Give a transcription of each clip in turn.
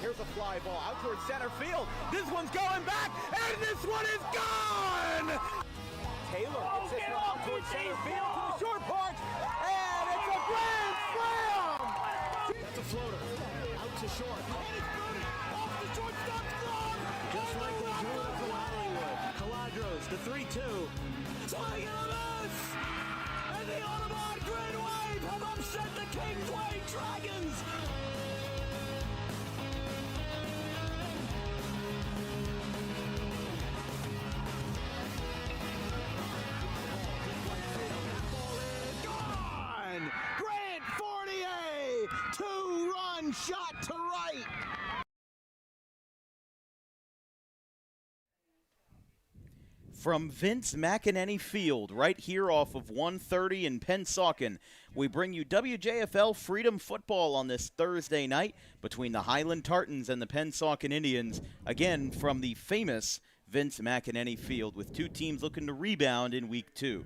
Here's a fly ball out towards center field. This one's going back, and this one is gone! Taylor gets this one out towards center field to the short porch, and it's a grand slam! That's a floater, out to short. And it's booted off the shortstop's glove! Just like they drew it from Hollywood. Caladros, the 3-2. Swing and a miss! And the Audubon Green Wave have upset the Kingsway Dragons! Grant Fournier, 2-run shot to right. From Vince McEnany Field, right here off of 130 in Pennsauken, we bring you WJFL Freedom Football on this Thursday night between the Highland Tartans and the Pennsauken Indians, again from the famous Vince McEnany Field, with two teams looking to rebound in Week 2.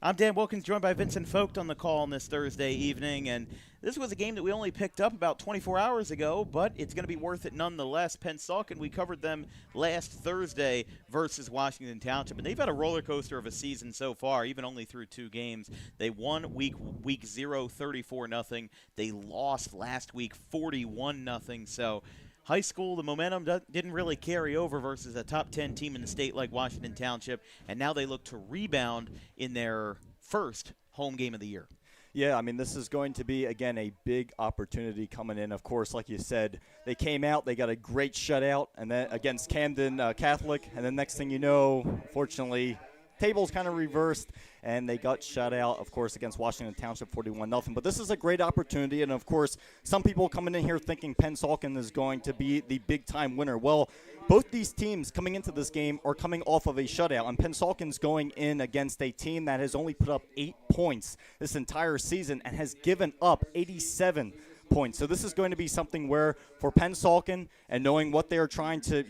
I'm Dan Wilkins, joined by Vincent Vogt on the call on this Thursday evening, and this was a game that we only picked up about 24 hours ago, but it's going to be worth it nonetheless. Pennsauken, we covered them last Thursday versus Washington Township, and they've had a roller coaster of a season so far, even only through 2 games. They won week 0, 34-0. They lost last week 41-0. So high school, the momentum didn't really carry over versus a top 10 team in the state like Washington Township, and now they look to rebound in their first home game of the year. Yeah, I mean, this is going to be, again, a big opportunity coming in. Of course, like you said, they came out, they got a great shutout and then against Camden Catholic, and then next thing you know, fortunately, tables kind of reversed, and they got shut out, of course, against Washington Township 41-0. But this is a great opportunity, and, of course, some people coming in here thinking Pennsauken is going to be the big-time winner. Well, both these teams coming into this game are coming off of a shutout, and Pensauken's going in against a team that has only put up 8 points this entire season and has given up 87 points. So this is going to be something where, for Pennsauken, and knowing what they are trying to,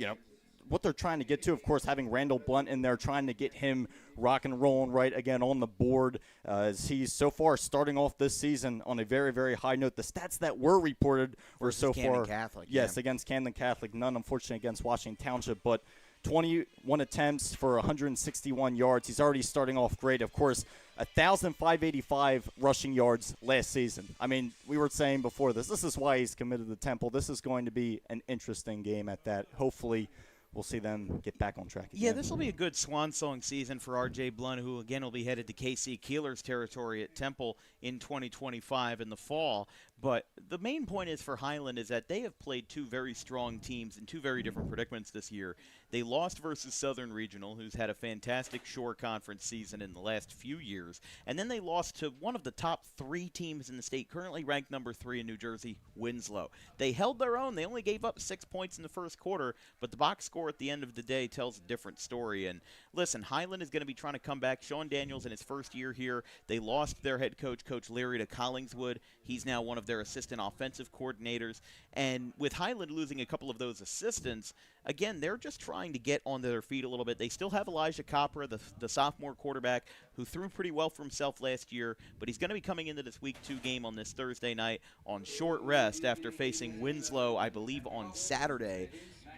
what they're trying to get to, of course, having Randall Blunt in there, trying to get him rock and rolling right again on the board, as he's so far starting off this season on a very, very high note. The stats that were reported were so far, Catholic, yes, against Camden Catholic, none unfortunately against Washington Township, but 21 attempts for 161 yards. He's already starting off great. Of course, 1,585 rushing yards last season. I mean, we were saying before this is why he's committed to Temple. This is going to be an interesting game at that. Hopefully, we'll see them get back on track again. Yeah, this will be a good swan song season for R.J. Blunt, who, again, will be headed to K.C. Keeler's territory at Temple in 2025 in the fall. But the main point is for Highland is that they have played 2 very strong teams in 2 very different predicaments this year. They lost versus Southern Regional, who's had a fantastic Shore Conference season in the last few years. And then they lost to one of the top 3 teams in the state, currently ranked number 3 in New Jersey, Winslow. They held their own. They only gave up 6 points in the first quarter, but the box score at the end of the day tells a different story. And listen, Highland is going to be trying to come back. Sean Daniels in his first year here, they lost their head coach, Coach Leary, to Collingswood. He's now one of their assistant offensive coordinators. And with Highland losing a couple of those assistants, again, they're just trying to get onto their feet a little bit. They still have Elijah Copra, the sophomore quarterback, who threw pretty well for himself last year, but he's going to be coming into this Week 2 game on this Thursday night on short rest after facing Winslow, I believe, on Saturday.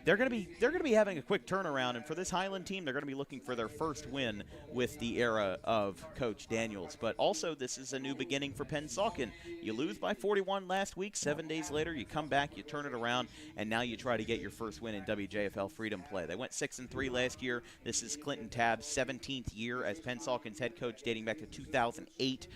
They're going to be having a quick turnaround, and for this Highland team, they're going to be looking for their first win with the era of Coach Daniels. But also, this is a new beginning for Pennsauken. You lose by 41 last week. 7 days later, you come back, you turn it around, and now you try to get your first win in WJFL Freedom play. They went 6-3 last year. This is Clinton Tabb's 17th year as Pensauken's head coach, dating back to 2008,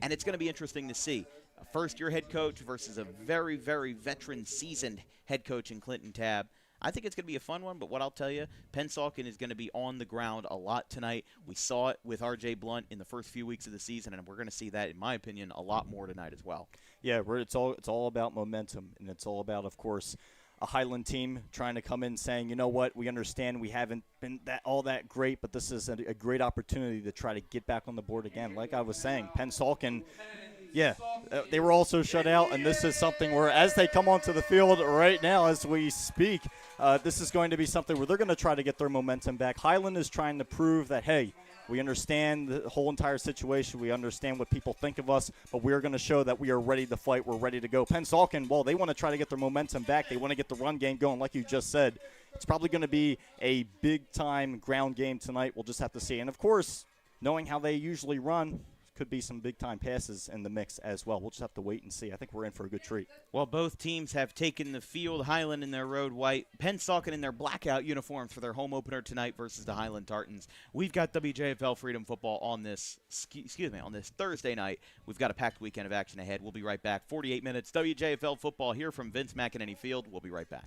and it's going to be interesting to see. A first-year head coach versus a very, very veteran, seasoned head coach in Clinton Tabb. I think it's going to be a fun one, but what I'll tell you, Pensauken is going to be on the ground a lot tonight. We saw it with R.J. Blunt in the first few weeks of the season, and we're going to see that, in my opinion, a lot more tonight as well. Yeah, it's all about momentum, and it's all about, of course, a Highland team trying to come in saying, you know what, we understand we haven't been all that great, but this is a great opportunity to try to get back on the board again. Like I was saying, Pensauken, yeah, they were also shut out, and this is something where as they come onto the field right now as we speak, this is going to be something where they're going to try to get their momentum back. Highland is trying to prove that, hey, We understand the whole entire situation. We understand what people think of us, but we're going to show that we are ready to fight. We're ready to go. Pennsauken, well, they want to try to get their momentum back. They want to get the run game going, like you just said. It's probably going to be a big-time ground game tonight. We'll just have to see. And, of course, knowing how they usually run, could be some big-time passes in the mix as well. We'll just have to wait and see. I think we're in for a good treat. Well, both teams have taken the field. Highland in their road white, Pennsauken in their blackout uniforms for their home opener tonight versus the Highland Tartans. We've got WJFL Freedom Football on this Thursday night. We've got a packed weekend of action ahead. We'll be right back. 48 minutes WJFL Football here from Vince McEnany Field. We'll be right back.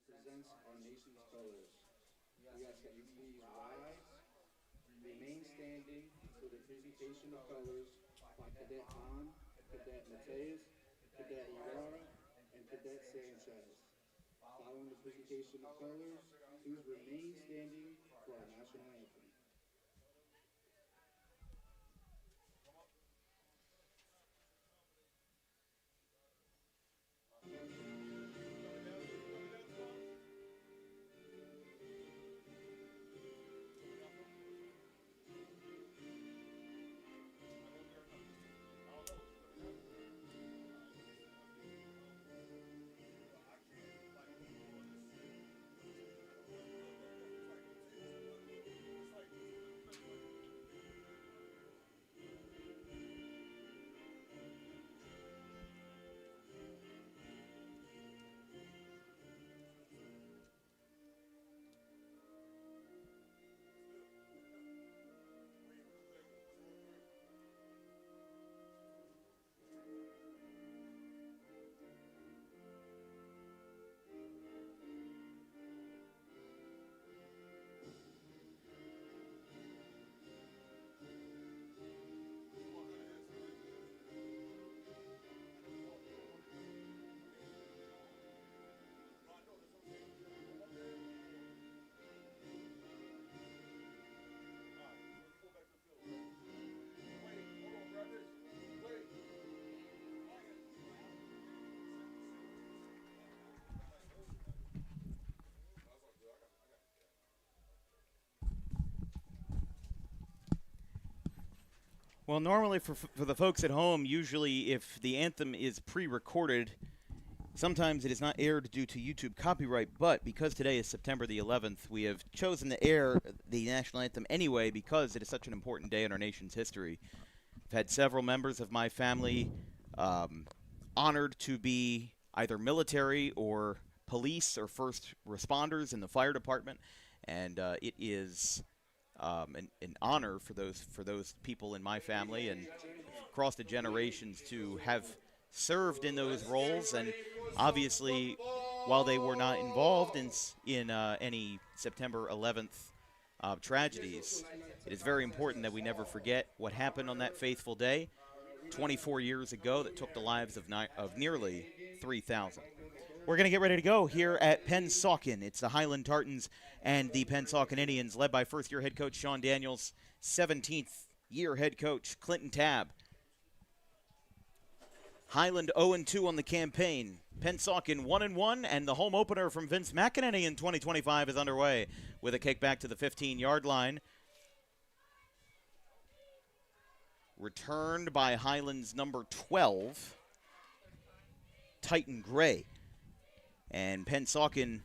Presents our nation's colors. We ask that you please rise, remain standing for the presentation of colors by Cadet Han, Cadet Mateus, Cadet Ibarra, and Cadet Sanchez. Following the presentation of colors, please remain standing for our national anthem. Well, normally for the folks at home, usually if the anthem is pre-recorded, sometimes it is not aired due to YouTube copyright, but because today is September the 11th, we have chosen to air the national anthem anyway because it is such an important day in our nation's history. I've had several members of my family honored to be either military or police or first responders in the fire department, and it is an honor for those people in my family and across the generations to have served in those roles. And obviously, while they were not involved in any September 11th tragedies, it is very important that we never forget what happened on that faithful day 24 years ago that took the lives of nearly 3,000. We're going to get ready to go here at Pennsauken. It's the Highland Tartans and the Pennsauken Indians, led by first-year head coach Sean Daniels, 17th-year head coach Clinton Tabb. Highland 0-2 on the campaign. Pennsauken 1-1, and the home opener from Vince McEnany in 2025 is underway with a kick back to the 15-yard line. Returned by Highland's number 12, Titan Gray. And Pennsauken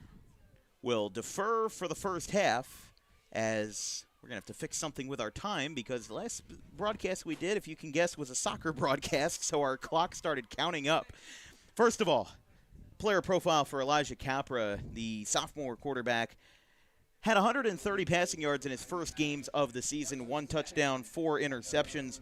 will defer for the first half, as we're going to have to fix something with our time, because the last broadcast we did, if you can guess, was a soccer broadcast, so our clock started counting up. First of all, player profile for Elijah Capra, the sophomore quarterback, had 130 passing yards in his first games of the season, 1 touchdown, 4 interceptions.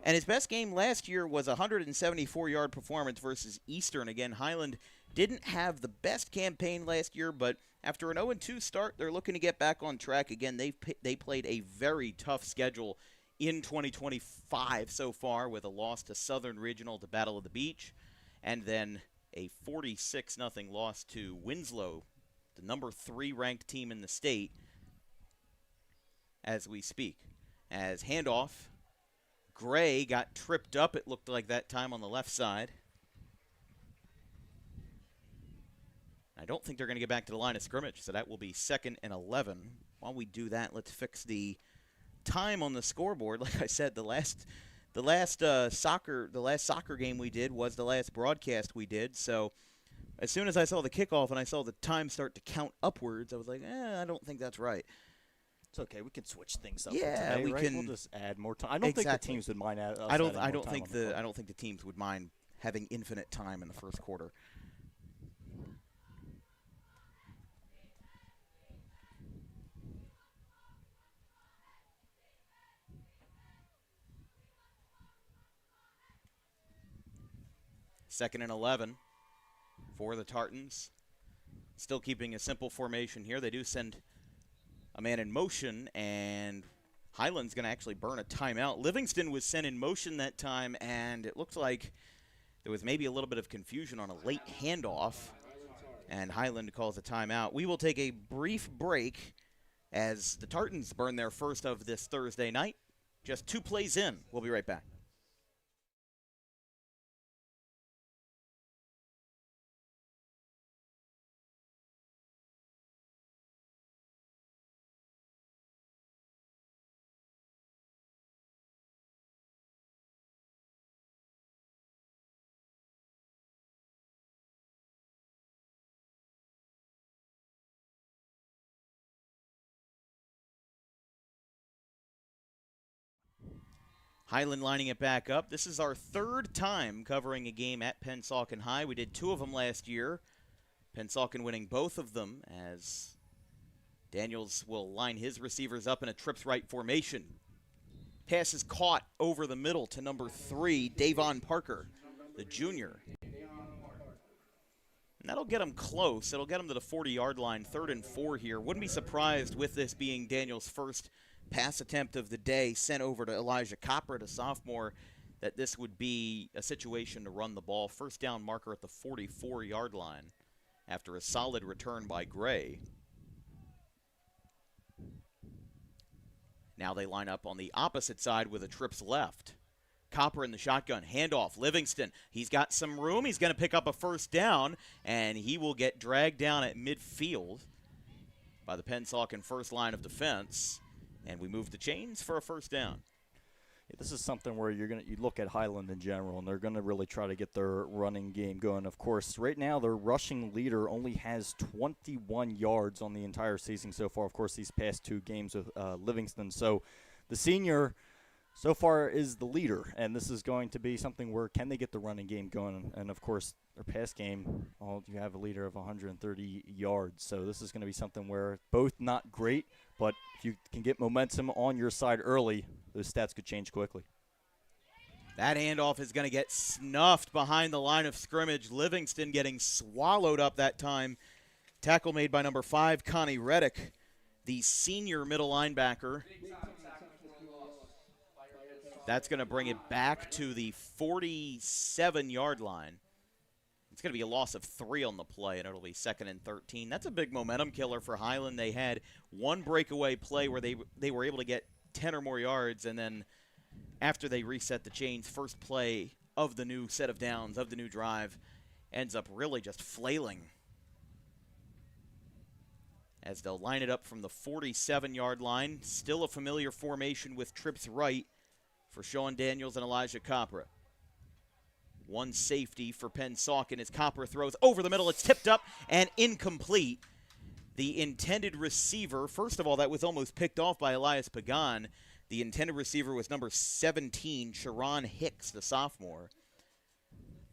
And his best game last year was a 174-yard performance versus Eastern. Again, Highland didn't have the best campaign last year, but after an 0-2 start, they're looking to get back on track. Again, they played a very tough schedule in 2025 so far, with a loss to Southern Regional to Battle of the Beach, and then a 46-0 loss to Winslow, the number 3 ranked team in the state, as we speak. As handoff, Gray got tripped up, it looked like that time, on the left side. I don't think they're going to get back to the line of scrimmage, so that will be 2nd and 11. While we do that, let's fix the time on the scoreboard. Like I said, the last soccer game we did was the last broadcast we did. So as soon as I saw the kickoff and I saw the time start to count upwards, I was like, I don't think that's right. It's okay. We can switch things up. Yeah, today, we right? can. We'll just add more time. I don't think the teams would mind. I don't think the teams would mind having infinite time in the first quarter. Second and 11 for the Tartans. Still keeping a simple formation here. They do send a man in motion, and Highland's going to actually burn a timeout. Livingston was sent in motion that time, and it looked like there was maybe a little bit of confusion on a late handoff, and Highland calls a timeout. We will take a brief break as the Tartans burn their first of this Thursday night. Just 2 plays in. We'll be right back. Highland lining it back up. This is our 3rd time covering a game at Pennsauken High. We did 2 of them last year. Pennsauken winning both of them, as Daniels will line his receivers up in a trips right formation. Pass is caught over the middle to number 3, Davon Parker, the junior. And that'll get him close. It'll get him to the 40-yard line, 3rd and 4 here. Wouldn't be surprised with this being Daniels' first pass attempt of the day sent over to Elijah Capra, the sophomore, that this would be a situation to run the ball. First down marker at the 44-yard line after a solid return by Gray. Now they line up on the opposite side with a trips left. Capra in the shotgun, handoff, Livingston. He's got some room. He's going to pick up a first down, and he will get dragged down at midfield by the Pennsauken first line of defense. And we move the chains for a first down. Yeah, this is something where you look at Highland in general, and they're going to really try to get their running game going. Of course, right now their rushing leader only has 21 yards on the entire season so far. Of course, these past 2 games with Livingston. So the senior so far is the leader, and this is going to be something where can they get the running game going? And, of course, their pass game, you have a leader of 130 yards. So this is going to be something where both not great, but if you can get momentum on your side early, those stats could change quickly. That handoff is going to get snuffed behind the line of scrimmage. Livingston getting swallowed up that time. Tackle made by number 5, Connie Reddick, the senior middle linebacker. That's going to bring it back to the 47-yard line. It's going to be a loss of 3 on the play, and it'll be 2nd and 13. That's a big momentum killer for Highland. They had one breakaway play where they were able to get 10 or more yards, and then after they reset the chains, first play of the new set of downs, of the new drive, ends up really just flailing as they'll line it up from the 47-yard line. Still a familiar formation with trips right for Sean Daniels and Elijah Copra. One safety for Pennsauken as Copra throws over the middle. It's tipped up and incomplete. The intended receiver, first of all, that was almost picked off by Elias Pagan. The intended receiver was number 17, Sharon Hicks, the sophomore.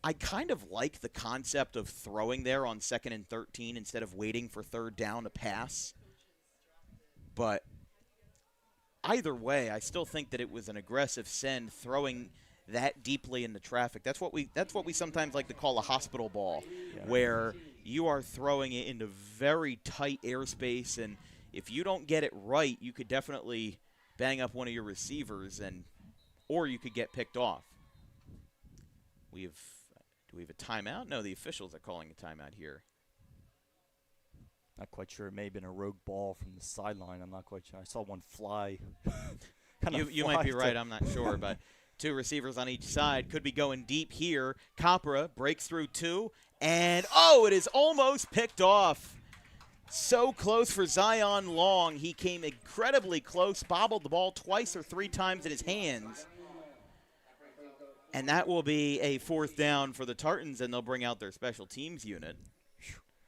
I kind of like the concept of throwing there on 2nd and 13 instead of waiting for 3rd down to pass. But either way, I still think that it was an aggressive send, throwing that deeply into traffic. That's what we sometimes like to call a hospital ball, where you are throwing it into very tight airspace, and if you don't get it right, you could definitely bang up one of your receivers, or you could get picked off. Do we have a timeout? No, the officials are calling a timeout here. Not quite sure. It may have been a rogue ball from the sideline. I'm not quite sure. I saw one fly. You might be right. I'm not sure, but 2 receivers on each side could be going deep here. Copra breaks through 2, and it is almost picked off. So close for Zion Long. He came incredibly close, bobbled the ball twice or 3 times in his hands. And that will be a 4th down for the Tartans, and they'll bring out their special teams unit.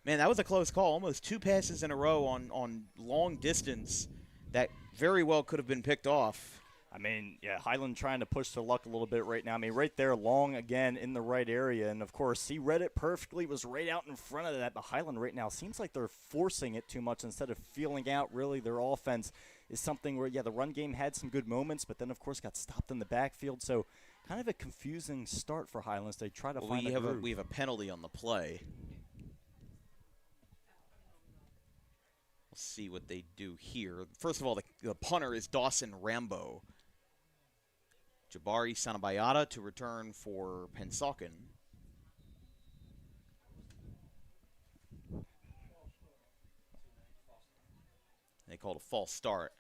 Man, that was a close call. Almost 2 passes in a row on long distance that very well could have been picked off. I mean, Highland trying to push their luck a little bit right now. I mean, right there, Long again in the right area. And, of course, he read it perfectly, was right out in front of that. But Highland right now seems like they're forcing it too much instead of feeling out really their offense is something where, the run game had some good moments, but then, of course, got stopped in the backfield. So kind of a confusing start for Highlands. They try to find a groove. We have a penalty on the play. We'll see what they do here. First of all, the punter is Dawson Rambo. Jabari Sanabayata to return for Pennsauken. They called a false start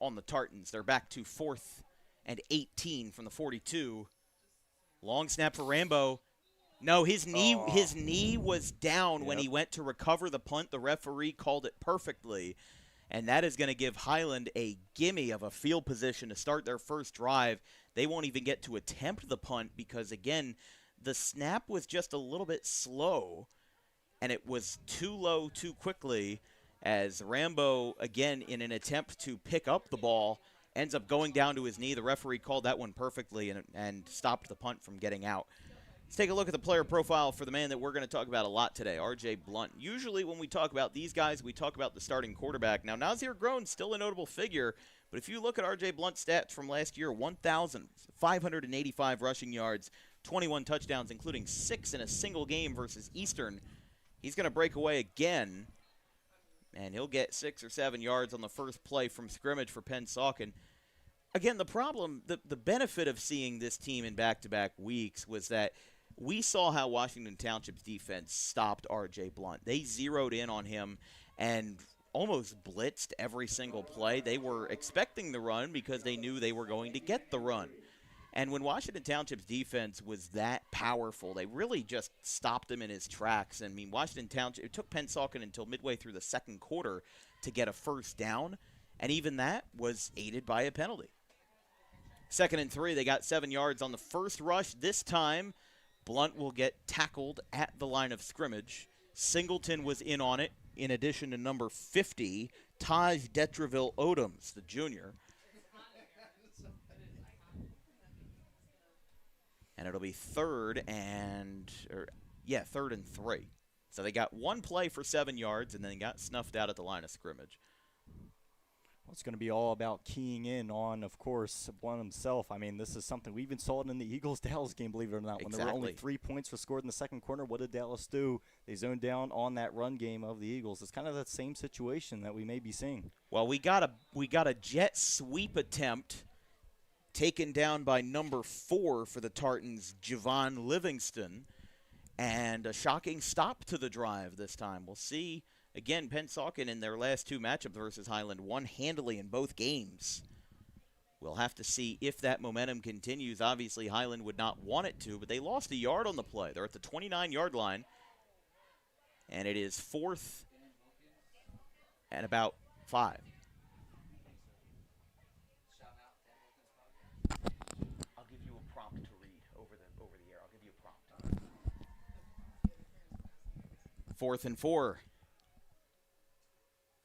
on the Tartans. They're back to 4th and 18 from the 42. Long snap for Rambo. No, his knee was down when he went to recover the punt. The referee called it perfectly. And that is going to give Highland a gimme of a field position to start their first drive. They won't even get to attempt the punt because, again, the snap was just a little bit slow, and it was too low too quickly as Rambo, again, in an attempt to pick up the ball, ends up going down to his knee. The referee called that one perfectly and stopped the punt from getting out. Let's take a look at the player profile for the man that we're going to talk about a lot today, R.J. Blunt. Usually when we talk about these guys, we talk about the starting quarterback. Now, Nazir Groen, still a notable figure, but if you look at R.J. Blunt's stats from last year, 1,585 rushing yards, 21 touchdowns, including 6 in a single game versus Eastern. He's going to break away again, and he'll get 6 or 7 yards on the first play from scrimmage for Pennsauken. Again, the problem, the benefit of seeing this team in back-to-back weeks was that we saw how Washington Township's defense stopped R.J. Blunt. They zeroed in on him and almost blitzed every single play. They were expecting the run because they knew they were going to get the run. And when Washington Township's defense was that powerful, they really just stopped him in his tracks. I mean, Washington Township, it took Pennsauken until midway through the second quarter to get a first down, and even that was aided by a penalty. 2nd and 3, they got 7 yards on the first rush. This time, Blunt will get tackled at the line of scrimmage. Singleton was in on it, in addition to number 50, Taj Detreville Odoms, the junior. and it'll be third and 3. So they got one play for 7 yards, and then got snuffed out at the line of scrimmage. Well, it's going to be all about keying in on, of course, Blunt himself. I mean, this is something we even saw it in the Eagles-Dallas game, believe it or not. When there were only 3 points were scored in the second quarter, what did Dallas do? They zoned down on that run game of the Eagles. It's kind of that same situation that we may be seeing. Well, we got a jet sweep attempt taken down by number 4 for the Tartans, Javon Livingston, and a shocking stop to the drive this time. We'll see. Again, Pennsauken in their last 2 matchups versus Highland won handily in both games. We'll have to see if that momentum continues. Obviously, Highland would not want it to, but they lost a yard on the play. They're at the 29-yard line, and it is 4th and about 5. I'll give you a prompt to read over the air. I'll give you a prompt. 4th and 4.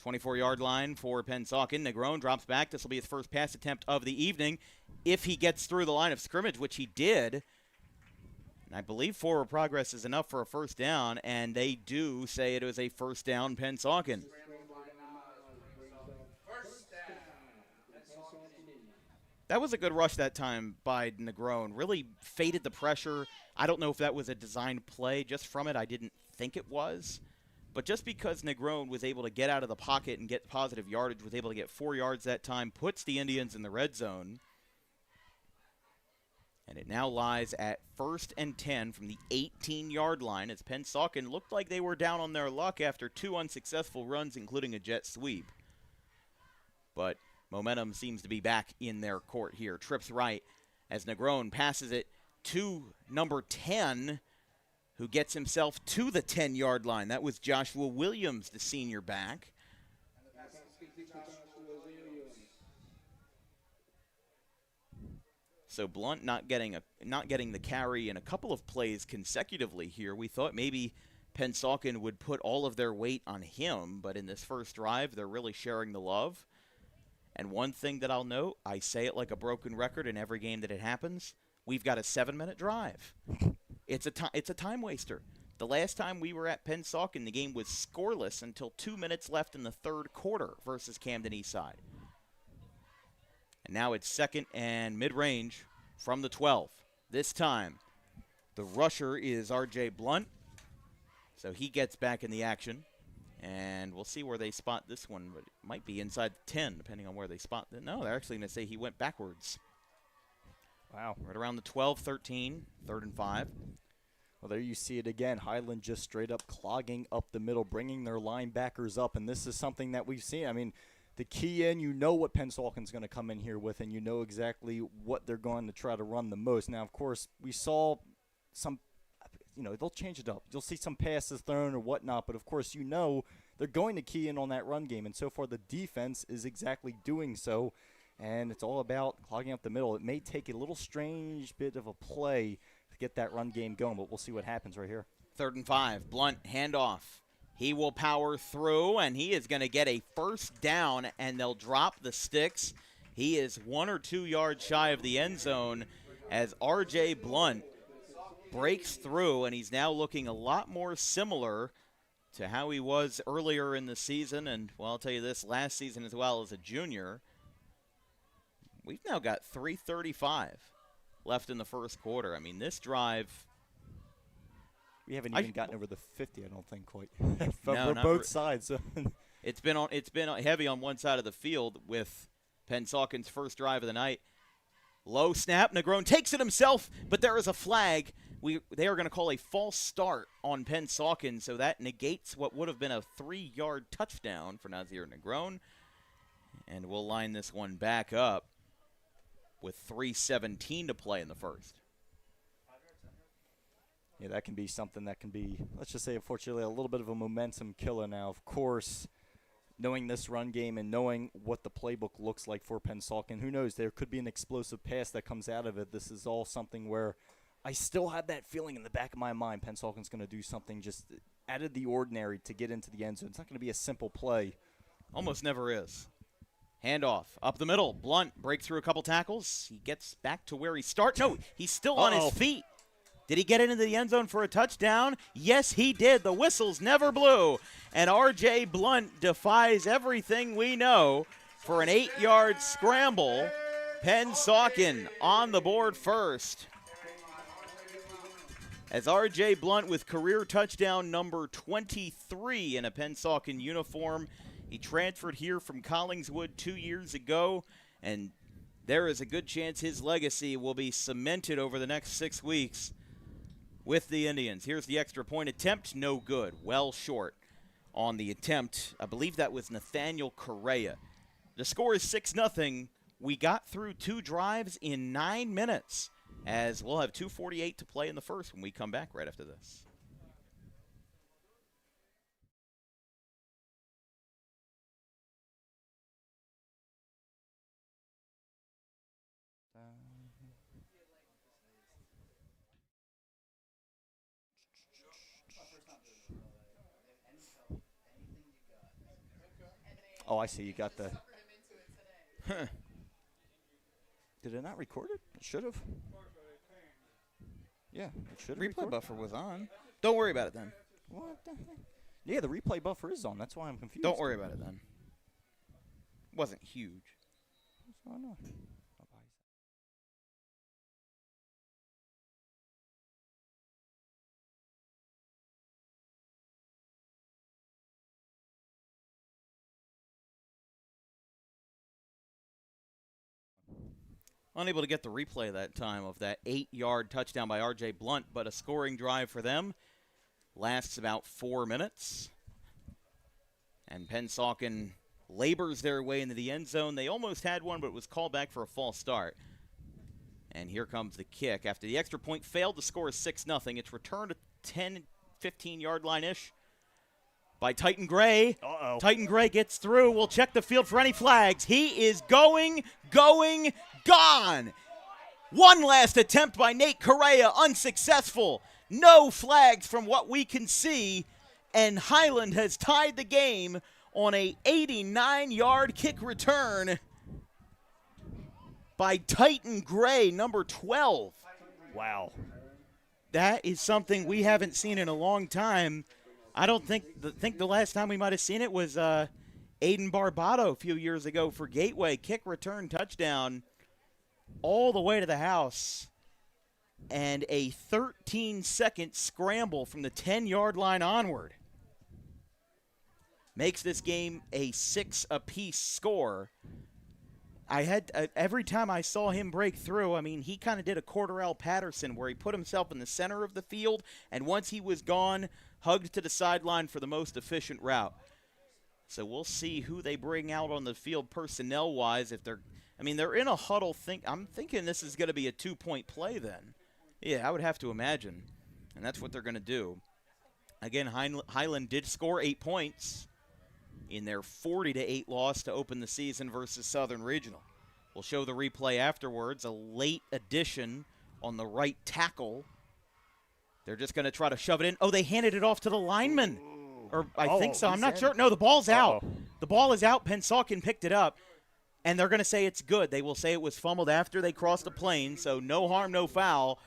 24-yard line for Pennsauken. Negron drops back. This will be his first pass attempt of the evening. If he gets through the line of scrimmage, which he did, and I believe forward progress is enough for a first down, and they do say it was a first down Pennsauken. That was a good rush that time by Negron. Really faded the pressure. I don't know if that was a designed play. Just from it, I didn't think it was. But just because Negron was able to get out of the pocket and get positive yardage, was able to get 4 yards that time, puts the Indians in the red zone. And it now lies at 1st and 10 from the 18-yard line, as Pennsauken looked like they were down on their luck after 2 unsuccessful runs, including a jet sweep. But momentum seems to be back in their court here. Trips right as Negron passes it to number 10, who gets himself to the 10-yard line. That was Joshua Williams, the senior back. So Blunt not getting the carry in a couple of plays consecutively here. We thought maybe Pennsauken would put all of their weight on him, but in this first drive, they're really sharing the love. And one thing that I'll note, I say it like a broken record in every game that it happens, we've got a 7-minute drive. It's a time waster. The last time we were at Pennsauken, the game was scoreless until 2 minutes left in the third quarter versus Camden Eastside. And now it's 2nd and mid-range from the 12. This time, the rusher is R.J. Blunt, so he gets back in the action. And we'll see where they spot this one, but it might be inside the 10, depending on where they spot it. No, they're actually going to say he went backwards. Wow. Right around the 12, 13, 3rd and 5. Well, there you see it again. Highland just straight up clogging up the middle, bringing their linebackers up, and this is something that we've seen. I mean, the key in, you know what Pennsauken's going to come in here with, and you know exactly what they're going to try to run the most. Now, of course, we saw some, they'll change it up. You'll see some passes thrown or whatnot, but of course, they're going to key in on that run game, and so far the defense is exactly doing so. And it's all about clogging up the middle. It may take a little strange bit of a play to get that run game going, but we'll see what happens right here. 3rd and 5. Blunt handoff. He will power through, and he is going to get a first down, and they'll drop the sticks. He is 1 or 2 yards shy of the end zone as R.J. Blunt breaks through, and he's now looking a lot more similar to how he was earlier in the season, and, well, I'll tell you this, last season as well as a junior. We've now got 3:35 left in the first quarter. I mean, this drive. We haven't even gotten over the 50, I don't think, quite. No, for both sides. It's been heavy on one side of the field with Pennsauken's first drive of the night. Low snap. Negron takes it himself, but there is a flag. They are going to call a false start on Pennsauken, so that negates what would have been a 3-yard touchdown for Nazir Negron. And we'll line this one back up with 3:17 to play in the first. Yeah, that can be something that can be, let's just say, unfortunately, a little bit of a momentum killer now. Of course, knowing this run game and knowing what the playbook looks like for Pennsauken, who knows, there could be an explosive pass that comes out of it. This is all something where I still have that feeling in the back of my mind Pennsauken's going to do something just out of the ordinary to get into the end zone. It's not going to be a simple play. Almost never is. Handoff up the middle. Blunt breaks through a couple tackles. He gets back to where he started. No, he's still on his feet. Did he get into the end zone for a touchdown? Yes, he did. The whistles never blew. And R.J. Blunt defies everything we know for an 8-yard scramble. Pennsauken on the board first. As R.J. Blunt with career touchdown number 23 in a Pennsauken uniform. He transferred here from Collingswood 2 years ago, and there is a good chance his legacy will be cemented over the next 6 weeks with the Indians. Here's the extra point attempt. No good. Well short on the attempt. I believe that was Nathaniel Correa. The score is 6-0. We got through 2 drives in 9 minutes, as we'll have 2:48 to play in the first when we come back right after this. Oh, I see. You got the. Did it not record it? It should have. Yeah, it should have. Replay buffer was on. Don't worry about it then. What the heck? Yeah, the replay buffer is on. That's why I'm confused. Don't worry about it then. Wasn't huge. What's going on? Unable to get the replay that time of that 8-yard touchdown by R.J. Blunt, but a scoring drive for them. Lasts about 4 minutes. And Pennsauken labors their way into the end zone. They almost had one, but it was called back for a false start. And here comes the kick. After the extra point failed, the score is 6-0. It's returned to 10, 15-yard line-ish by Titan Gray. Uh-oh. Titan Gray gets through. We'll check the field for any flags. He is going, gone. One last attempt by Nate Correa, unsuccessful. No flags from what we can see, and Highland has tied the game on a 89-yard kick return by Titan Gray, number 12. Wow. That is something we haven't seen in a long time. I don't think the last time we might have seen it was Aiden Barbato a few years ago for Gateway. Kick return touchdown all the way to the house. And a 13-second scramble from the 10-yard line onward makes this game a 6-apiece score. I had every time I saw him break through, I mean, he kind of did a Cordarrelle Patterson where he put himself in the center of the field, and once he was gone, hugged to the sideline for the most efficient route. So we'll see who they bring out on the field personnel-wise. If they're in a huddle. I'm thinking this is going to be a 2-point play then. Yeah, I would have to imagine, and that's what they're going to do. Again, Highland did score 8 points in their 40-8 loss to open the season versus Southern Regional. We'll show the replay afterwards. A late addition on the right tackle. They're just going to try to shove it in. Oh, they handed it off to the lineman. Or I think so. I'm not sure. No, the ball's out. The ball is out. Pennsauken picked it up, and they're going to say it's good. They will say it was fumbled after they crossed the plane, so no harm, no foul.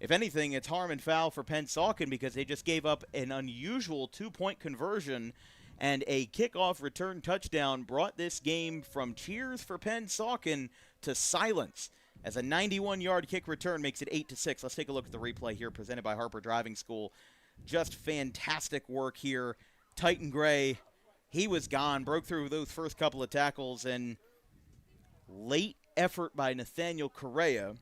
If anything, it's harm and foul for Pennsauken because they just gave up an unusual 2-point conversion, and a kickoff return touchdown brought this game from cheers for Pennsauken to silence, as a 91-yard kick return makes it 8-6. Let's take a look at the replay here presented by Harper Driving School. Just fantastic work here. Titan Gray, he was gone, broke through those first couple of tackles, and late effort by Nathaniel Correa.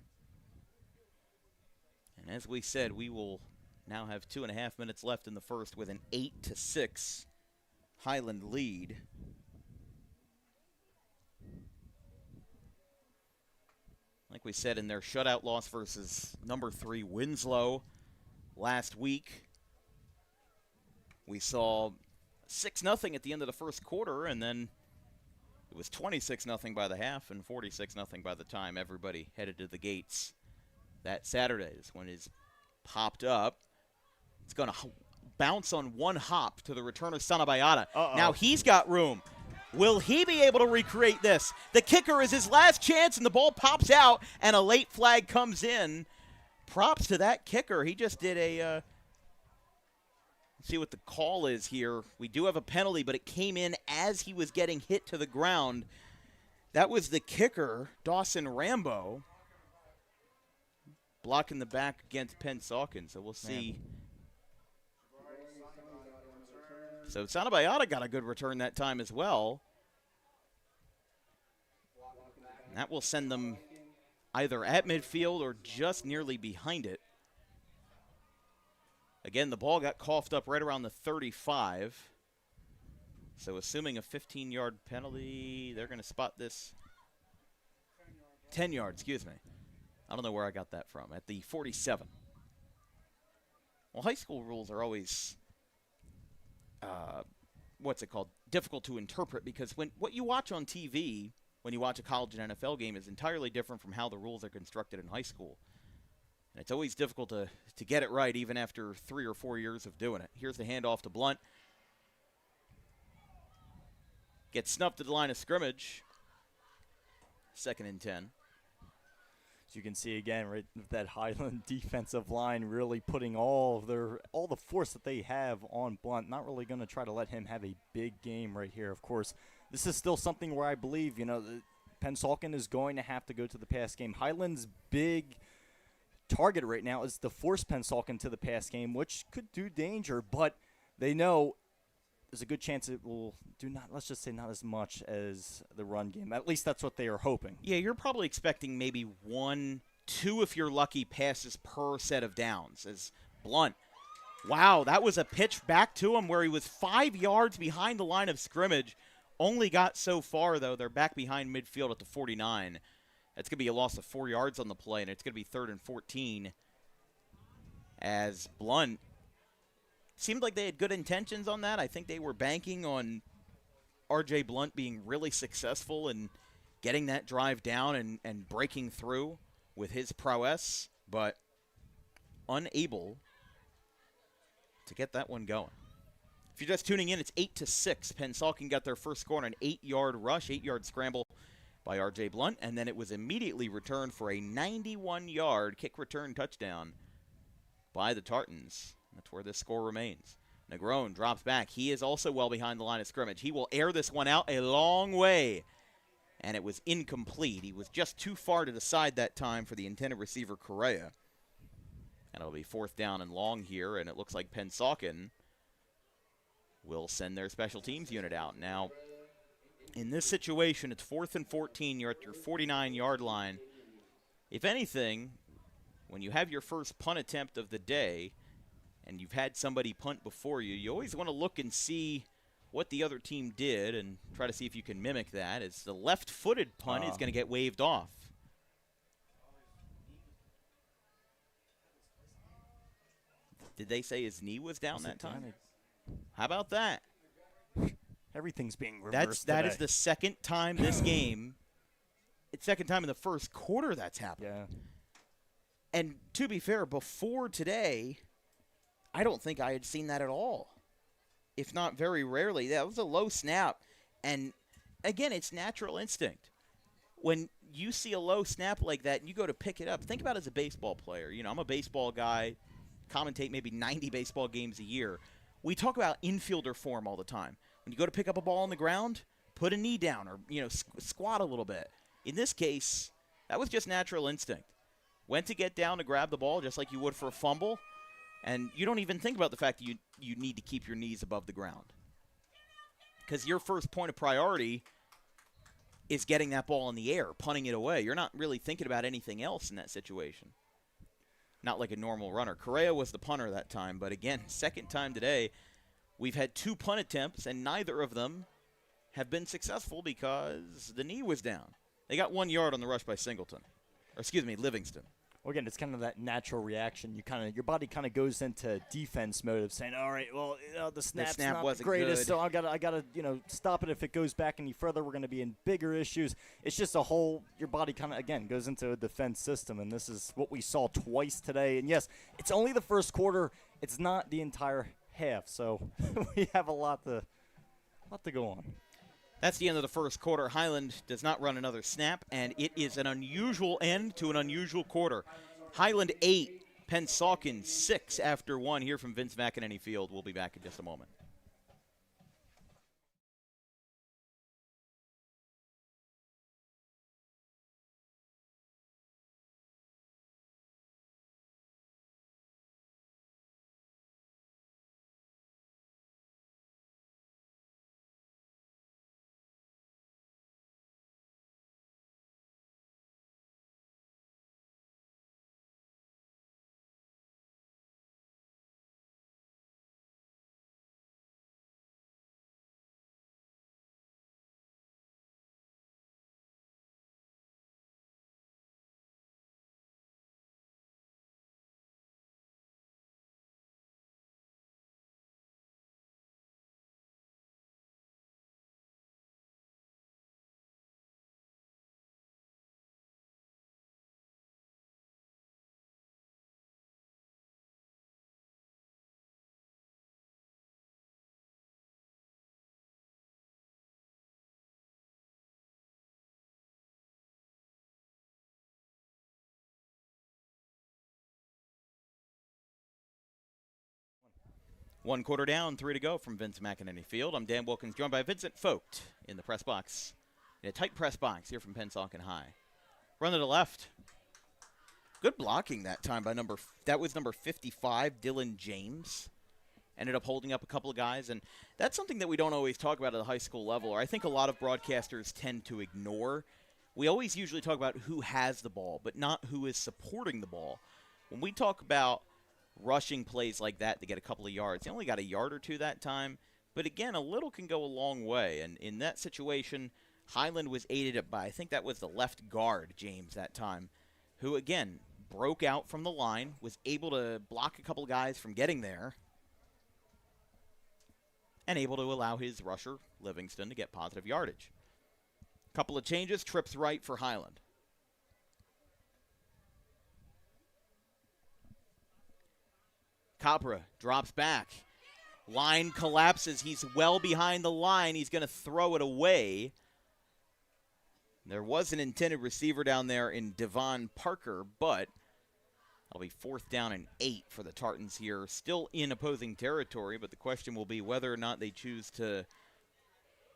And as we said, we will now have 2.5 minutes left in the first with an 8-6 Highland lead. Like we said, in their shutout loss versus number 3 Winslow last week, we saw 6-0 at the end of the first quarter, and then it was 26-0 by the half and 46-0 by the time everybody headed to the gates that Saturday. This one is popped up. It's going to bounce on one hop to the returner, Sanabayata. Now he's got room. Will he be able to recreate this? The kicker is his last chance, and the ball pops out, and a late flag comes in. Props to that kicker. He just did a let's see what the call is here. We do have a penalty, but it came in as he was getting hit to the ground. That was the kicker, Dawson Rambo, blocking the back against Pennsauken. So we'll see. So Sanabayata got a good return that time as well. And that will send them either at midfield or just nearly behind it. Again, the ball got coughed up right around the 35. So assuming a 15-yard penalty, they're going to spot this. 10 yards, excuse me. I don't know where I got that from. At the 47. Well, high school rules are always, difficult to interpret, because what you watch on TV when you watch a college and NFL game is entirely different from how the rules are constructed in high school. And it's always difficult to get it right, even after 3 or 4 years of doing it. Here's the handoff to Blunt. Gets snuffed at the line of scrimmage. 2nd and 10. As you can see again, right, that Highland defensive line really putting all the force that they have on Blunt. Not really going to try to let him have a big game right here. Of course, this is still something where I believe, Pennsauken is going to have to go to the pass game. Highland's big target right now is to force Pennsauken to the pass game, which could do danger, but they know there's a good chance it will do not as much as the run game. At least that's what they are hoping. Yeah, you're probably expecting maybe 1, 2, if you're lucky, passes per set of downs. As Blunt, wow, that was a pitch back to him where he was 5 yards behind the line of scrimmage. Only got so far, though. They're back behind midfield at the 49. That's going to be a loss of 4 yards on the play, and it's going to be 3rd and 14. As Blunt, seemed like they had good intentions on that. I think they were banking on R.J. Blunt being really successful in getting that drive down and breaking through with his prowess, but unable to get that one going. If you're just tuning in, it's 8-6. Pennsauken got their first score on an 8-yard rush, 8-yard scramble by R.J. Blunt, and then it was immediately returned for a 91-yard kick return touchdown by the Tartans. That's where this score remains. Negron drops back. He is also well behind the line of scrimmage. He will air this one out a long way, and it was incomplete. He was just too far to the side that time for the intended receiver, Correa. And it'll be 4th down and long here, and it looks like Pennsauken will send their special teams unit out. Now, in this situation, it's 4th and 14. You're at your 49-yard line. If anything, when you have your first punt attempt of the day and you've had somebody punt before you, you always want to look and see what the other team did and try to see if you can mimic that. As the left-footed punt is going to get waved off. Did they say his knee was down that time? How about that? Everything's being reversed. That is the second time this game. It's second time in the first quarter that's happened. Yeah. And to be fair, before today, I don't think I had seen that at all. If not very rarely. That was a low snap. And, again, it's natural instinct. When you see a low snap like that and you go to pick it up, think about it as a baseball player. I'm a baseball guy, commentate maybe 90 baseball games a year. We talk about infielder form all the time. When you go to pick up a ball on the ground, put a knee down or, squat a little bit. In this case, that was just natural instinct. Went to get down to grab the ball just like you would for a fumble, and you don't even think about the fact that you need to keep your knees above the ground. Because your first point of priority is getting that ball in the air, punting it away. You're not really thinking about anything else in that situation. Not like a normal runner. Correa was the punter that time, but again, second time today, we've had 2 punt attempts, and neither of them have been successful because the knee was down. They got 1 yard on the rush by Livingston. Well, again, it's kind of that natural reaction. Your body kind of goes into defense mode of saying, all right, well, the snap not the greatest, so I gotta stop it. If it goes back any further, we're going to be in bigger issues. It's just your body kind of, again, goes into a defense system, and this is what we saw twice today. And, yes, it's only the first quarter. It's not the entire half, so we have a lot to go on. That's the end of the first quarter. Highland does not run another snap, and it is an unusual end to an unusual quarter. Highland 8, Pennsauken 6 after 1 here from Vince McEnany Field. We'll be back in just a moment. One quarter down, 3 to go from Vince McEnany Field. I'm Dan Wilkins, joined by Vincent Vogt in the press box. In a tight press box here from Pennsauken High. Run to the left. Good blocking that time by number 55, Dylan James. Ended up holding up a couple of guys, and that's something that we don't always talk about at the high school level, or I think a lot of broadcasters tend to ignore. We always usually talk about who has the ball, but not who is supporting the ball. When we talk about rushing plays like that to get a couple of yards, he only got a yard or two that time, but again, a little can go a long way, and in that situation, Highland was aided up by, I think that was the left guard, James, that time, who, again, broke out from the line, was able to block a couple of guys from getting there, and able to allow his rusher, Livingston, to get positive yardage. Couple of changes, trips right for Highland. Capra drops back. Line collapses. He's well behind the line. He's going to throw it away. There was an intended receiver down there in Devon Parker, but that'll be 4th down and 8 for the Tartans here. Still in opposing territory, but the question will be whether or not they choose to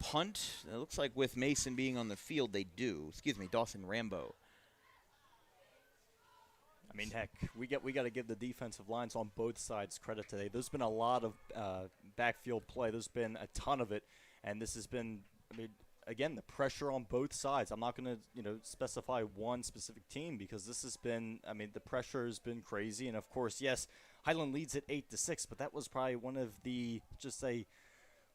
punt. It looks like with Mason being on the field, they do. Excuse me, Dawson Rambo. I mean, heck, we got to give the defensive lines on both sides credit today. There's been a lot of backfield play. There's been a ton of it, and this has been, I mean, again, the pressure on both sides. I'm not going to, specify one specific team because this has been, I mean, the pressure has been crazy. And, of course, yes, Highland leads at 8-6, but that was probably one of the,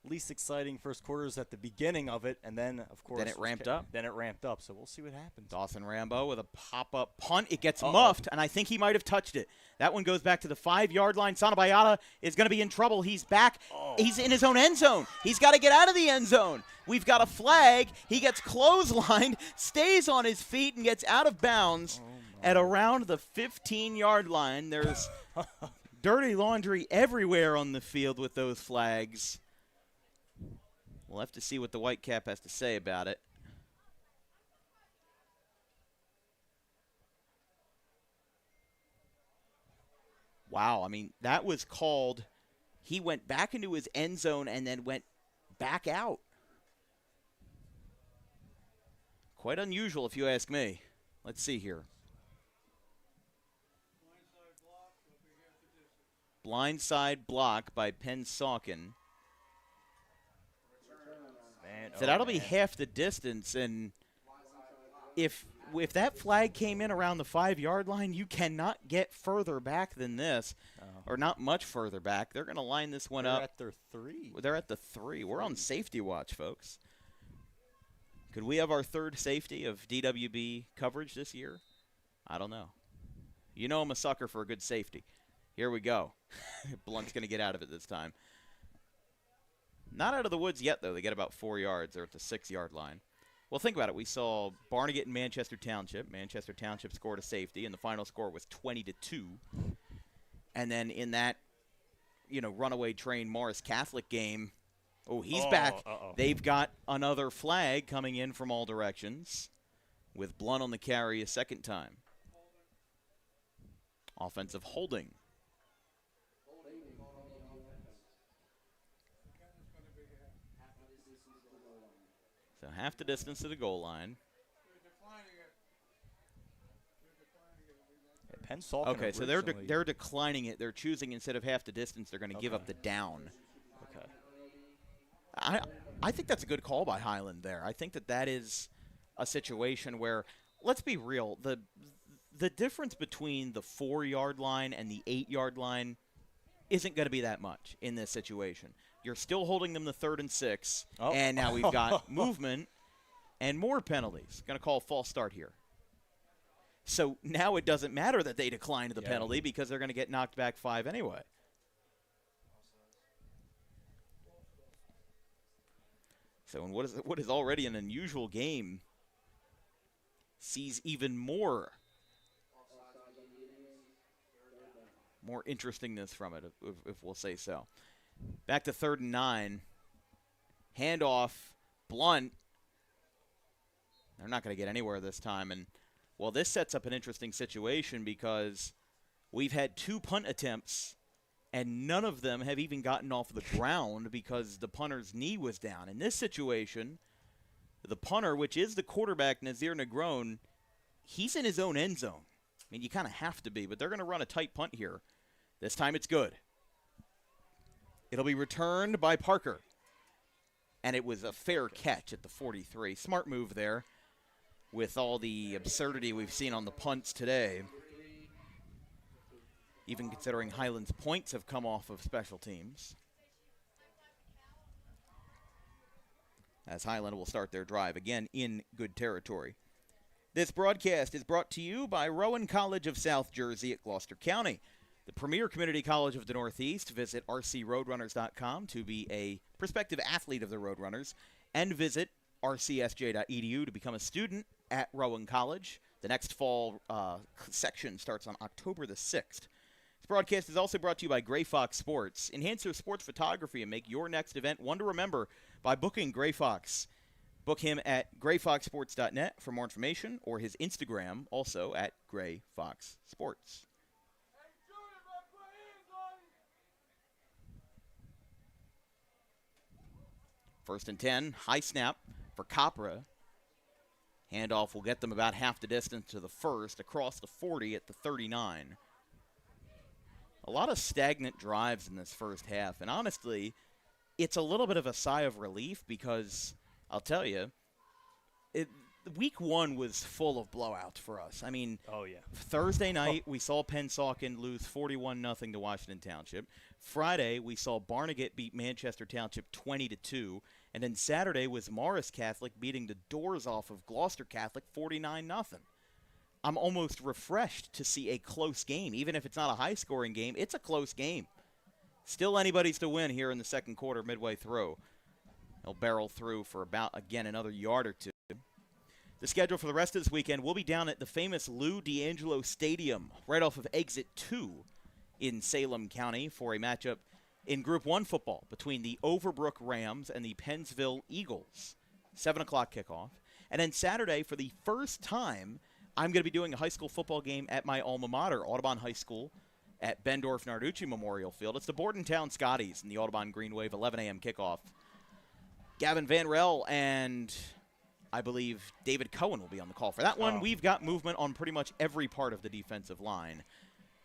least exciting first quarters at the beginning of it, and then, of course, Then it ramped up. So we'll see what happens. Dawson Rambo with a pop-up punt. It gets muffed, and I think he might have touched it. That one goes back to the 5-yard line. Sanabayata is going to be in trouble. He's back. He's in his own end zone. He's got to get out of the end zone. We've got a flag. He gets clotheslined, stays on his feet, and gets out of bounds at around the 15-yard line. There's dirty laundry everywhere on the field with those flags. We'll have to see what the white cap has to say about it. Wow, I mean, that was called. He went back into his end zone and then went back out. Quite unusual, if you ask me. Let's see here. Blindside block by Pennsauken. So that'll be half the distance, and if that flag came in around the 5-yard line, you cannot get further back than this, or not much further back. They're going to line this one up. They're at their 3. They're at the 3. We're on safety watch, folks. Could we have our 3rd safety of DWB coverage this year? I don't know. You know I'm a sucker for a good safety. Here we go. Blunt's going to get out of it this time. Not out of the woods yet, though. They get about 4 yards. They're at the 6-yard line. Well, think about it. We saw Barnegat and Manchester Township. Manchester Township scored a safety, and the final score was 20-2. And then in that, runaway train Morris Catholic game, Oh, he's back. Uh-oh. They've got another flag coming in from all directions with Blunt on the carry a second time. Offensive holding. So half the distance to the goal line. Pennsauken Okay, so they're declining it. They're choosing instead of half the distance, they're going to give up the down. Okay. I think that's a good call by Highland there. I think that is a situation where, let's be real, the difference between the 4-yard line and the 8-yard line isn't going to be that much in this situation. You're still holding them to 3rd and 6, and now we've got movement and more penalties. Going to call a false start here. So now it doesn't matter that they declined the penalty because they're going to get knocked back 5 anyway. So in what is already an unusual game sees even more interestingness from it, if we'll say so. Back to 3rd and 9. Handoff. Blunt. They're not going to get anywhere this time. And, well, this sets up an interesting situation because we've had 2 punt attempts, and none of them have even gotten off the ground because the punter's knee was down. In this situation, the punter, which is the quarterback, Nazir Negron, he's in his own end zone. I mean, you kind of have to be, but they're going to run a tight punt here. This time it's good. It'll be returned by Parker. And it was a fair catch at the 43. Smart move there with all the absurdity we've seen on the punts today. Even considering Highland's points have come off of special teams. As Highland will start their drive, again, in good territory. This broadcast is brought to you by Rowan College of South Jersey at Gloucester County, the premier community college of the Northeast. Visit rcroadrunners.com to be a prospective athlete of the Roadrunners, and visit rcsj.edu to become a student at Rowan College. The next fall section starts on October the 6th. This broadcast is also brought to you by Gray Fox Sports. Enhance your sports photography and make your next event one to remember by booking Gray Fox. Book him at grayfoxsports.net for more information, or his Instagram, also at Gray Fox Sports. First and 10, high snap for Capra. Handoff will get them about half the distance to the first, across the 40 at the 39. A lot of stagnant drives in this first half, and honestly, it's a little bit of a sigh of relief because, I'll tell you, week 1 was full of blowouts for us. I mean, Thursday night we saw Pennsauken lose 41-0 to Washington Township. Friday we saw Barnegat beat Manchester Township 20-2. And then Saturday was Morris Catholic beating the doors off of Gloucester Catholic 49-0. I'm almost refreshed to see a close game. Even if it's not a high-scoring game, it's a close game. Still anybody's to win here in the second quarter midway through. They'll barrel through for about, again, another yard or two. The schedule for the rest of this weekend will be down at the famous Lou D'Angelo Stadium, right off of Exit 2 in Salem County for a matchup in Group 1 football between the Overbrook Rams and the Pennsville Eagles. 7 o'clock kickoff. And then Saturday, for the first time, I'm going to be doing a high school football game at my alma mater, Audubon High School, at Bendorf Narducci Memorial Field. It's the Bordentown Scotties in the Audubon Green Wave, 11 a.m. kickoff. Gavin Van Rel and I believe David Cohen will be on the call for that one. We've got movement on pretty much every part of the defensive line,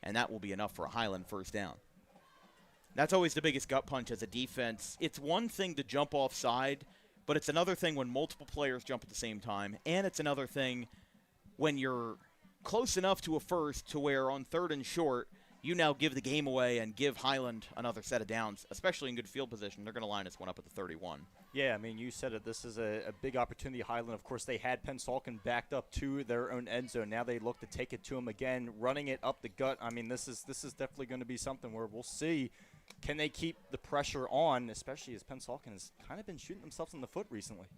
and that will be enough for a Highland first down. That's always the biggest gut punch as a defense. It's one thing to jump offside, but it's another thing when multiple players jump at the same time, and it's another thing when you're close enough to a first to where on 3rd and short, you now give the game away and give Highland another set of downs, especially in good field position. They're going to line this one up at the 31. Yeah, I mean, you said it. This is a big opportunity. Highland, of course, they had Pennsauken backed up to their own end zone. Now they look to take it to them again, running it up the gut. I mean, this is definitely going to be something where we'll see, can they keep the pressure on, especially as Pennsauken has kind of been shooting themselves in the foot recently.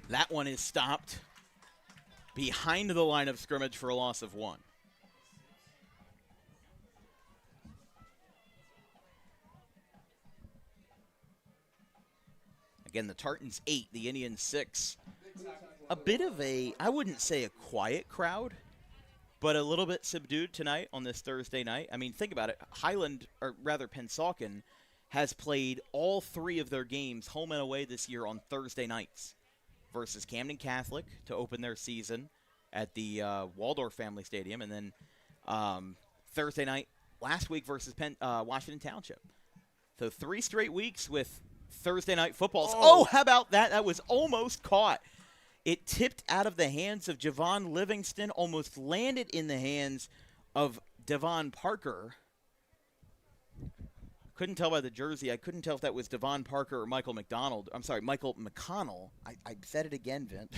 That one is stopped behind the line of scrimmage for a loss of 1. Again, the Tartans 8, the Indians 6. A bit of a, I wouldn't say a quiet crowd, but a little bit subdued tonight on this Thursday night. I mean, think about it. Highland, or rather Pennsauken, has played all 3 of their games home and away this year on Thursday nights versus Camden Catholic to open their season at the Waldorf Family Stadium, and then Thursday night last week versus Washington Township. So 3 straight weeks with Thursday night footballs. Oh, how about that? That was almost caught. It tipped out of the hands of Javon Livingston, almost landed in the hands of Devon Parker. Couldn't tell by the jersey. I couldn't tell if that was Devon Parker or Michael McDonald. I'm sorry, Michael McConnell. I said it again, Vint.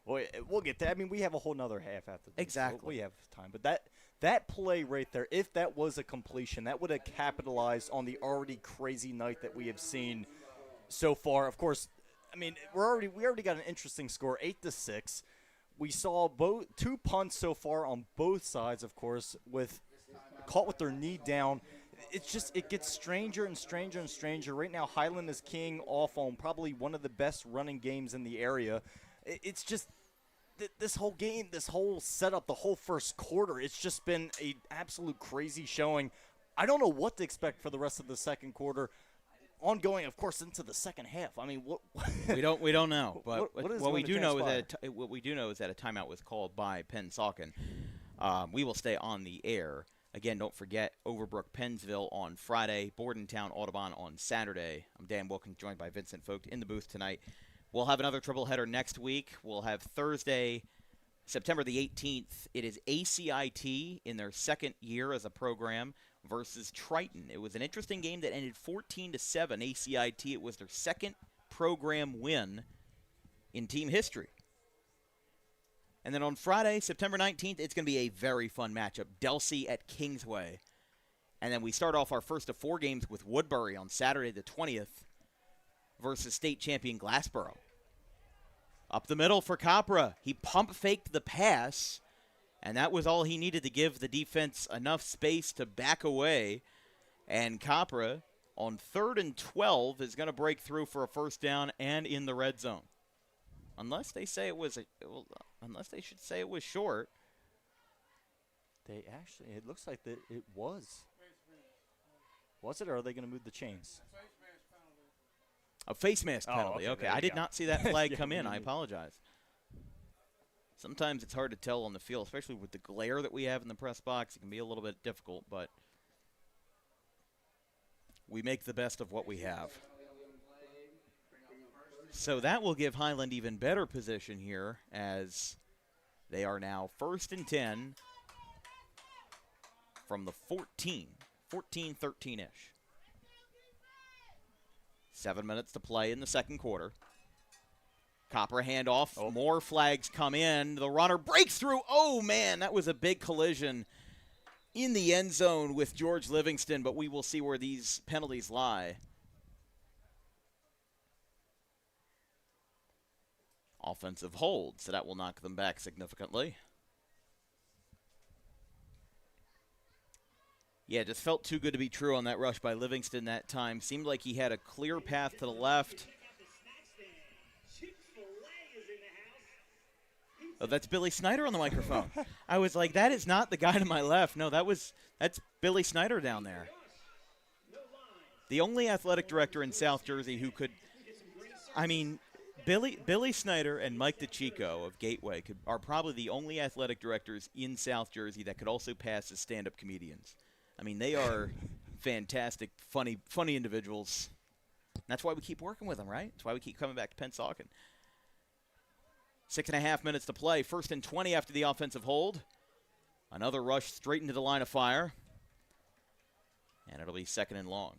Well, we'll get that. I mean, we have a whole nother half after this. Exactly. So we have time. But that play right there, if that was a completion, that would have capitalized on the already crazy night that we have seen so far. Of course, I mean, we already got an interesting score, 8-6. We saw 2 punts so far on both sides, of course, caught with their knee down. It gets stranger and stranger and stranger. Right now, Highland is keying off on probably one of the best running games in the area. It's just this whole game, this whole setup, the whole first quarter, it's just been an absolute crazy showing. I don't know what to expect for the rest of the second quarter. Ongoing, of course, into the second half. I mean, what we don't know, but what we do know is that a timeout was called by Pennsauken. We will stay on the air. Again, don't forget Overbrook, Pennsville on Friday, Bordentown, Audubon on Saturday. I'm Dan Wilkins, joined by Vincent Vogt in the booth tonight. We'll have another triple header next week. We'll have Thursday, September the 18th. It is ACIT in their second year as a program versus Triton. It was an interesting game that ended 14-7. ACIT, it was their second program win in team history. And then on Friday, September 19th, it's going to be a very fun matchup. Delsey at Kingsway. And then we start off our first of 4 games with Woodbury on Saturday the 20th versus state champion Glassboro. Up the middle for Capra. He pump-faked the pass, and that was all he needed to give the defense enough space to back away. And Capra, on 3rd and 12, is going to break through for a first down and in the red zone. Unless they say unless they should say it was short. It looks like that it was. Was it, or are they going to move the chains? A face mask penalty. Okay, I did not see that flag come in. I apologize. Sometimes it's hard to tell on the field, especially with the glare that we have in the press box. It can be a little bit difficult, but we make the best of what we have. So that will give Highland even better position here, as they are now 1st and 10 from the 13-ish. 7 minutes to play in the second quarter. Copper handoff. Oh. More flags come in. The runner breaks through. Oh, man, that was a big collision in the end zone with George Livingston, but we will see where these penalties lie. Offensive hold, so that will knock them back significantly. Yeah, just felt too good to be true on that rush by Livingston that time. Seemed like he had a clear path to the left. Oh, that's Billy Snyder on the microphone. I was like, that is not the guy to my left. No, that's Billy Snyder down there. The only athletic director in South Jersey who could, I mean, Billy Snyder and Mike DeChico of Gateway are probably the only athletic directors in South Jersey that could also pass as stand-up comedians. I mean, they are fantastic, funny individuals. That's why we keep working with them, right? That's why we keep coming back to Pennsauken. 6.5 minutes to play. 1st and 20 after the offensive hold. Another rush straight into the line of fire. And it'll be 2nd and long.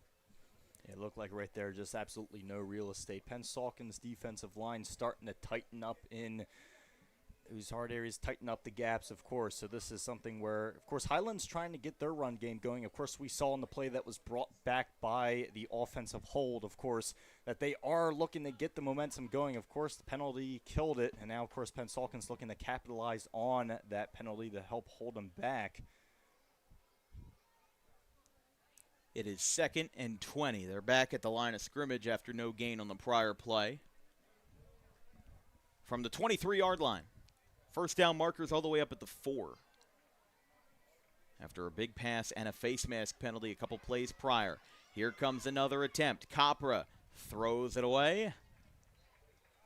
It looked like right there just absolutely no real estate. Pennsauken's defensive line starting to tighten up in whose hard areas, tighten up the gaps, of course. So this is something where, of course, Highland's trying to get their run game going. Of course, we saw in the play that was brought back by the offensive hold, of course, that they are looking to get the momentum going. Of course, the penalty killed it, and now, of course, Pennsauken's looking to capitalize on that penalty to help hold them back. It is 2nd and 20. They're back at the line of scrimmage after no gain on the prior play. From the 23-yard line. First down markers all the way up at the 4. After a big pass and a face mask penalty a couple plays prior. Here comes another attempt. Capra throws it away.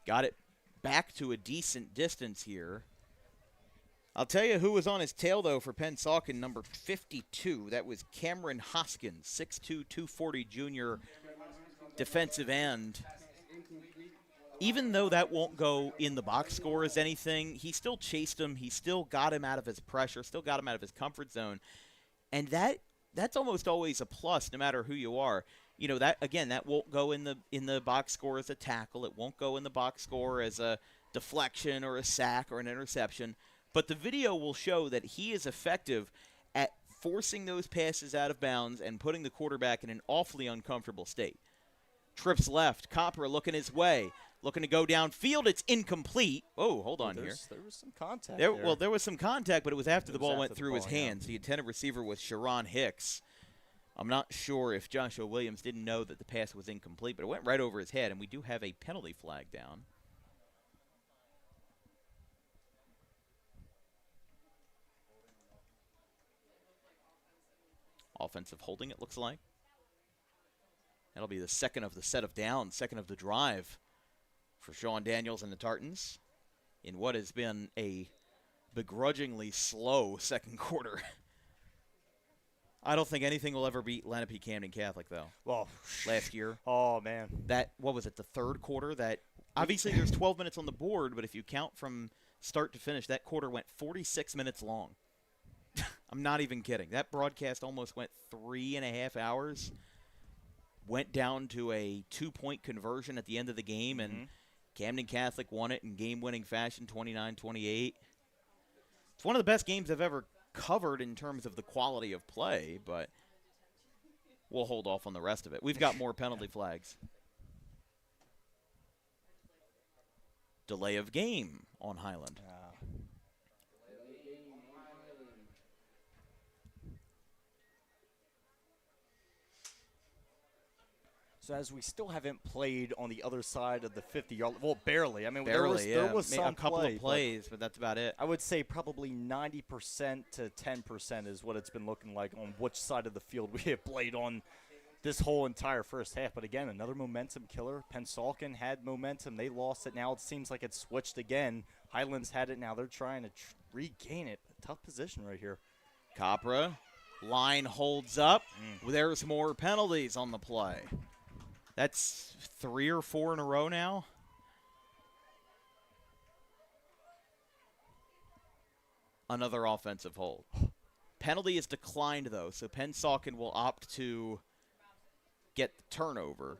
Got it back to a decent distance here. I'll tell you who was on his tail, though, for Pennsauken, number 52. That was Cameron Hoskins, 6'2", 240 junior defensive end. Even though that won't go in the box score as anything, he still chased him. He still got him out of his pressure, still got him out of his comfort zone. And that's almost always a plus, no matter who you are. You know, that again, that won't go in the box score as a tackle. It won't go in the box score as a deflection or a sack or an interception. But the video will show that he is effective at forcing those passes out of bounds and putting the quarterback in an awfully uncomfortable state. Trips left. Capra looking his way. Looking to go downfield. It's incomplete. Oh, hold on here. There was some contact there. Well, there was some contact, but it was after the ball went through his hands. The intended receiver was Sharon Hicks. I'm not sure if Joshua Williams didn't know that the pass was incomplete, but it went right over his head, and we do have a penalty flag down. Offensive holding, it looks like. That'll be the second of the set of downs, second of the drive for Sean Daniels and the Tartans in what has been a begrudgingly slow second quarter. I don't think anything will ever beat Lenape Camden Catholic, though. Well, last year. Oh, man. What was it, the third quarter? That obviously there's 12 minutes on the board, but if you count from start to finish, that quarter went 46 minutes long. I'm not even kidding. That broadcast almost went 3.5 hours. Went down to a 2-point conversion at the end of the game, and Camden Catholic won it in game-winning fashion, 29-28. It's one of the best games I've ever covered in terms of the quality of play, but we'll hold off on the rest of it. We've got more penalty flags. Delay of game on Highland. So as we still haven't played on the other side of the 50-yard, well, barely. I mean, barely, there was some a couple of plays, but that's about it. I would say probably 90% to 10% is what it's been looking like on which side of the field we have played on this whole entire first half. But again, another momentum killer. Pennsauken had momentum. They lost it. Now it seems like it's switched again. Highlands had it. Now they're trying to regain it. Tough position right here. Capra, line holds up. There's more penalties on the play. That's 3 or 4 in a row now. Another offensive hold. Penalty is declined, though, so Pennsauken will opt to get the turnover.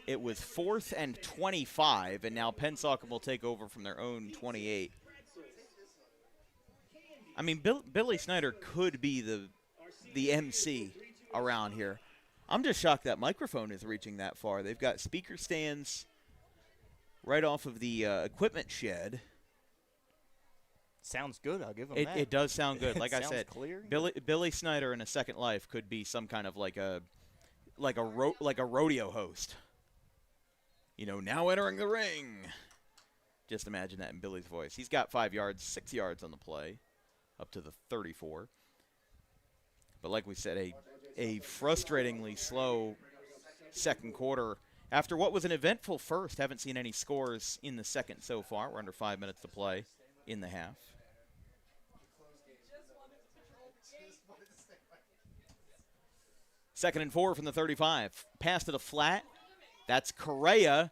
It was 4th and 25, and now Pennsauken will take over from their own 28. I mean, Billy Snyder could be the MC around here. I'm just shocked that microphone is reaching that far. They've got speaker stands right off of the equipment shed. Sounds good. I'll give them that. It does sound good. Like I said, clear. Billy Snyder in a Second Life could be some kind of like a rodeo host. You know, now entering the ring. Just imagine that in Billy's voice. He's got 5 yards, 6 yards on the play, up to the 34. But like we said, a frustratingly slow second quarter. After what was an eventful first, haven't seen any scores in the second so far. We're under 5 minutes to play in the half. Second and 4 from the 35. Pass to the flat. That's Correa.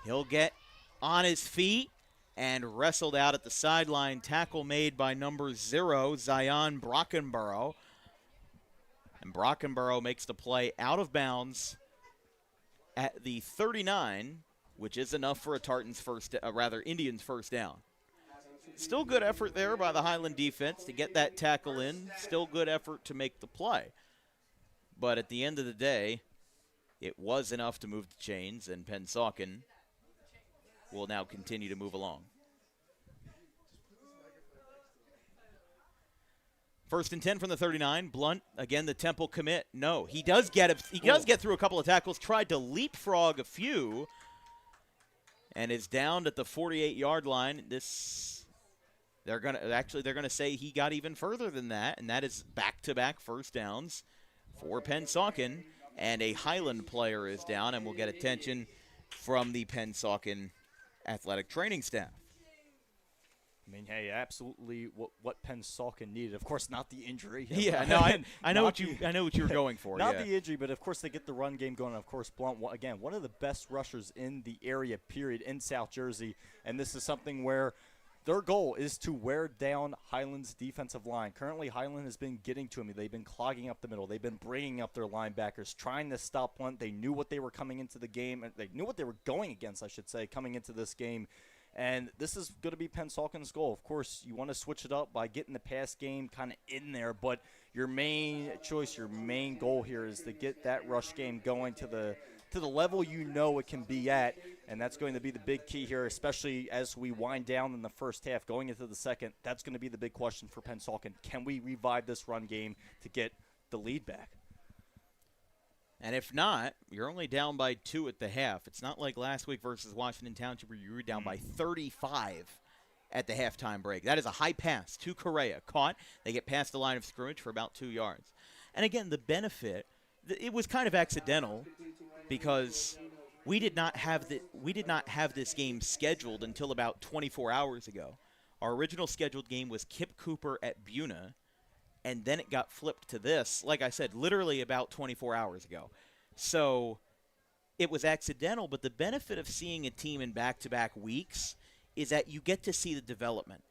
He'll get on his feet and wrestled out at the sideline. Tackle made by number 0, Zion Brockenborough. And Brockenborough makes the play out of bounds at the 39, which is enough for a Tartans Indians first down. Still good effort there by the Highland defense to get that tackle in. Still good effort to make the play. But at the end of the day, it was enough to move the chains, and Pennsauken will now continue to move along. First and 10 from the 39. Blunt, again, the Temple commit. No, he does get through a couple of tackles, tried to leapfrog a few, and is down at the 48-yard line. They're gonna say he got even further than that, and that is back-to-back first downs for Pennsauken, and a Highland player is down, and we'll get attention from the Pennsauken athletic training staff. I mean, hey, absolutely what Pennsauken needed. Of course, not the injury. Yeah, no, I know what you were going for. Not the injury, but of course they get the run game going. Of course, Blunt, again, one of the best rushers in the area, period, in South Jersey. And this is something where their goal is to wear down Highland's defensive line. Currently, Highland has been getting to him. They've been clogging up the middle. They've been bringing up their linebackers, trying to stop Blunt. They knew what they were coming into the game. They knew what they were going against, I should say, coming into this game. And this is going to be Pennsauken's goal. Of course, you want to switch it up by getting the pass game kind of in there, but your main choice, your main goal here is to get that rush game going to the level you know it can be at, and that's going to be the big key here, especially as we wind down in the first half going into the second. That's going to be the big question for Pennsauken. Can we revive this run game to get the lead back? And if not, you're only down by 2 at the half. It's not like last week versus Washington Township where you were down by 35 at the halftime break. That is a high pass to Correa. Caught. They get past the line of scrimmage for about 2 yards. And again, the benefit, it was kind of accidental because we did not have this game scheduled until about 24 hours ago. Our original scheduled game was Kip Cooper at Buna, and then it got flipped to this, like I said, literally about 24 hours ago. So it was accidental, but the benefit of seeing a team in back-to-back weeks is that you get to see the development.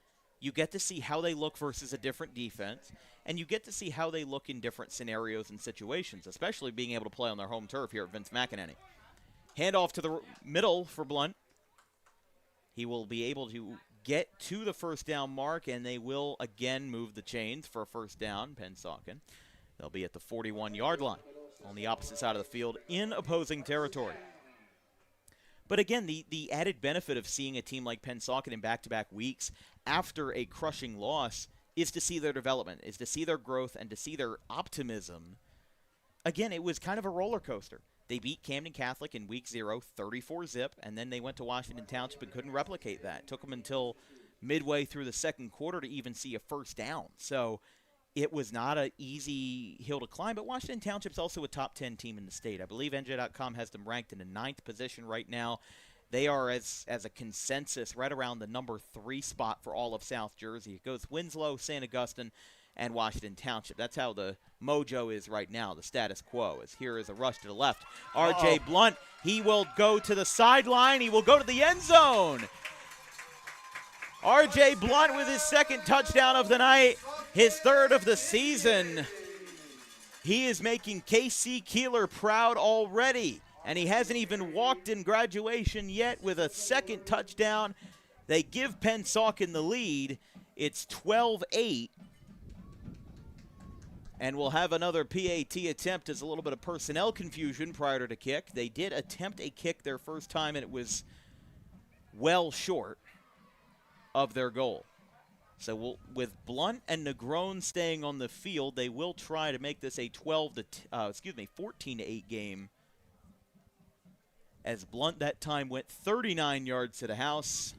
You get to see how they look versus a different defense, and you get to see how they look in different scenarios and situations, especially being able to play on their home turf here at Vince McEnany. Handoff to the middle for Blunt. He will be able to get to the first down mark, and they will again move the chains for a first down, Pennsauken. They'll be at the 41-yard line on the opposite side of the field in opposing territory. But again, the added benefit of seeing a team like Pennsauken in back-to-back weeks after a crushing loss is to see their development, is to see their growth, and to see their optimism. Again, it was kind of a roller coaster. They beat Camden Catholic in week 0, 34-zip, and then they went to Washington Township and couldn't replicate that. It took them until midway through the second quarter to even see a first down. So it was not an easy hill to climb, but Washington Township's also a top 10 team in the state. I believe NJ.com has them ranked in the 9th position right now. They are, as a consensus, right around the number 3 spot for all of South Jersey. It goes Winslow, St. Augustine, and Washington Township. That's how the mojo is right now, the status quo. As here is a rush to the left. R.J. Blunt, he will go to the sideline. He will go to the end zone. R.J. Blunt with his second touchdown of the night, his third of the season. He is making K.C. Keeler proud already, and he hasn't even walked in graduation yet with a second touchdown. They give Pennsauken the lead. It's 12-8. And we'll have another PAT attempt as a little bit of personnel confusion prior to kick. They did attempt a kick their first time, and it was well short of their goal. So with Blunt and Negron staying on the field, they will try to make this a 14-8 game. As Blunt that time went 39 yards to the house.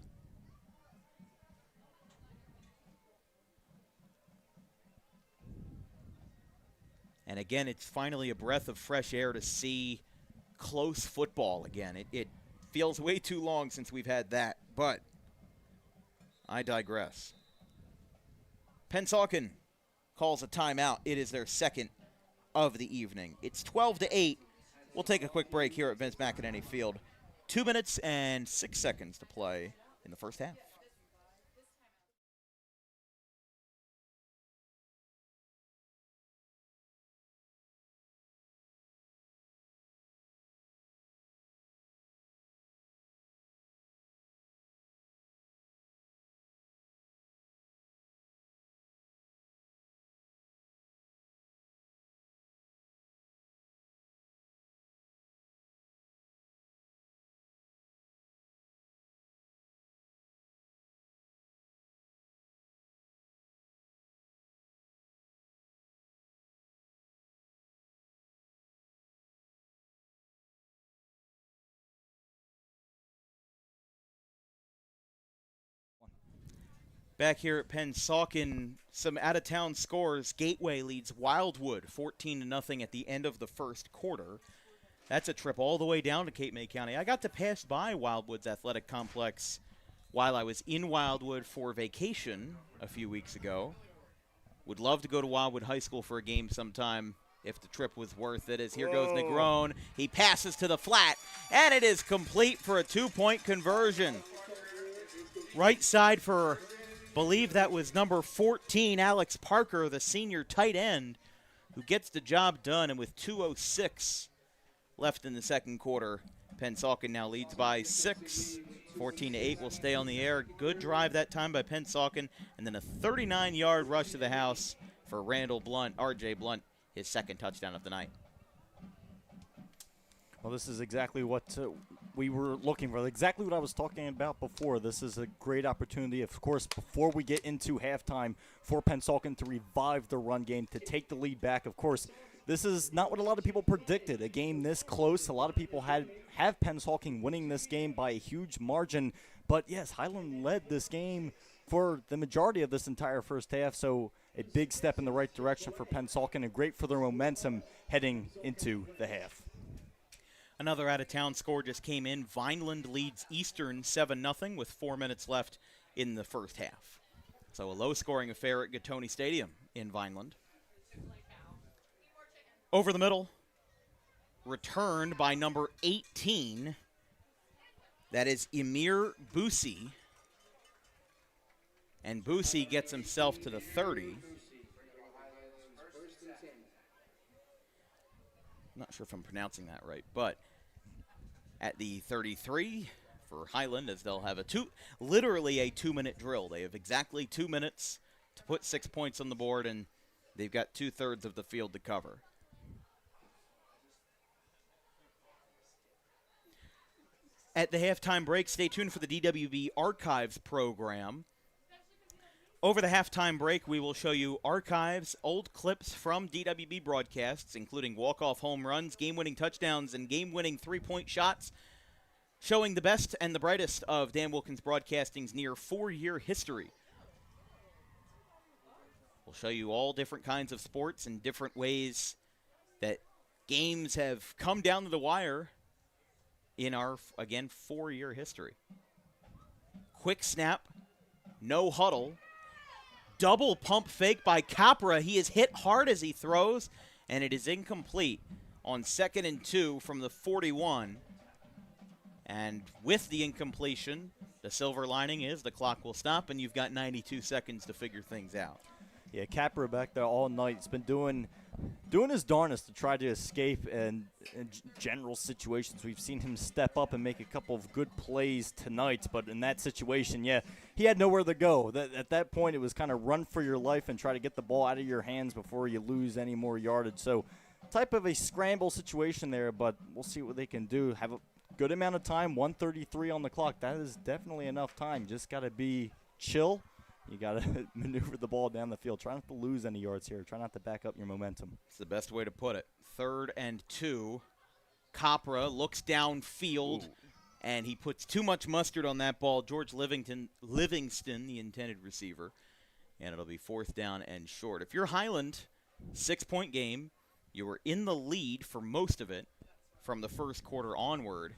And again, it's finally a breath of fresh air to see close football again. It feels way too long since we've had that, but I digress. Pennsauken calls a timeout. It is their second of the evening. It's 12-8. We'll take a quick break here at Vince McEnany Field. 2 minutes and 6 seconds to play in the first half. Back here at Pennsauken, some out-of-town scores. Gateway leads Wildwood 14-0 at the end of the first quarter. That's a trip all the way down to Cape May County. I got to pass by Wildwood's athletic complex while I was in Wildwood for vacation a few weeks ago. Would love to go to Wildwood High School for a game sometime if the trip was worth it. As here goes Negron. He passes to the flat, and it is complete for a 2-point conversion. Right side for, believe that was number 14, Alex Parker, the senior tight end, who gets the job done. And with 2:06 left in the second quarter, Pennsauken now leads by 6. 14-8 will stay on the air. Good drive that time by Pennsauken, and then a 39-yard rush to the house for Randall Blunt, R.J. Blunt, his second touchdown of the night. Well, this is exactly what we were looking for, exactly what I was talking about before. This is a great opportunity, of course, before we get into halftime, for Pennsauken to revive the run game, to take the lead back. Of course, this is not what a lot of people predicted, a game this close. A lot of people have Pennsauken winning this game by a huge margin. But, yes, Highland led this game for the majority of this entire first half. So a big step in the right direction for Pennsauken and great for their momentum heading into the half. Another out-of-town score just came in. Vineland leads Eastern 7-0 with 4 minutes left in the first half. So a low-scoring affair at Gattoni Stadium in Vineland. Over the middle, returned by number 18. That is Emir Bousi. And Bousi gets himself to the 30. Not sure if I'm pronouncing that right, but at the 33 for Highland, as they'll have literally a 2-minute drill. They have exactly 2 minutes to put 6 points on the board, and they've got 2/3 of the field to cover. At the halftime break, stay tuned for the DWB Archives program. Over the halftime break, we will show you archives, old clips from DWB broadcasts, including walk-off home runs, game-winning touchdowns, and game-winning three-point shots, showing the best and the brightest of Dan Wilkins Broadcasting's near 4-year history. We'll show you all different kinds of sports and different ways that games have come down to the wire in our, again, 4-year history. Quick snap, no huddle. Double pump fake by Capra. He is hit hard as he throws, and it is incomplete on 2nd and 2 from the 41. And with the incompletion, the silver lining is the clock will stop, and you've got 92 seconds to figure things out. Yeah, Capra back there all night. He's been doing his darnest to try to escape in general situations. We've seen him step up and make a couple of good plays tonight, but in that situation, yeah, he had nowhere to go. At that point, it was kind of run for your life and try to get the ball out of your hands before you lose any more yardage. So type of a scramble situation there, but we'll see what they can do. Have a good amount of time, 1:33 on the clock. That is definitely enough time. Just got to be chill. You got to maneuver the ball down the field. Try not to lose any yards here. Try not to back up your momentum. It's the best way to put it. 3rd and 2. Capra looks downfield, and he puts too much mustard on that ball. George Livingston, the intended receiver, and it'll be 4th down and short. If you're Highland, 6-point game. You were in the lead for most of it from the first quarter onward.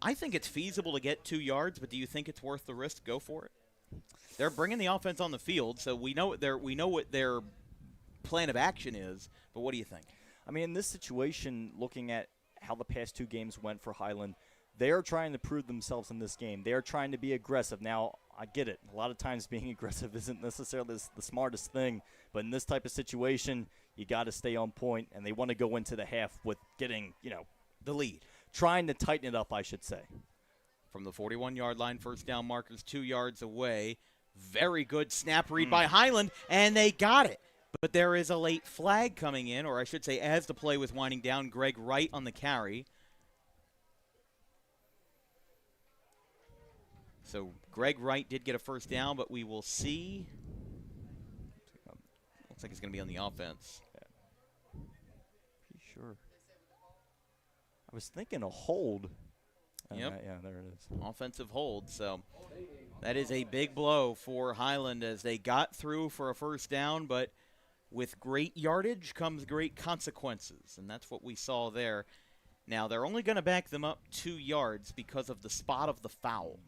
I think it's feasible to get 2 yards, but do you think it's worth the risk? Go for it. They're bringing the offense on the field, so we know what their plan of action is, but what do you think? I mean, in this situation, looking at how the past 2 games went for Highland, they are trying to prove themselves in this game. They are trying to be aggressive. Now, I get it. A lot of times being aggressive isn't necessarily the smartest thing, but in this type of situation, you got to stay on point, and they want to go into the half with getting, the lead. Trying to tighten it up, I should say. From the 41-yard line, first down markers 2 yards away. Very good snap read by Highland, and they got it. But there is a late flag coming in, or I should say as the play was winding down, Greg Wright on the carry. So Greg Wright did get a first down, but we will see. Looks like it's going to be on the offense. Yeah. Pretty sure. I was thinking a hold. Yep. Yeah, there it is. Offensive hold, so That is a big blow for Highland as they got through for a first down, but with great yardage comes great consequences, and that's what we saw there. Now, they're only going to back them up 2 yards because of the spot of the foul.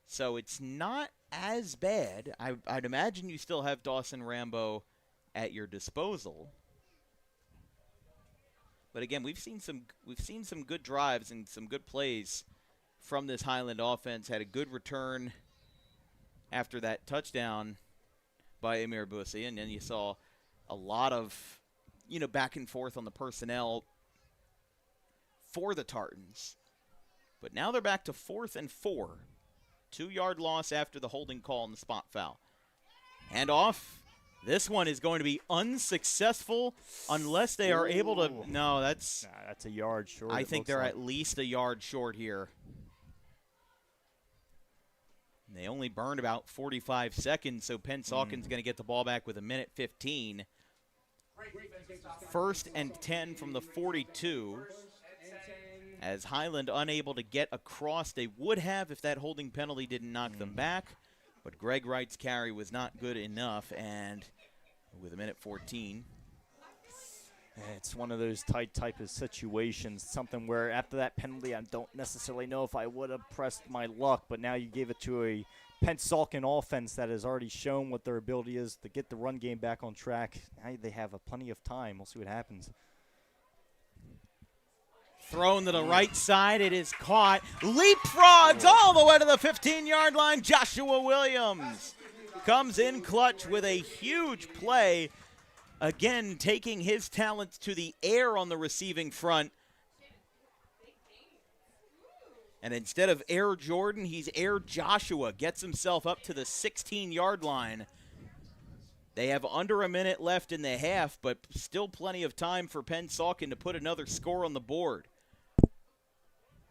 So it's not as bad. I'd imagine you still have Dawson Rambo at your disposal. But again, we've seen some good drives and some good plays from this Highland offense. Had a good return after that touchdown by Amir Boussi, and then you saw a lot of, back and forth on the personnel for the Tartans. But now they're back to 4th and 4. 2-yard loss after the holding call and the spot foul. Hand off. This one is going to be unsuccessful unless they are able to. No, that's a yard short. I think they're at least a yard short here. And they only burned about 45 seconds, so Pennsauken's going to get the ball back with 1:15. 1st and 10 from the 42. As Highland unable to get across, they would have if that holding penalty didn't knock them back. But Greg Wright's carry was not good enough, and with 1:14. It's one of those tight type of situations, something where after that penalty, I don't necessarily know if I would have pressed my luck, but now you gave it to a Pennsauken offense that has already shown what their ability is to get the run game back on track. Now they have plenty of time. We'll see what happens. Thrown to the right side. It is caught. Leapfrogs all the way to the 15-yard line. Joshua Williams comes in clutch with a huge play. Again, taking his talents to the air on the receiving front. And instead of Air Jordan, he's Air Joshua. Gets himself up to the 16-yard line. They have under a minute left in the half, but still plenty of time for Pennsauken to put another score on the board.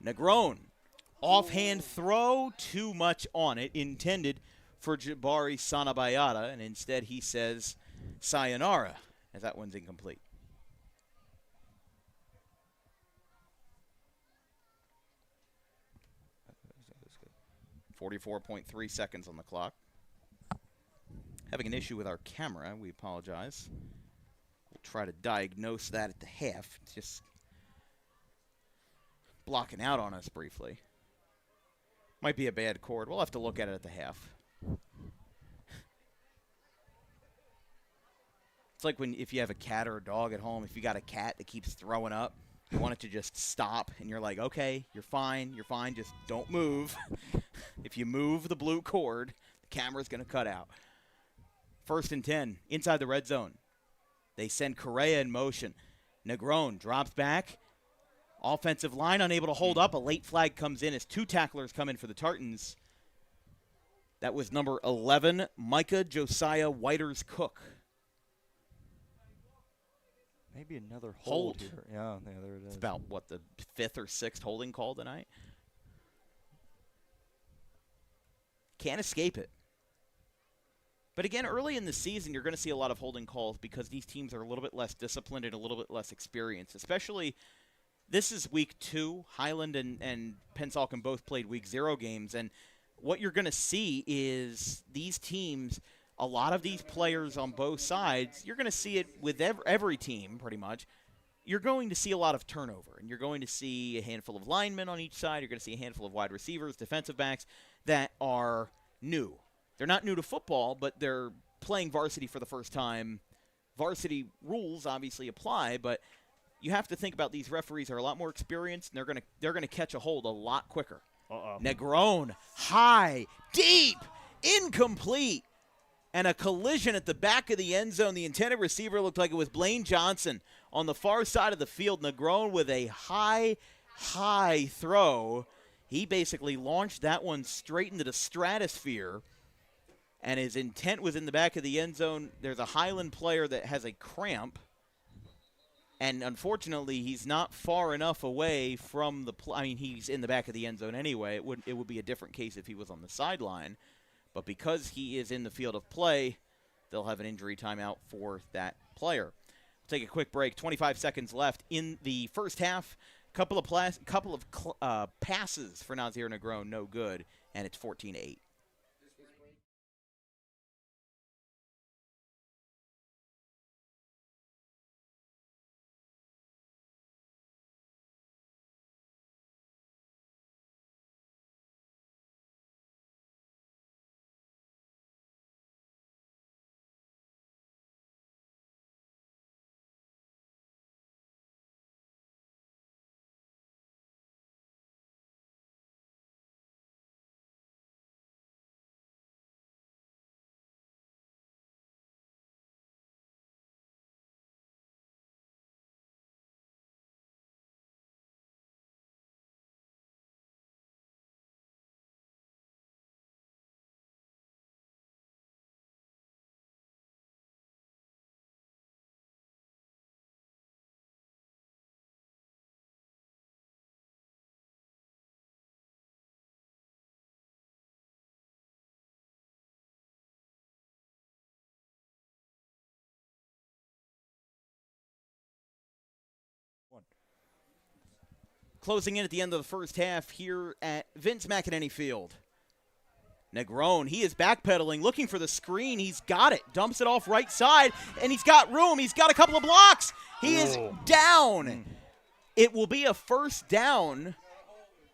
Negron, offhand throw, too much on it, intended for Jabari Sanabayata, and instead he says sayonara, as that one's incomplete. .43 seconds on the clock. Having an issue with our camera, we apologize. We'll try to diagnose that at the half. It's just blocking out on us briefly. Might be a bad cord. We'll have to look at it at the half. It's like if you have a cat or a dog at home, if you got a cat that keeps throwing up, you want it to just stop, and you're like, okay, you're fine, just don't move. If you move the blue cord, the camera's going to cut out. 1st and 10, inside the red zone. They send Correa in motion. Negron drops back. Offensive line unable to hold up. A late flag comes in as 2 tacklers come in for the Tartans. That was number 11, Micah Josiah Whiters-Cook. Maybe another hold here. Yeah, there it is. It's about, the 5th or 6th holding call tonight? Can't escape it. But again, early in the season, you're going to see a lot of holding calls because these teams are a little bit less disciplined and a little bit less experienced. Especially, this is week 2. Highland and Pennsauken both played week 0 games. And what you're going to see is these teams, a lot of these players on both sides, you're going to see it with every team pretty much. You're going to see a lot of turnover. And you're going to see a handful of linemen on each side. You're going to see a handful of wide receivers, defensive backs that are new. They're not new to football, but they're playing varsity for the first time. Varsity rules obviously apply, but you have to think about these referees are a lot more experienced, and they're gonna catch a hold a lot quicker. Negron, high, deep, incomplete, and a collision at the back of the end zone. The intended receiver looked like it was Blaine Johnson on the far side of the field. Negron with a high throw. He basically launched that one straight into the stratosphere. And his intent was in the back of the end zone. There's a Highland player that has a cramp. And unfortunately, he's not far enough away from the I mean, he's in the back of the end zone anyway. It would be a different case if he was on the sideline. But because he is in the field of play, they'll have an injury timeout for that player. We'll take a quick break. 25 seconds left in the first half. Couple of passes for Nazir Negron, no good. And it's 14-8. closing in at the end of the first half here at Vince McEnany Field. Negron, he is backpedaling, looking for the screen. He's got it. Dumps it off right side, and he's got room. He's got a couple of blocks. He is down. It will be a first down,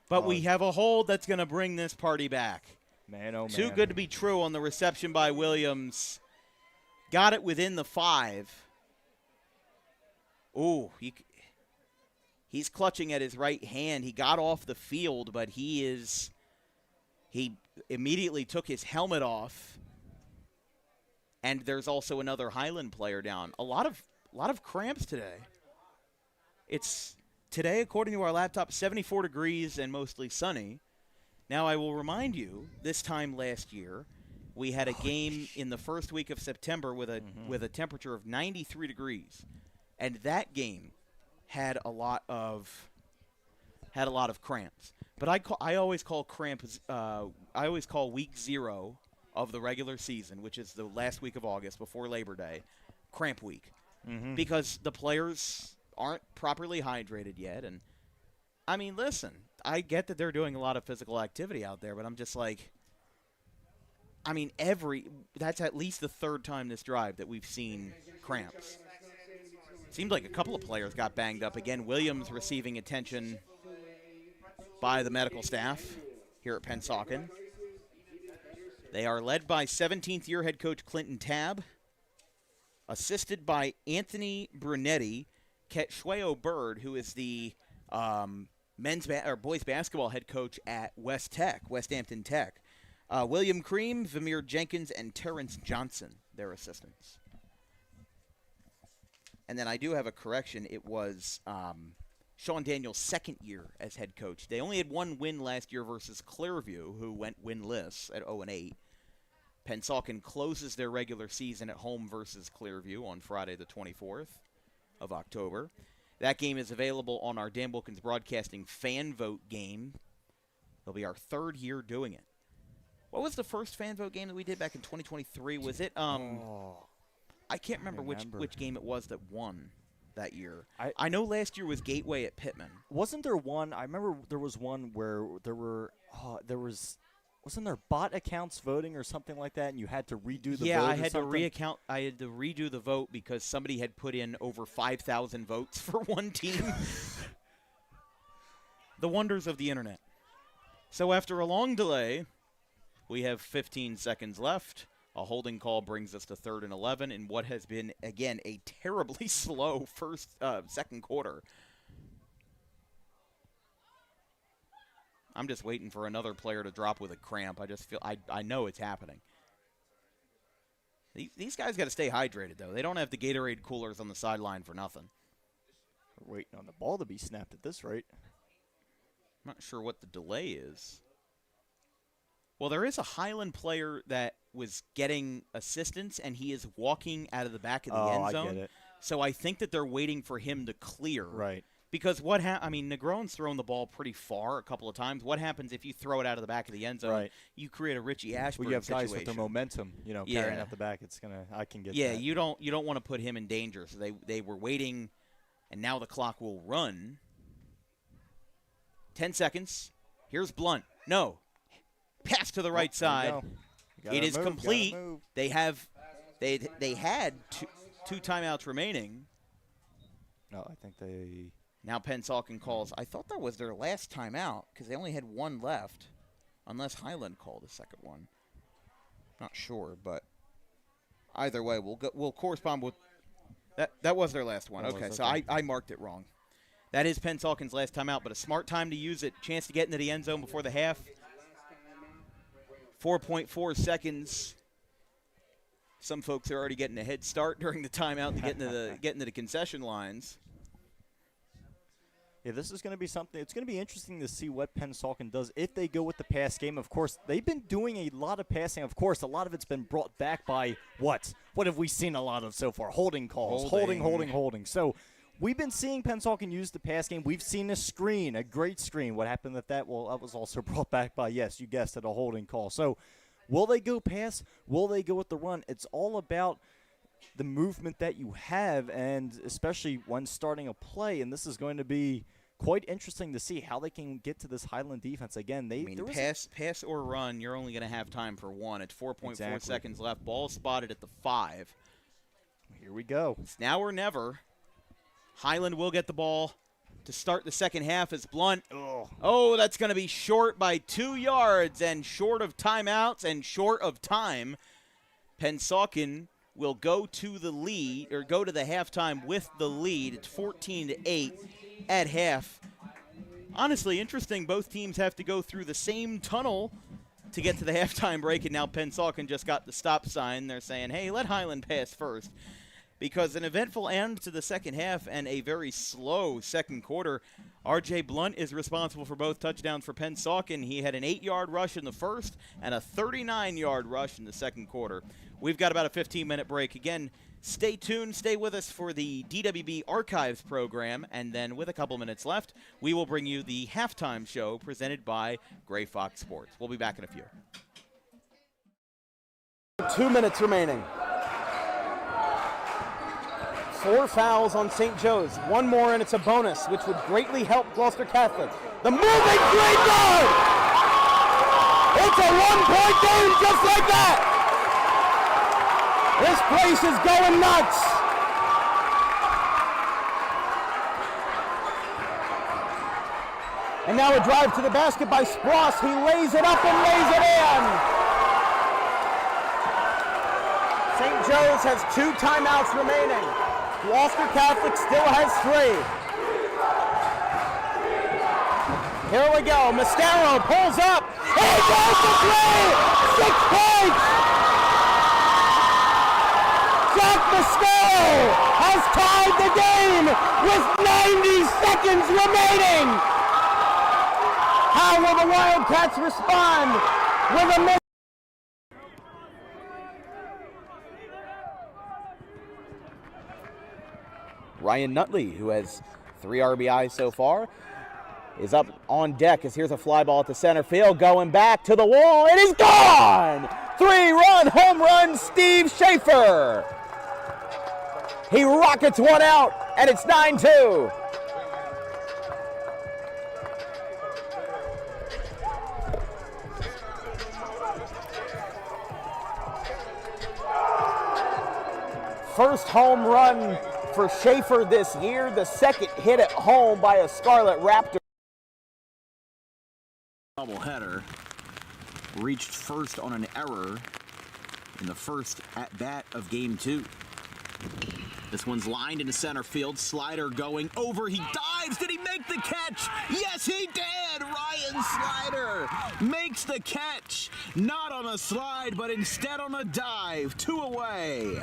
but we have a hold that's going to bring this party back. Man, oh, man. Too good to be true on the reception by Williams. Got it within the 5. Ooh, he's clutching at his right hand. He got off the field, but he immediately took his helmet off. And there's also another Highland player down. A lot of cramps today. It's today, according to our laptop, 74 degrees and mostly sunny. Now, I will remind you, this time last year, we had a game in the first week of September with a temperature of 93 degrees. And that game had a lot of cramps. But I always call week 0 of the regular season, which is the last week of August before Labor Day, cramp week, because the players aren't properly hydrated yet. And I mean, listen, I get that they're doing a lot of physical activity out there, but I'm just like, I mean, that's at least the third time this drive that we've seen cramps. Seemed like a couple of players got banged up. Again, Williams receiving attention by the medical staff here at Pennsauken. They are led by 17th-year head coach Clinton Tabb, assisted by Anthony Brunetti, Ketshwayo Bird, who is the boys basketball head coach at West Hampton Tech. William Cream, Vamir Jenkins, and Terrence Johnson, their assistants. And then I do have a correction. It was Sean Daniels' second year as head coach. They only had one win last year versus Clearview, who went winless at 0-8. Pennsauken closes their regular season at home versus Clearview on Friday the 24th of October. That game is available on our Dan Wilkins Broadcasting fan vote game. It'll be our third year doing it. What was the first fan vote game that we did back in 2023? Was it I can't remember which game it was that won that year. I know last year was Gateway at Pittman. Wasn't there one? I remember there was one where wasn't there bot accounts voting or something like that, and you had to redo the vote? Yeah, I had to redo the vote because somebody had put in over 5,000 votes for one team. The wonders of the internet. So after a long delay, we have 15 seconds left. A holding call brings us to 3rd and 11 in what has been, again, a terribly slow second quarter. I'm just waiting for another player to drop with a cramp. I just feel I know it's happening. These guys got to stay hydrated, though. They don't have the Gatorade coolers on the sideline for nothing. We're waiting on the ball to be snapped at this rate. I'm not sure what the delay is. Well, there is a Highland player that was getting assistance, and he is walking out of the back of the end zone. I get it. So I think that they're waiting for him to clear. Right. Because Negron's thrown the ball pretty far a couple of times. What happens if you throw it out of the back of the end zone? Right. You create a Richie Ashburn you have situation. guys with their momentum, carrying out the back. I can get that. Yeah, you don't want to put him in danger. So they were waiting, and now the clock will run. 10 seconds. Here's Blunt. No. Pass to the right side. It is complete. They had two timeouts remaining. No, I think they. Now Pennsauken calls. I thought that was their last timeout because they only had one left, unless Highland called a second one. Not sure, but either way, we'll correspond with that. That was their last one. Okay, so I marked it wrong. That is Pennsauken's last timeout, but a smart time to use it. Chance to get into the end zone before the half. 4.4 seconds. Some folks are already getting a head start during the timeout to get into the concession lines. Yeah, this is going to be something. It's going to be interesting to see what Pennsauken does if they go with the pass game. Of course, they've been doing a lot of passing. Of course, a lot of it's been brought back by what? What have we seen a lot of so far? Holding calls. Holding. So we've been seeing Pennsauken use the pass game. We've seen a great screen. What happened with that? Well, that was also brought back by, yes, you guessed it, a holding call. So will they go pass? Will they go with the run? It's all about the movement that you have, and especially when starting a play. And this is going to be quite interesting to see how they can get to this Highland defense again. Pass or run, you're only going to have time for one. It's 4.4 seconds left. Ball spotted at the 5. Here we go. It's now or never. Highland will get the ball to start the second half as Blunt. Oh, that's going to be short by 2 yards and short of timeouts and short of time. Pennsauken will go to the lead, or go to the halftime with the lead. It's 14-8 at half. Honestly, interesting. Both teams have to go through the same tunnel to get to the halftime break, and now Pennsauken just got the stop sign. They're saying, hey, let Highland pass first. Because an eventful end to the second half and a very slow second quarter. R.J. Blunt is responsible for both touchdowns for Pennsauken. He had an 8-yard rush in the first and a 39-yard rush in the second quarter. We've got about a 15-minute break. Again, stay tuned. Stay with us for the DWB Archives program. And then with a couple minutes left, we will bring you the halftime show presented by Gray Fox Sports. We'll be back in a few. 2 minutes remaining. 4 fouls on St. Joe's. One more and it's a bonus, which would greatly help Gloucester Catholic. The moving great guard! It's a one-point game just like that! This place is going nuts! And now a drive to the basket by Spross. He lays it up and lays it in! St. Joe's has 2 timeouts remaining. Gloucester Catholic still has 3. Here we go. Mascaro pulls up. He goes to 3! 6 points! Jack Mascaro has tied the game with 90 seconds remaining. How will the Wildcats respond with a minute? Ryan Nutley, who has 3 RBIs so far, is up on deck as here's a fly ball at the center field, going back to the wall. It is gone! 3-run home run, Steve Schaefer. He rockets one out, and it's 9-2. First home run for Schaefer this year, the second hit at home by a Scarlet Raptor. Doubleheader reached first on an error in the first at-bat of Game 2. This one's lined into center field. Slider going over. He dives. Did he make the catch? Yes, he did. Ryan Slider makes the catch. Not on a slide, but instead on a dive. 2 away.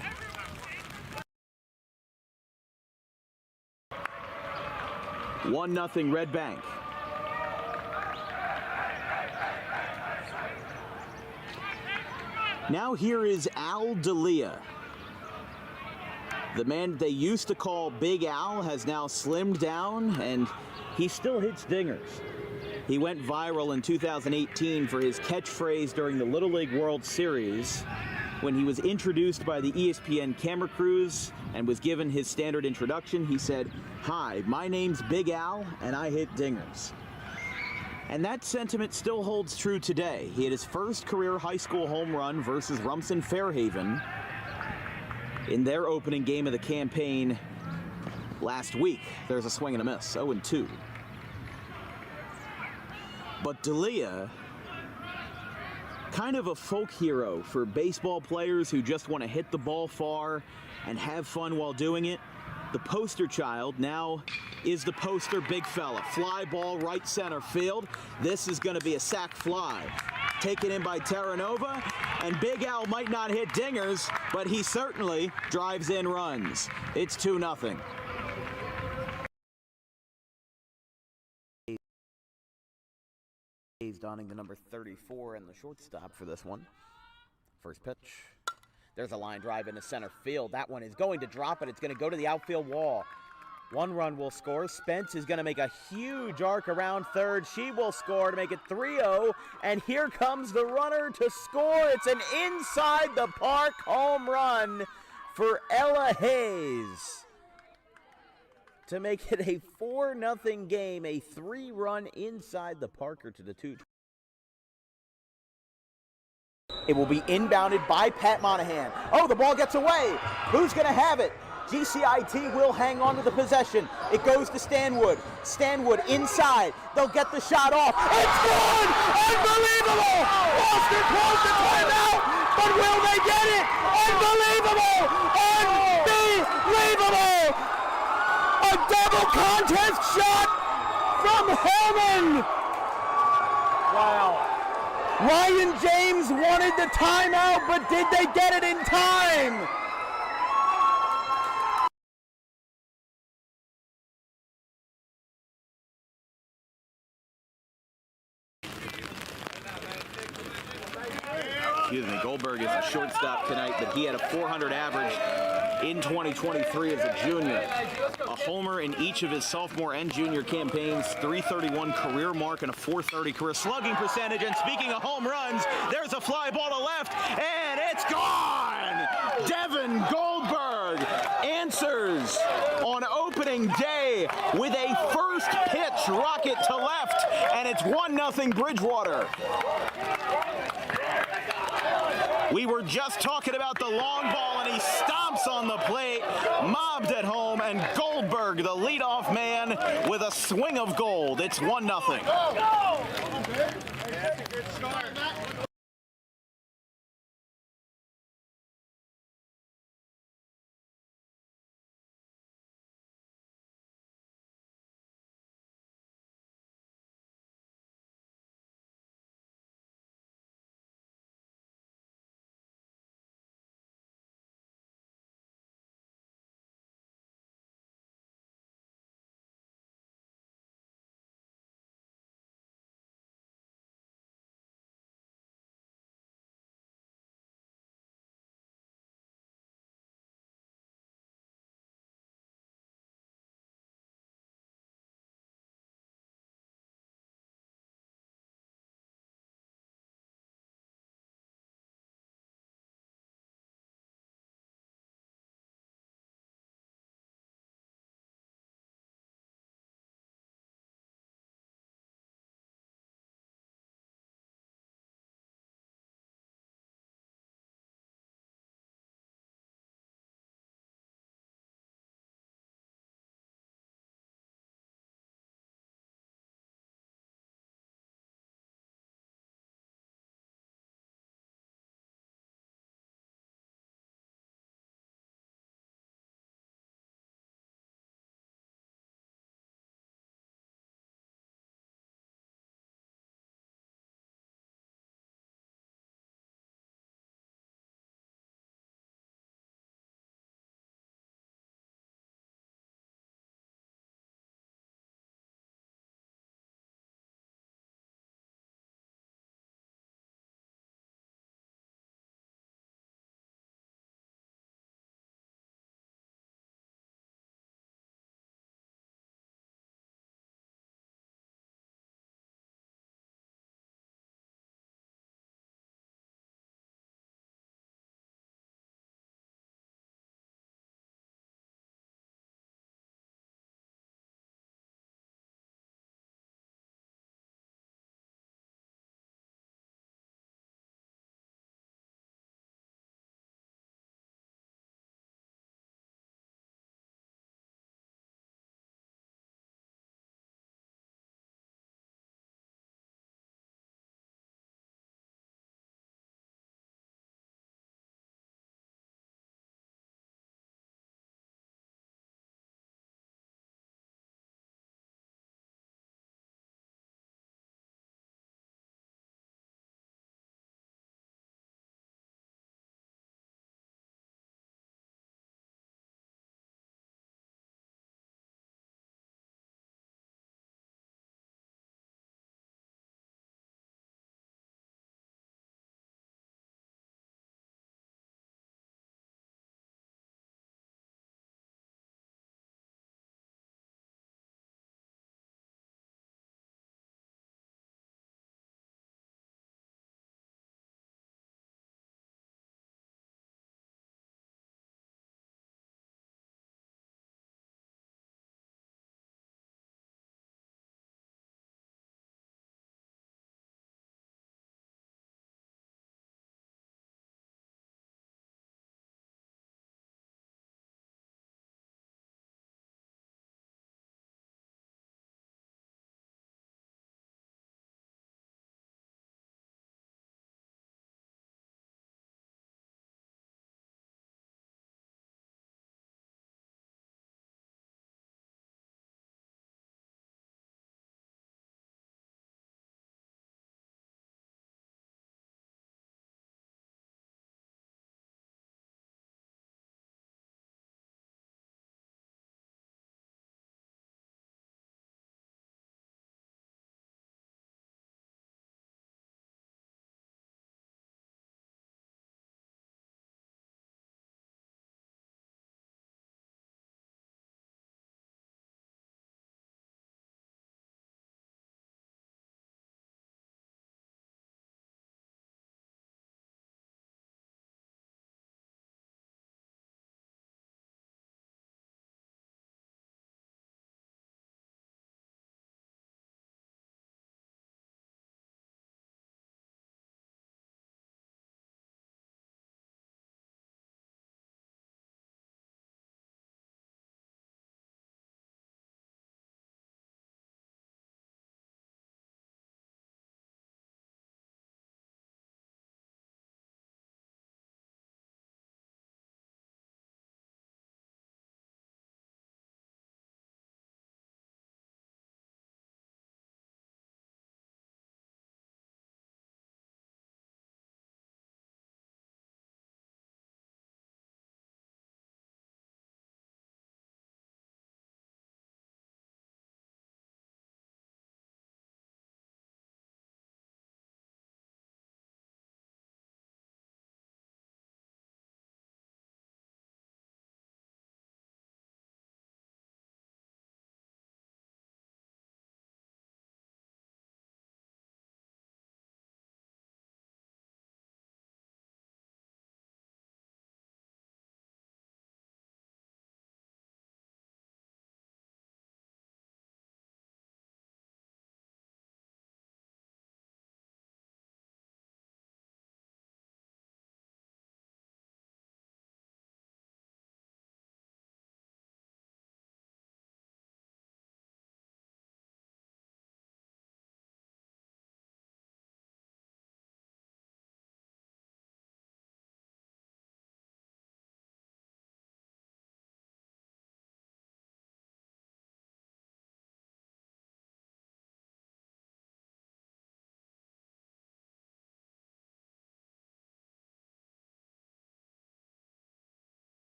One nothing Red Bank. Now here is Al D'Elia. The man they used to call Big Al has now slimmed down, and he still hits dingers. He went viral in 2018 for his catchphrase during the Little League World Series when he was introduced by the ESPN camera crews and was given his standard introduction. He said, "Hi, my name's Big Al, and I hit dingers." And that sentiment still holds true today. He had his first career high school home run versus Rumson Fairhaven in their opening game of the campaign last week. There's a swing and a miss, 0-2. But D'Elia, kind of a folk hero for baseball players who just want to hit the ball far and have fun while doing it. The poster child now is the poster big fella. Fly ball right center field. This is going to be a sac fly. Taken in by Terranova, and Big Al might not hit dingers, but he certainly drives in runs. It's 2-0. He's donning the number 34 and the shortstop for this one. First pitch. There's a line drive into center field. That one is going to drop it. It's going to go to the outfield wall. 1 run will score. Spence is going to make a huge arc around third. She will score to make it 3-0. And here comes the runner to score. It's an inside the park home run for Ella Hayes. to make it a 4-0 game, a 3-run inside the Parker to the 2. It will be inbounded by Pat Monahan. Oh, the ball gets away. Who's going to have it? GCIT will hang on to the possession. It goes to Stanwood. Stanwood inside. They'll get the shot off. It's good! Unbelievable! Boston calls the timeout, but will they get it? Unbelievable! Unbelievable! A double contest shot from Hellman! Wow. Ryan James wanted the timeout, but did they get it in time? Excuse me, Goldberg is a shortstop tonight, but he had a 400 average in 2023 as a junior. A homer in each of his sophomore and junior campaigns, 331 career mark and a 430 career slugging percentage. And speaking of home runs, there's a fly ball to left, and it's gone! Devin Goldberg answers on opening day with a first pitch rocket to left, and it's 1-0 Bridgewater. We were just talking about the long ball, and he stomps on the plate, mobbed at home, and Goldberg, the leadoff man, with a swing of gold. It's 1-0.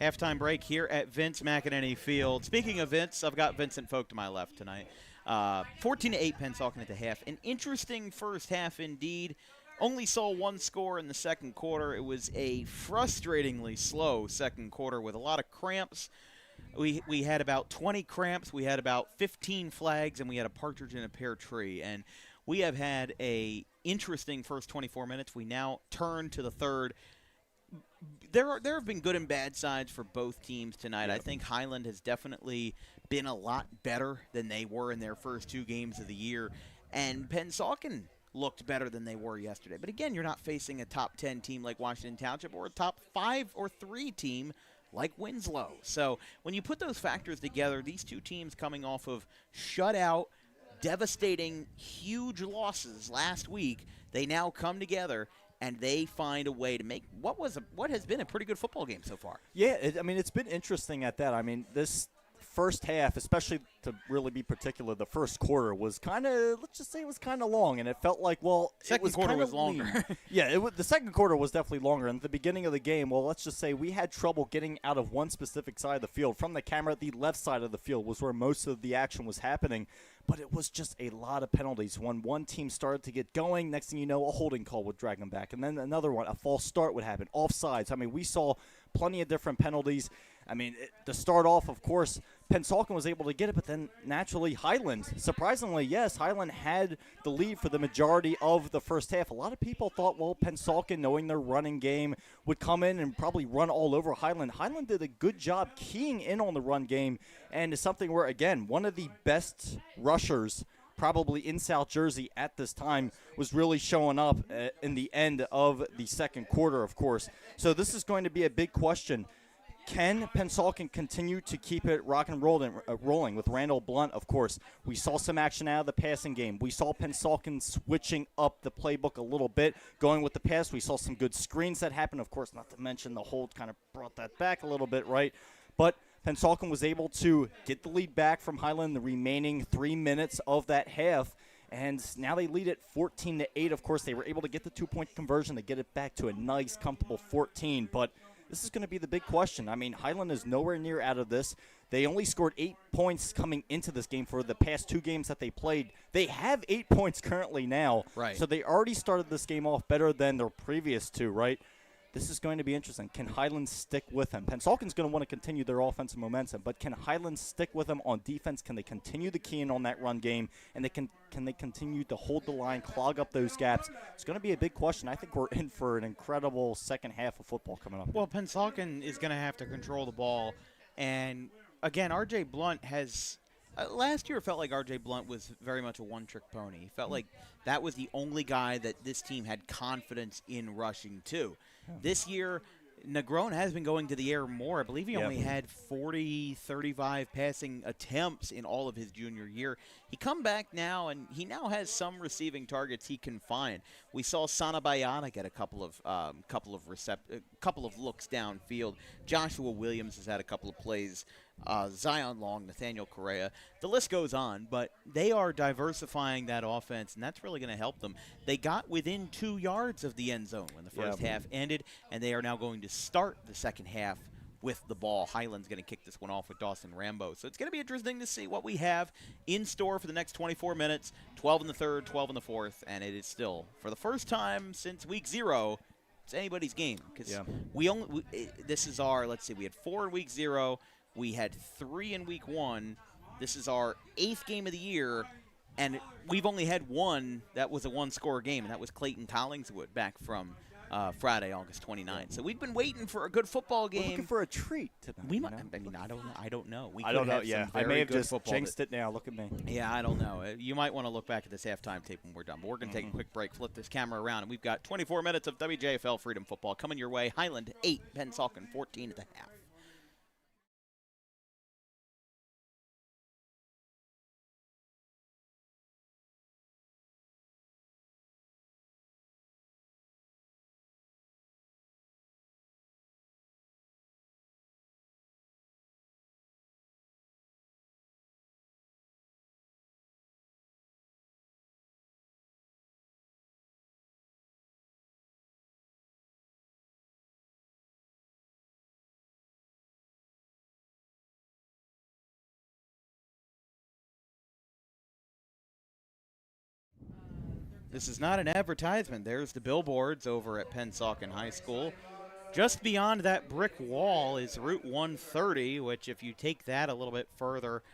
Halftime break here at Vince McEnany Field. Speaking of Vince, I've got Vincent Folk to my left tonight. 14-8 Pennsauken at the half. An interesting first half indeed. Only saw one score in the second quarter. It was a frustratingly slow second quarter with a lot of cramps. We had about 20 cramps. We had about 15 flags, and we had a partridge in a pear tree. And we have had a interesting first 24 minutes. We now turn to the third. There have been good and bad sides for both teams tonight. Yep. I think Highland has definitely been a lot better than they were in their first two games of the year, and Pennsauken looked better than they were yesterday. But again, you're not facing a top 10 team like Washington Township or a top 5 or 3 team like Winslow. So when you put those factors together, these two teams coming off of shutout, devastating, huge losses last week, they now come together and they find a way to make what has been a pretty good football game so far. Yeah, it's been interesting at that. I mean, this first half, especially to really be particular, the first quarter was kind of, let's just say it was kind of long, and it felt like, second quarter was longer. Yeah, the second quarter was definitely longer. And at the beginning of the game, let's just say we had trouble getting out of one specific side of the field. From the camera, the left side of the field was where most of the action was happening. But it was just a lot of penalties. When one team started to get going, next thing you know, a holding call would drag them back. And then another one, a false start would happen. Offsides. I mean, we saw plenty of different penalties. I mean, to start off, of course, Pennsauken was able to get it, but then naturally Highland. Surprisingly, yes, Highland had the lead for the majority of the first half. A lot of people thought, Pennsauken, knowing their running game, would come in and probably run all over Highland. Highland did a good job keying in on the run game, and it's something where, again, one of the best rushers probably in South Jersey at this time was really showing up in the end of the second quarter, of course. So this is going to be a big question. Can Pennsauken continue to keep it rock and rolling with Randall Blunt, of course? We saw some action out of the passing game. We saw Pennsauken switching up the playbook a little bit, going with the pass. We saw some good screens that happened, of course, not to mention the hold kind of brought that back a little bit, right? But Pennsauken was able to get the lead back from Highland the remaining 3 minutes of that half, and now they lead it 14-8. Of course, they were able to get the 2-point conversion to get it back to a nice, comfortable 14, but this is going to be the big question. I mean, Highland is nowhere near out of this. They only scored 8 points coming into this game for the past 2 games that they played. They have 8 points currently now. Right. So they already started this game off better than their previous 2, right? This is going to be interesting. Can Highland stick with them? Pennsauken's going to want to continue their offensive momentum, but can Highland stick with them on defense? Can they continue the key in on that run game? And can they continue to hold the line, clog up those gaps? It's going to be a big question. I think we're in for an incredible second half of football coming up. Well, Pennsauken is going to have to control the ball. And, again, R.J. Blunt has last year it felt like R.J. Blunt was very much a one-trick pony. It felt like that was the only guy that this team had confidence in rushing to. This year, Negron has been going to the air more. I believe he only had 35 passing attempts in all of his junior year. He come back now, and he now has some receiving targets he can find. We saw Sanabayana get a couple of looks downfield. Joshua Williams has had a couple of plays. Zion Long, Nathaniel Correa. The list goes on, but they are diversifying that offense, and that's really going to help them. They got within 2 yards of the end zone when the first half ended, and they are now going to start the second half with the ball. Highland's going to kick this one off with Dawson Rambo. So it's going to be interesting to see what we have in store for the next 24 minutes, 12 in the third, 12 in the fourth, and it is still, for the first time since week 0, it's anybody's game. Because this is our, let's see, we had 4 in week 0. We had 3 in week 1. This is our 8th game of the year, and we've only had one that was a one-score game, and that was Clayton Collingswood back from Friday, August 29th. So we've been waiting for a good football game. We're looking for a treat tonight. We might. I mean, I don't know. I don't know. Yeah, I may have just jinxed it now. Look at me. Yeah, I don't know. You might want to look back at this halftime tape when we're done. But we're going to take a quick break, flip this camera around, and we've got 24 minutes of WJFL Freedom Football coming your way. Highland 8, Pennsauken 14 at the half. This is not an advertisement. There's the billboards over at Pennsauken High School. Just beyond that brick wall is Route 130, which if you take that a little bit further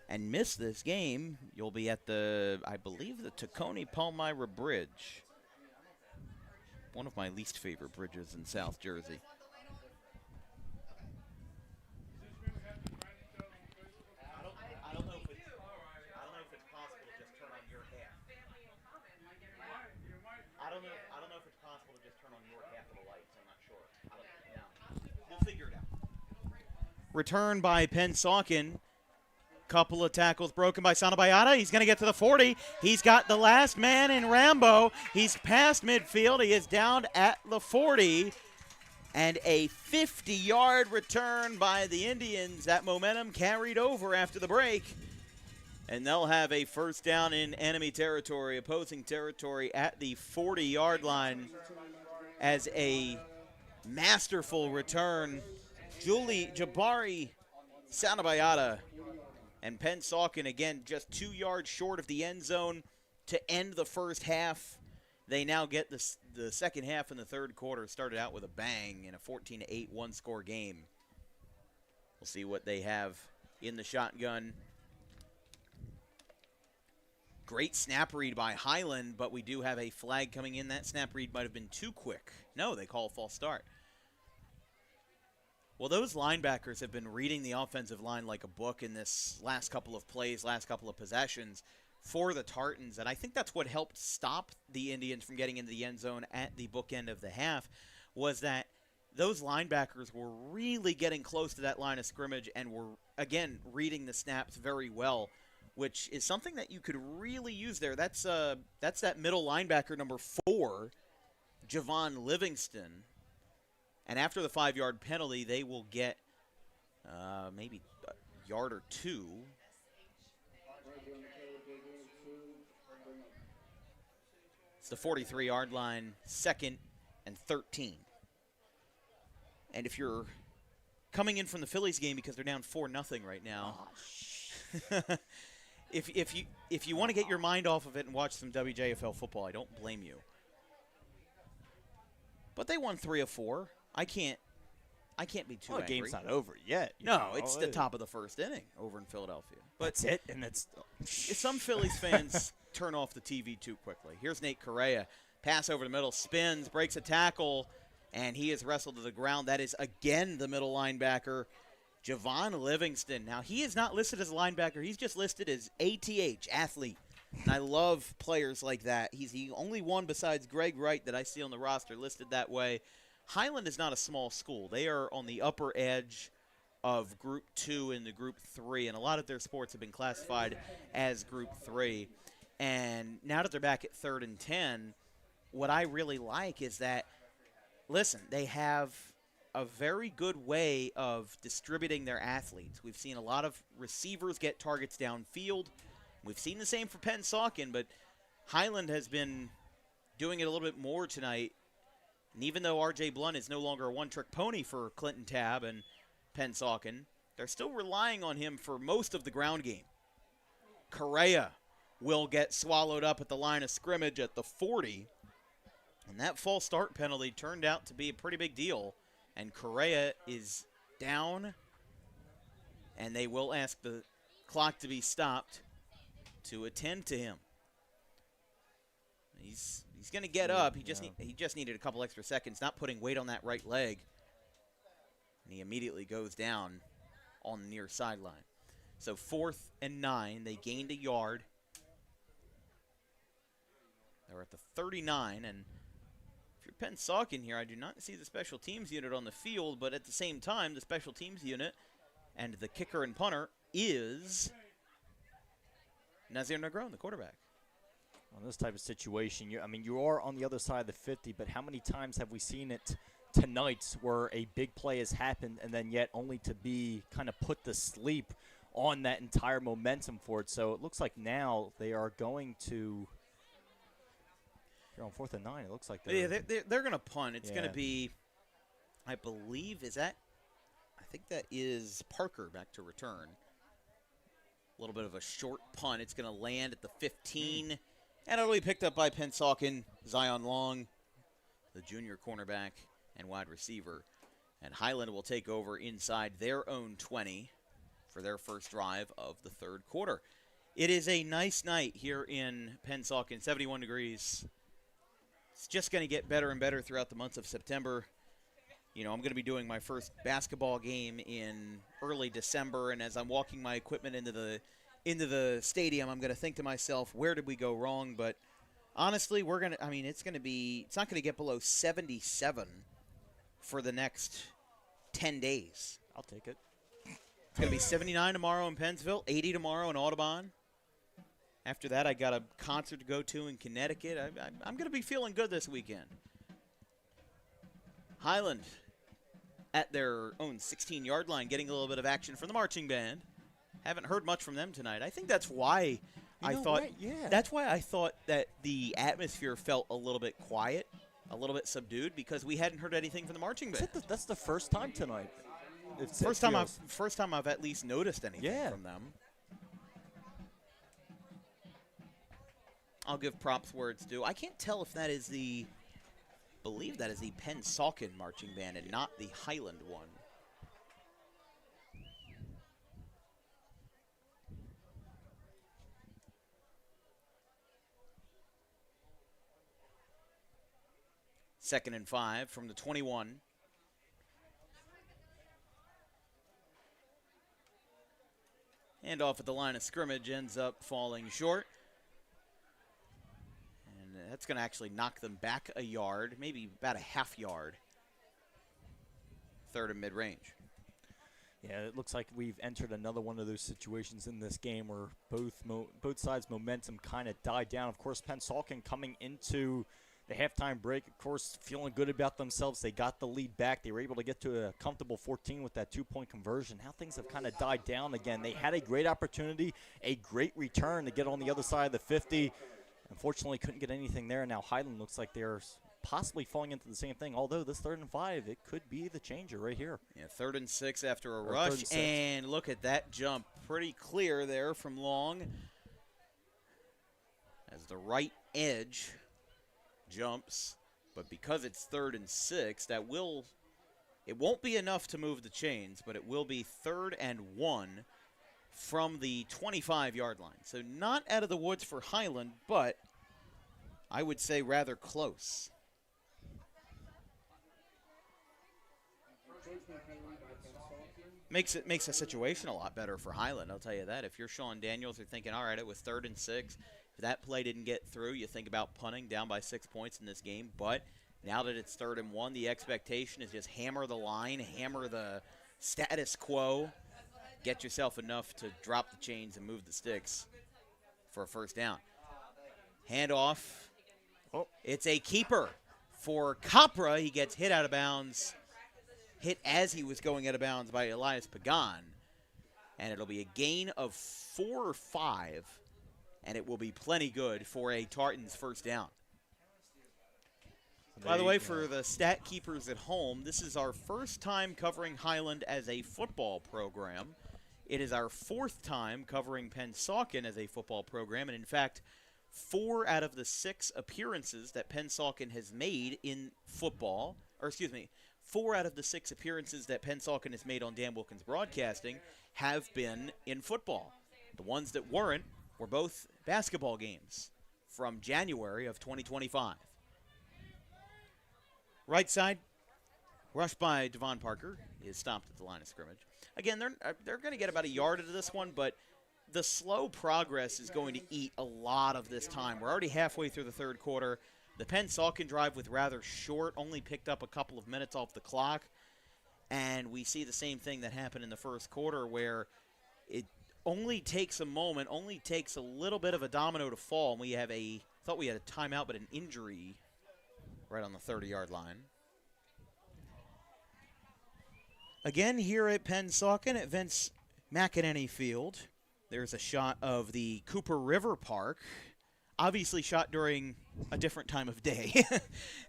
and miss this game, you'll be at I believe, the Tacony-Palmyra Bridge. One of my least favorite bridges in South Jersey. I don't know if it's possible to just turn on your half. I don't know if it's possible to just turn on your half of the lights. I'm not sure. We'll figure it out. Return by Pennsauken. Couple of tackles broken by Sanabayata. He's going to get to the 40. He's got the last man in Rambo. He's past midfield. He is down at the 40. And a 50-yard return by the Indians. That momentum carried over after the break. And they'll have a first down in enemy territory, opposing territory at the 40-yard line as a masterful return. Jabari Sanabayata and Pennsauken, again, just 2 yards short of the end zone to end the first half. They now get the second half in the third quarter. Started out with a bang in a 14-8 one-score game. We'll see what they have in the shotgun. Great snap read by Highland, but we do have a flag coming in. That snap read might have been too quick. No, they call a false start. Well, those linebackers have been reading the offensive line like a book in this last couple of plays, last couple of possessions for the Tartans, and I think that's what helped stop the Indians from getting into the end zone at the bookend of the half, was that those linebackers were really getting close to that line of scrimmage and were, again, reading the snaps very well, which is something that you could really use there. That's that middle linebacker, number 4, Javon Livingston. And after the 5-yard penalty, they will get maybe a yard or two. It's the 43-yard line, 2nd and 13. And if you're coming in from the Phillies game because they're down 4-0 right now, if you want to get your mind off of it and watch some WJFL football, I don't blame you. But they won 3 of 4. I can't be too angry. The game's not over yet. No, it's the top of the first inning over in Philadelphia. But that's it, and it's some Phillies fans turn off the TV too quickly. Here's Nate Correa. Pass over the middle, spins, breaks a tackle, and he is wrestled to the ground. That is, again, the middle linebacker, Javon Livingston. Now, he is not listed as a linebacker. He's just listed as ATH, athlete. And I love players like that. He's the only one besides Greg Wright that I see on the roster listed that way. Highland is not a small school. They are on the upper edge of Group 2 and the Group 3, and a lot of their sports have been classified as Group 3. And now that they're back at 3rd and 10, what I really like is that, listen, they have a very good way of distributing their athletes. We've seen a lot of receivers get targets downfield. We've seen the same for Pennsauken, but Highland has been doing it a little bit more tonight. And even though R.J. Blunt is no longer a one-trick pony for Clinton Tabb and Pennsauken, they're still relying on him for most of the ground game. Correa will get swallowed up at the line of scrimmage at the 40. And that false start penalty turned out to be a pretty big deal. And Correa is down, and they will ask the clock to be stopped to attend to him. He's going to get up. He just needed a couple extra seconds, not putting weight on that right leg. And he immediately goes down on the near sideline. So 4th and 9. They gained a yard. They're at the 39. And if you're Pennsauken here, I do not see the special teams unit on the field. But at the same time, the special teams unit and the kicker and punter is Nazir Negron, the quarterback. On this type of situation, you are on the other side of the 50, but how many times have we seen it tonight where a big play has happened and then yet only to be kind of put to sleep on that entire momentum for it? So it looks like now they are going to – you're on 4th and 9. It looks like they're going to punt. It's going to be, I believe, I think that is Parker back to return. A little bit of a short punt. It's going to land at the 15. And it'll be picked up by Pennsauken, Zion Long, the junior cornerback and wide receiver. And Highland will take over inside their own 20 for their first drive of the third quarter. It is a nice night here in Pennsauken, 71 degrees. It's just going to get better and better throughout the months of September. You know, I'm going to be doing my first basketball game in early December, and as I'm walking my equipment into the stadium, I'm going to think to myself, where did we go wrong? But honestly, it's not going to get below 77 for the next 10 days. I'll take it. It's going to be 79 tomorrow in Pennsville, 80 tomorrow in Audubon. After that, I got a concert to go to in Connecticut. I'm going to be feeling good this weekend. Highland at their own 16-yard line, getting a little bit of action from the marching band. Haven't heard much from them tonight. I think that's why That's why I thought that the atmosphere felt a little bit quiet, a little bit subdued, because we hadn't heard anything from the marching band. That's the first time tonight. First time I've at least noticed anything from them. I'll give props where it's due. I can't tell if that is believe that is the Pennsauken marching band and not the Highland one. Second and 5 from the 21. And off at the line of scrimmage, ends up falling short. And that's going to actually knock them back a yard, maybe about a half yard. Third and mid-range. Yeah, it looks like we've entered another one of those situations in this game where both sides' momentum kind of died down. Of course, Pennsauken coming into the halftime break, of course, feeling good about themselves. They got the lead back. They were able to get to a comfortable 14 with that two-point conversion. Now things have kind of died down again. They had a great opportunity, a great return to get on the other side of the 50. Unfortunately, couldn't get anything there. Now Highland looks like they're possibly falling into the same thing, although this 3rd and 5, it could be the changer right here. Yeah, 3rd and 6 after a rush, and look at that jump. Pretty clear there from Long as the right edge jumps, but because it's 3rd and 6, it won't be enough to move the chains, but it will be 3rd and 1 from the 25-yard line. So not out of the woods for Highland, but I would say rather close. Makes the situation a lot better for Highland, I'll tell you that. If you're Sean Daniels, you're thinking, all right, it was 3rd and 6. If that play didn't get through, you think about punting down by 6 points in this game. But now that it's 3rd and 1, the expectation is just hammer the line, hammer the status quo, get yourself enough to drop the chains and move the sticks for a first down. Handoff. Oh, it's a keeper for Capra. He gets hit out of bounds. Hit as he was going out of bounds by Elias Pagan. And it'll be a gain of 4 or 5. And it will be plenty good for a Tartans first down. By the way, for the stat keepers at home, this is our first time covering Highland as a football program. It is our 4th time covering Pennsauken as a football program. And in fact, 4 out of the 6 appearances that Pennsauken has made in football, 4 out of the 6 appearances that Pennsauken has made on Dan Wilkins Broadcasting have been in football. The ones that weren't were both basketball games from January of 2025. Right side, rushed by Devon Parker, is stopped at the line of scrimmage. Again, they're going to get about a yard into this one, but the slow progress is going to eat a lot of this time. We're already halfway through the third quarter. The Pennsauken drive was rather short, only picked up a couple of minutes off the clock. And we see the same thing that happened in the first quarter where it only takes a moment, only takes a little bit of a domino to fall. And thought we had a timeout, but an injury right on the 30-yard line. Again, here at Pennsauken at Vince McEnany Field, there's a shot of the Cooper River Park, obviously shot during a different time of day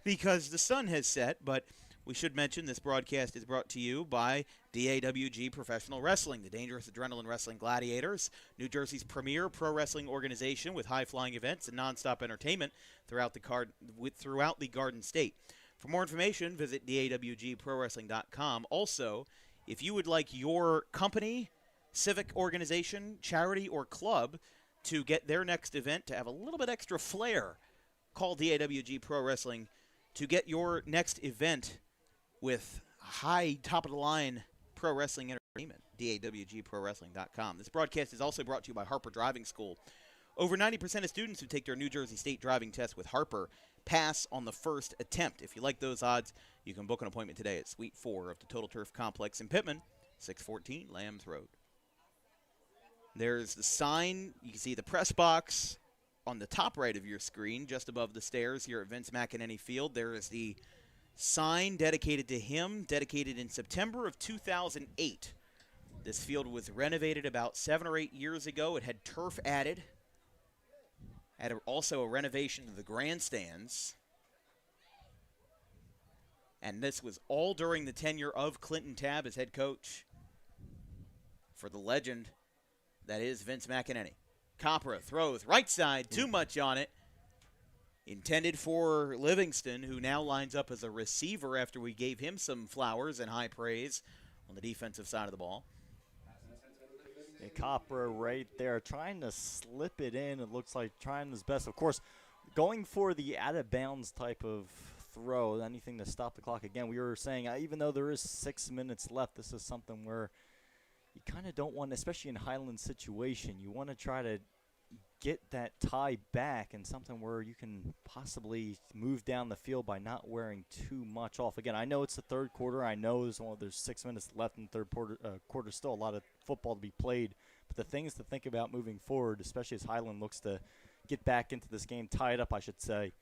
because the sun has set, but We should mention this broadcast is brought to you by DAWG Professional Wrestling, the Dangerous Adrenaline Wrestling Gladiators, New Jersey's premier pro wrestling organization with high-flying events and nonstop entertainment throughout the Garden State. For more information, visit dawgprowrestling.com. Also, if you would like your company, civic organization, charity, or club to get their next event to have a little bit extra flair, call DAWG Pro Wrestling to get your next event with high, top-of-the-line pro wrestling entertainment, dawgprowrestling.com. This broadcast is also brought to you by Harper Driving School. Over 90% of students who take their New Jersey State driving test with Harper pass on the first attempt. If you like those odds, you can book an appointment today at Suite 4 of the Total Turf Complex in Pittman, 614 Lambs Road. There's the sign. You can see the press box on the top right of your screen, just above the stairs here at Vince McEnany Field. There is the sign dedicated to him, dedicated in September of 2008. This field was renovated about 7 or 8 years ago. It had turf added. Had also a renovation of the grandstands. And this was all during the tenure of Clinton Tabb as head coach for the legend that is Vince McEnany. Capra throws right side, too much on it. Intended for Livingston, who now lines up as a receiver after we gave him some flowers and high praise on the defensive side of the ball. Capra right there trying to slip it in. It looks like trying his best. Of course, going for the out-of-bounds type of throw, anything to stop the clock. Again, we were saying, even though there is 6 minutes left, this is something where you kind of don't want, especially in Highland's situation, you want to try to get that tie back and something where you can possibly move down the field by not wearing too much off. Again, I know it's the third quarter. I know there's 6 minutes left in the third quarter. Still a lot of football to be played. But the things to think about moving forward, especially as Highland looks to get back into this game, tied up, I should say.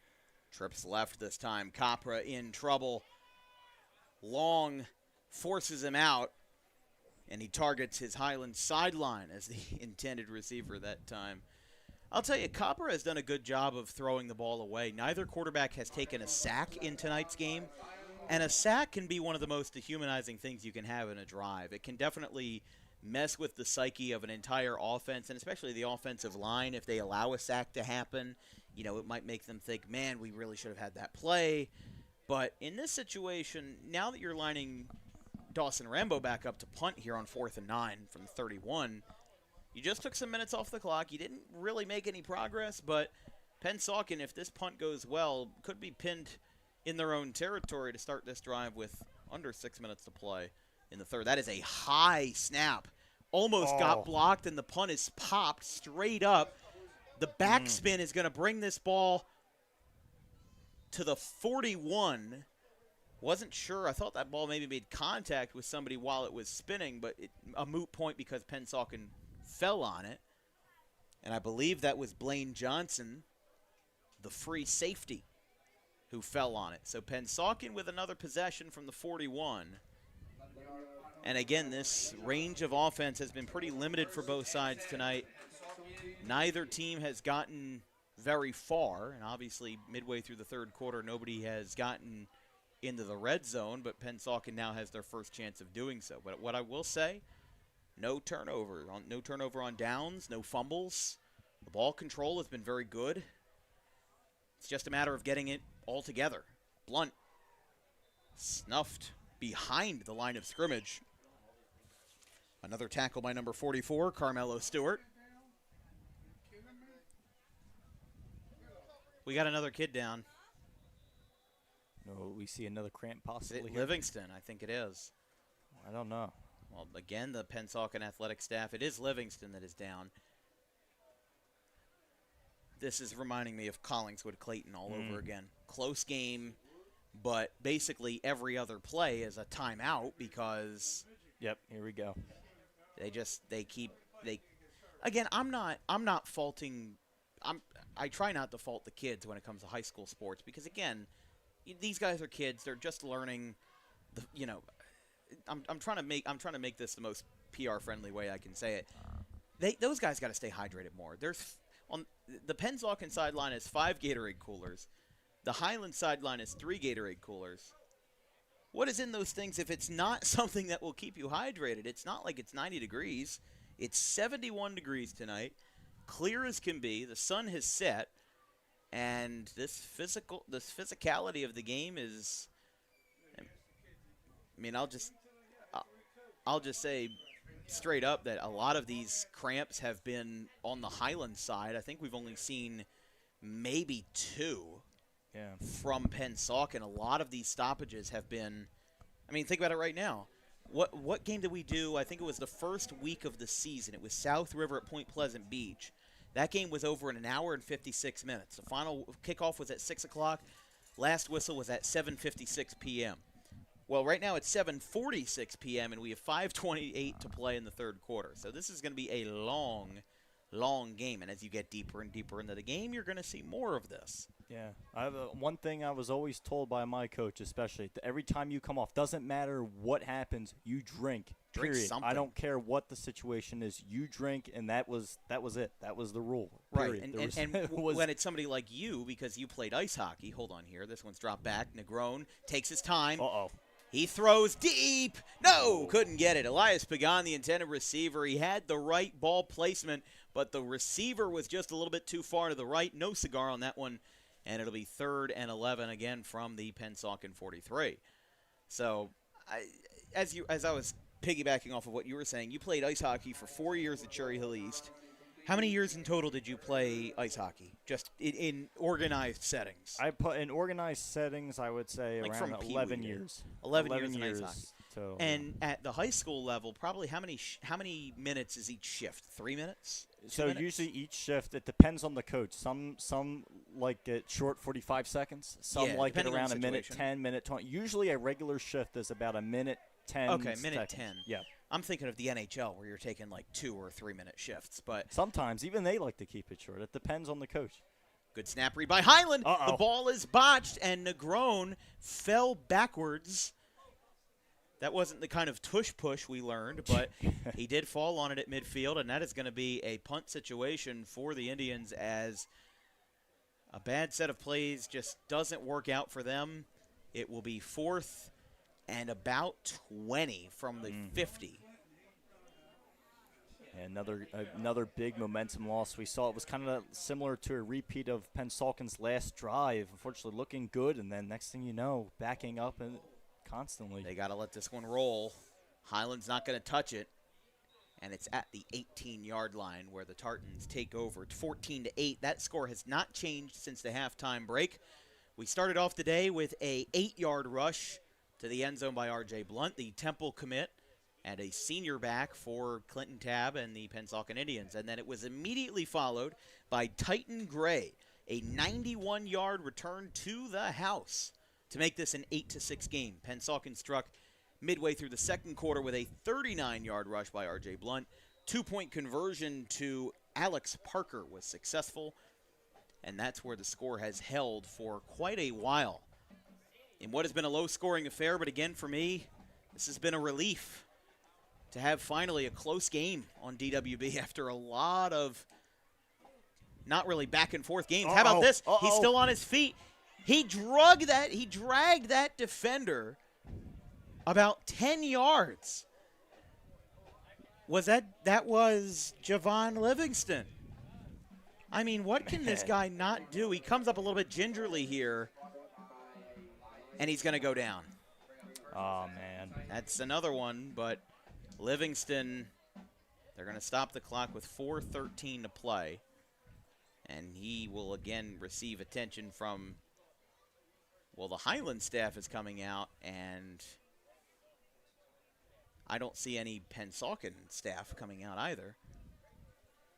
Trips left this time. Capra in trouble. Long forces him out, and he targets his Highland sideline as the intended receiver that time. I'll tell you, Capra has done a good job of throwing the ball away. Neither quarterback has taken a sack in tonight's game, and a sack can be one of the most dehumanizing things you can have in a drive. It can definitely mess with the psyche of an entire offense, and especially the offensive line. If they allow a sack to happen, you know, it might make them think, man, we really should have had that play. But in this situation, now that you're lining Dawson Rambo back up to punt here on 4th and 9 from 31, you just took some minutes off the clock. You didn't really make any progress, but Pennsauken, if this punt goes well, could be pinned in their own territory to start this drive with under 6 minutes to play in the third. That is a high snap. Almost got blocked, and the punt is popped straight up. The backspin is going to bring this ball to the 41. Wasn't sure. I thought that ball maybe made contact with somebody while it was spinning, but a moot point because Pennsauken fell on it. And I believe that was Blaine Johnson, the free safety, who fell on it. So Pennsauken with another possession from the 41. And again, this range of offense has been pretty limited for both sides tonight. Neither team has gotten very far, and obviously midway through the third quarter, nobody has gotten into the red zone, but Pennsauken now has their first chance of doing so. But what I will say, no turnover on downs, no fumbles. The ball control has been very good. It's just a matter of getting it all together. Blunt snuffed behind the line of scrimmage. Another tackle by number 44, Carmelo Stewart. We got another kid down. No, we see another cramp possibly. Livingston, I think it is. I don't know. Well, again, the Pennsauken athletic staff, it is Livingston that is down. This is reminding me of Collingswood-Clayton all over again. Close game, but basically every other play is a timeout because... Yep, here we go. Again, I'm not faulting... I try not to fault the kids when it comes to high school sports because, again, these guys are kids. They're just learning, I'm trying to make this the most PR-friendly way I can say it. Those guys got to stay hydrated more. On the Pennsauken sideline is 5 Gatorade coolers. The Highland sideline is 3 Gatorade coolers. what is in those things if it's not something that will keep you hydrated? It's not like it's 90 degrees. It's 71 degrees tonight, clear as can be. The sun has set, and this physicality of the game is. I mean, I'll just say straight up that a lot of these cramps have been on the Highland side. I think we've only seen maybe 2 from Pennsauken. A lot of these stoppages have been, I mean, think about it right now. What game did we do? I think it was the first week of the season. It was South River at Point Pleasant Beach. That game was over in an hour and 56 minutes. The final kickoff was at 6 o'clock. Last whistle was at 7:56 p.m. Well, right now it's 7:46 p.m., and we have 5:28 to play in the third quarter. So this is going to be a long game. And as you get deeper and deeper into the game, you're going to see more of this. Yeah. One thing I was always told by my coach, especially, every time you come off, doesn't matter what happens, you drink. Drink period. something. I don't care what the situation is. You drink, and that was it. That was the rule. Right. Period. And when it's somebody like you, because you played ice hockey, hold on here. This one's dropped back. Negron takes his time. Uh-oh. He throws deep. No, couldn't get it. Elias Pagan, the intended receiver. He had the right ball placement, but the receiver was just a little bit too far to the right. No cigar on that one, and it'll be 3rd and 11 again from the Pennsauken 43. So, as I was piggybacking off of what you were saying, you played ice hockey for 4 years at Cherry Hill East. How many years in total did you play ice hockey, just in organized settings? I put in organized settings, I would say like around 11 years. 11 years in ice hockey. So, and at the high school level, probably how many minutes is each shift? 3 minutes? 2 so minutes? usually each shift, it depends on the coach. Some like it short 45 seconds. Some like it around a minute 10, minute 20. Usually a regular shift is about a minute 10 Okay, minute seconds. 10. Yeah. I'm thinking of the NHL where you're taking like 2 or 3 minute shifts, but sometimes even they like to keep it short. It depends on the coach. Good snap read by Highland. Uh-oh. The ball is botched, and Negron fell backwards. That wasn't the kind of tush-push we learned, but he did fall on it at midfield, and that is going to be a punt situation for the Indians as a bad set of plays just doesn't work out for them. It will be 4th and about 20 from the 50. And another big momentum loss. We saw it was kind of similar to a repeat of Pensauken's last drive. Unfortunately, looking good, and then next thing you know, backing up and constantly. They got to let this one roll. Highland's not going to touch it, and it's at the 18-yard line where the Tartans take over. It's 14-8. That score has not changed since the halftime break. We started off the day with a 8-yard rush to the end zone by R.J. Blunt, the Temple commit, and a senior back for Clinton Tabb and the Pennsauken Indians. And then it was immediately followed by Titan Gray, a 91-yard return to the house to make this an 8-6 game. Pennsauken struck midway through the second quarter with a 39-yard rush by R.J. Blunt. 2-point conversion to Alex Parker was successful, and that's where the score has held for quite a while. In what has been a low-scoring affair, but again, for me, this has been a relief to have finally a close game on DWB after a lot of not really back-and-forth games. How about this? He's still on his feet. He dragged that defender about 10 yards. That was Javon Livingston. I mean, what can this guy not do? He comes up a little bit gingerly here, and he's going to go down. Oh, man. That's another one, but Livingston, they're going to stop the clock with 4:13 to play, and he will again receive attention from, well, the Highland staff is coming out, and I don't see any Pennsauken staff coming out either.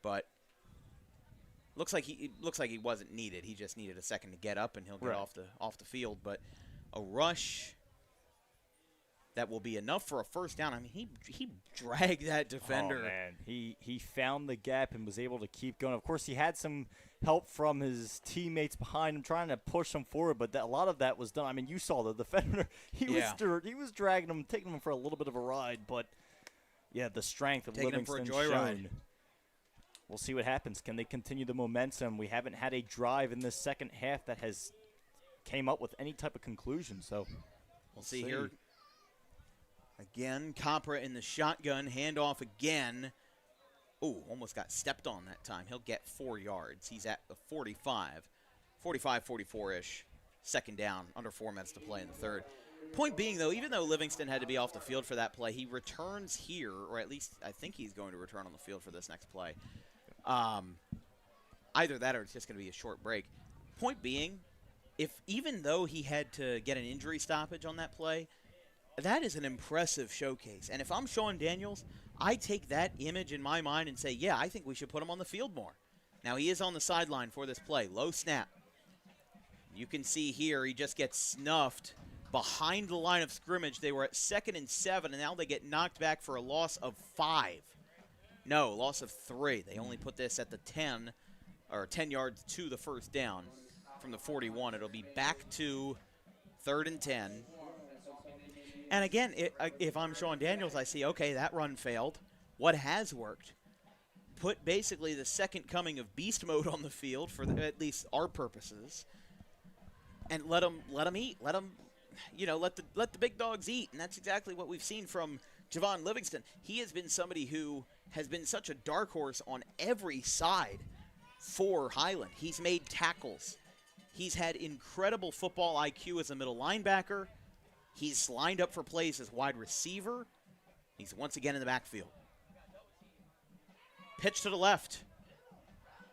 But looks like he wasn't needed. He just needed a second to get up, and he'll get off the field. But a rush that will be enough for a first down. I mean, he dragged that defender. Oh, man. He found the gap and was able to keep going. Of course, he had some help from his teammates behind him trying to push him forward, but a lot of that was done. I mean, you saw the defender. He was dragging him, taking him for a little bit of a ride, but, yeah, the strength of Livingston shown. We'll see what happens. Can they continue the momentum? We haven't had a drive in this second half that has came up with any type of conclusion, so we'll see here. Again, Capra in the shotgun, handoff again. Ooh, almost got stepped on that time. He'll get 4 yards. He's at the 45, 44-ish. Second down, under 4 minutes to play in the third. Point being, though, even though Livingston had to be off the field for that play, he returns here, or at least I think he's going to return on the field for this next play. Either that or it's just going to be a short break. Point being, even though he had to get an injury stoppage on that play, that is an impressive showcase. And if I'm Sean Daniels, I take that image in my mind and say, yeah, I think we should put him on the field more. Now, he is on the sideline for this play. Low snap. You can see here he just gets snuffed behind the line of scrimmage. They were at 2nd and 7, and now they get knocked back for a loss of 5. No, loss of 3. They only put this at the 10, or 10 yards to the first down from the 41. It'll be back to 3rd and 10. And again, if I'm Sean Daniels, I see, okay, that run failed. What has worked? Put basically the second coming of beast mode on the field for at least our purposes, and let them eat. Let them, let the big dogs eat. And that's exactly what we've seen from Javon Livingston. He has been somebody who has been such a dark horse on every side for Highland. He's made tackles. He's had incredible football IQ as a middle linebacker. He's lined up for plays as wide receiver. He's once again in the backfield. Pitch to the left.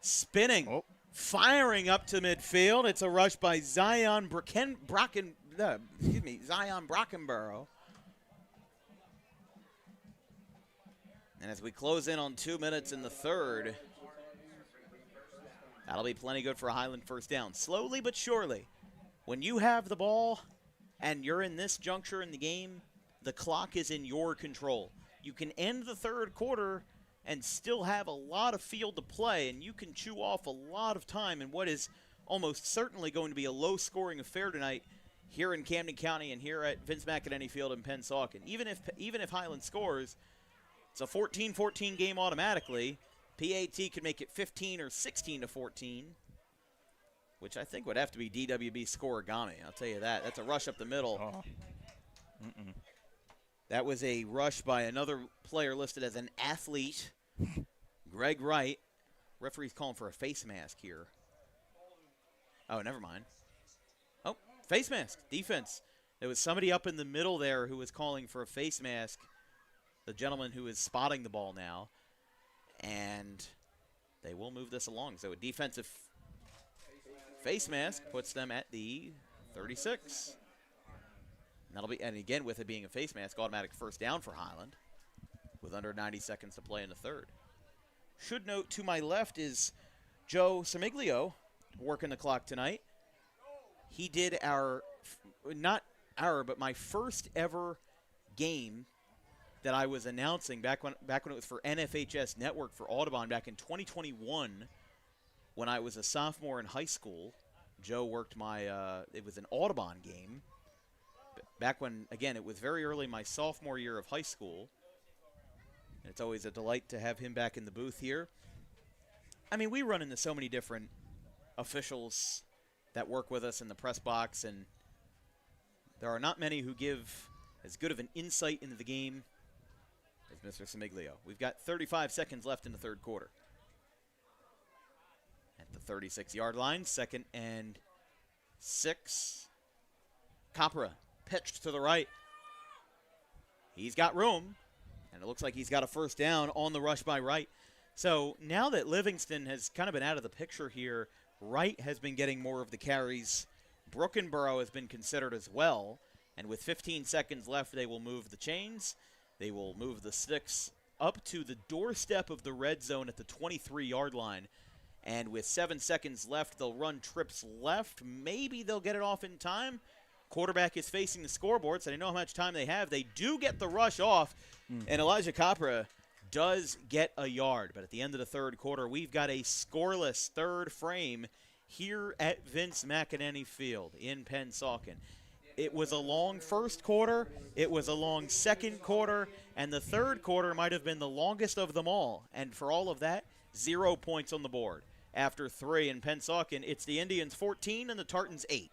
Spinning. Oh. Firing up to midfield. It's a rush by Zion Brockenborough. And as we close in on 2 minutes in the third, that'll be plenty good for a Highland first down. Slowly but surely, when you have the ball and you're in this juncture in the game, the clock is in your control. You can end the third quarter and still have a lot of field to play, and you can chew off a lot of time in what is almost certainly going to be a low-scoring affair tonight here in Camden County and here at Vince McAnany Field in Pennsauken. Even if Highland scores, it's a 14-14 game automatically. PAT could make it 15 or 16-14. Which I think would have to be DWB scoregami. I'll tell you that. That's a rush up the middle. Oh. That was a rush by another player listed as an athlete, Greg Wright. Referee's calling for a face mask here. Oh, never mind. Oh, face mask. Defense. There was somebody up in the middle there who was calling for a face mask. The gentleman who is spotting the ball now. And they will move this along. So a defensive face mask puts them at the 36. And that'll be, and again, with it being a face mask, automatic first down for Highland with under 90 seconds to play in the third. Should note to my left is Joe Cermiglio working the clock tonight. He did but my first ever game that I was announcing back when it was for NFHS Network for Audubon back in 2021. When I was a sophomore in high school, Joe worked it was an Audubon game. Back when, again, it was very early my sophomore year of high school. And it's always a delight to have him back in the booth here. I mean, we run into so many different officials that work with us in the press box, and there are not many who give as good of an insight into the game as Mr. Cermiglio. We've got 35 seconds left in the third quarter. At the 36-yard line, 2nd and 6. Capra pitched to the right. He's got room, and it looks like he's got a first down on the rush by Wright. So now that Livingston has kind of been out of the picture here, Wright has been getting more of the carries. Brockenborough has been considered as well, and with 15 seconds left, they will move the chains. They will move the sticks up to the doorstep of the red zone at the 23-yard line. And with 7 seconds left, they'll run trips left. Maybe they'll get it off in time. Quarterback is facing the scoreboard, so they know how much time they have. They do get the rush off, and Elijah Capra does get a yard. But at the end of the third quarter, we've got a scoreless third frame here at Vince McAnany Field in Pennsauken. It was a long first quarter, it was a long second quarter, and the third quarter might have been the longest of them all. And for all of that, 0 points on the board. After 3 in Pennsauken, it's the Indians 14 and the Tartans 8.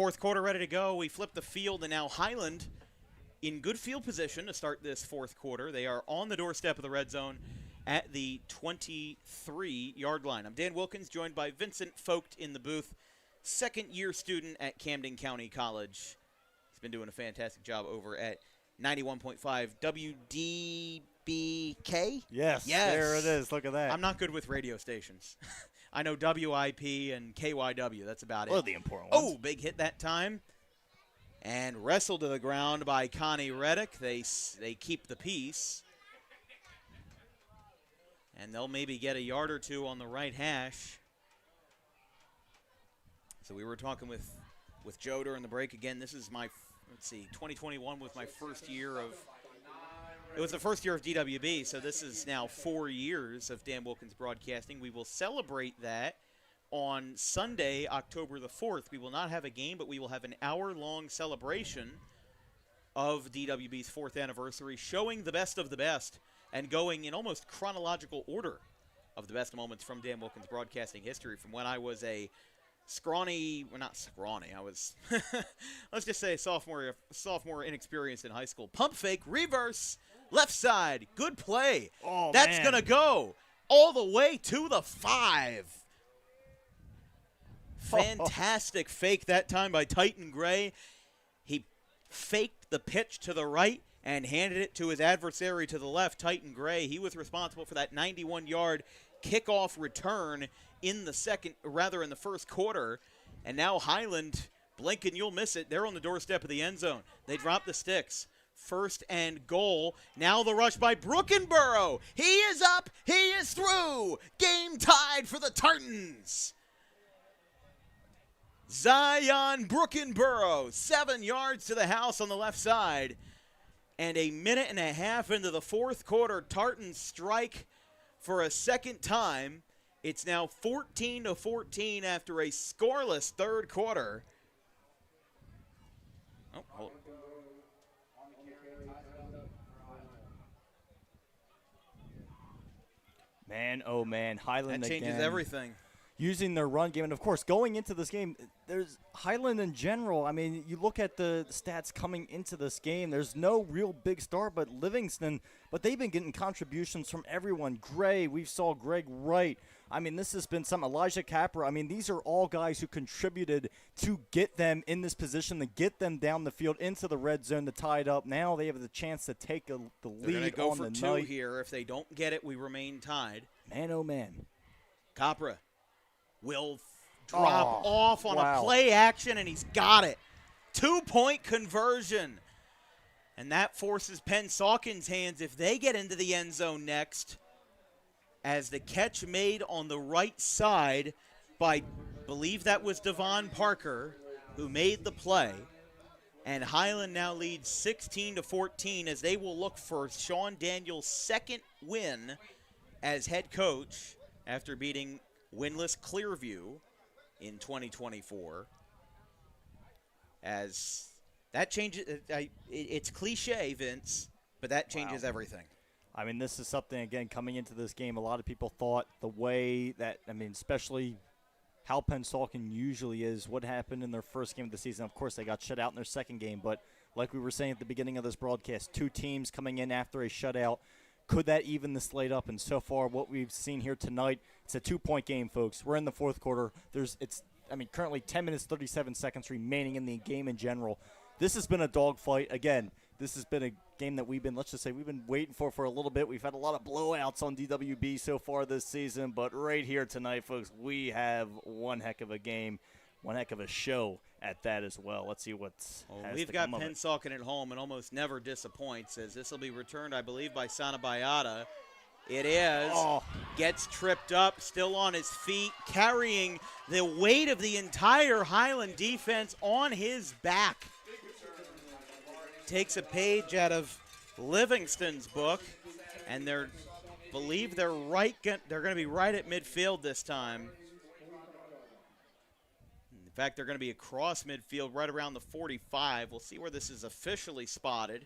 Fourth quarter ready to go. We flip the field, and now Highland in good field position to start this fourth quarter. They are on the doorstep of the red zone at the 23-yard line. I'm Dan Wilkins, joined by Vincent Vogt in the booth, second-year student at Camden County College. He's been doing a fantastic job over at 91.5 WDBK. Yes, there it is. Look at that. I'm not good with radio stations. I know WIP and KYW. That's about it. Well, the important ones. Oh, big hit that time. And wrestled to the ground by Connie Reddick. They keep the peace. And they'll maybe get a yard or two on the right hash. So we were talking with Joe during the break. Again, this is my, 2021 was my first year of, it was the first year of DWB, so this is now 4 years of Dan Wilkins Broadcasting. We will celebrate that on Sunday, October the 4th. We will not have a game, but we will have an hour-long celebration of DWB's 4th anniversary, showing the best of the best and going in almost chronological order of the best moments from Dan Wilkins Broadcasting history, from when I was a scrawny, well, not scrawny, I was, let's just say sophomore inexperienced in high school. Pump fake, reverse, left side, good play. Oh, That's man. going to go all the way to the 5. Fantastic fake that time by Titan Gray. He faked the pitch to the right and handed it to his adversary to the left, Titan Gray. He was responsible for that 91-yard kickoff return in the first quarter. And now Highland, blink and you'll miss it. They're on the doorstep of the end zone. They drop the sticks. 1st and goal. Now the rush by Brookenborough. He is up. He is through. Game tied for the Tartans. Zion Brookenborough, 7 yards to the house on the left side. And a minute and a half into the fourth quarter, Tartans strike for a second time. It's now 14-14 after a scoreless third quarter. Oh, hold. Man, oh man, Highland That changes again. everything. Using their run game. And, of course, going into this game, there's Highland in general. I mean, you look at the stats coming into this game, there's no real big star but Livingston, but they've been getting contributions from everyone. Gray, we saw Greg Wright. I mean, this has been some Elijah Capra. I mean, these are all guys who contributed to get them in this position, to get them down the field into the red zone to tie it up. Now they have the chance to take the They're lead go on for the two night. here. If they don't get it, we remain tied. Man, oh man. Capra will drop off on wow. a play action, and he's got it. 2-point conversion. And that forces Pennsauken's hands if they get into the end zone next, as the catch made on the right side by, believe that was Devon Parker, who made the play. And Highland now leads 16-14 as they will look for Sean Daniels' second win as head coach after beating winless Clearview in 2024. As that changes, it's cliche, Vince, but that changes everything. I mean, this is something, again, coming into this game, a lot of people thought the way that, I mean, especially how Pennsauken usually is, what happened in their first game of the season. Of course, they got shut out in their second game, but like we were saying at the beginning of this broadcast, 2 teams coming in after a shutout. Could that even the slate up? And so far, what we've seen here tonight, it's a 2-point game, folks. We're in the fourth quarter. Currently 10 minutes, 37 seconds remaining in the game in general. This has been a dogfight. Again, this has been a game that we've been waiting for a little bit. We've had a lot of blowouts on DWB so far this season, but right here tonight, folks, we have one heck of a game, one heck of a show at that as well. Let's see what's we've got Pennsauken at home and almost never disappoints, as this will be returned, I believe, by Sanabayata. It is. Gets tripped up, still on his feet, carrying the weight of the entire Highland defense on his back. Takes a page out of Livingston's book, and they're going to be right at midfield this time. In fact, they're going to be across midfield right around the 45. We'll see where this is officially spotted.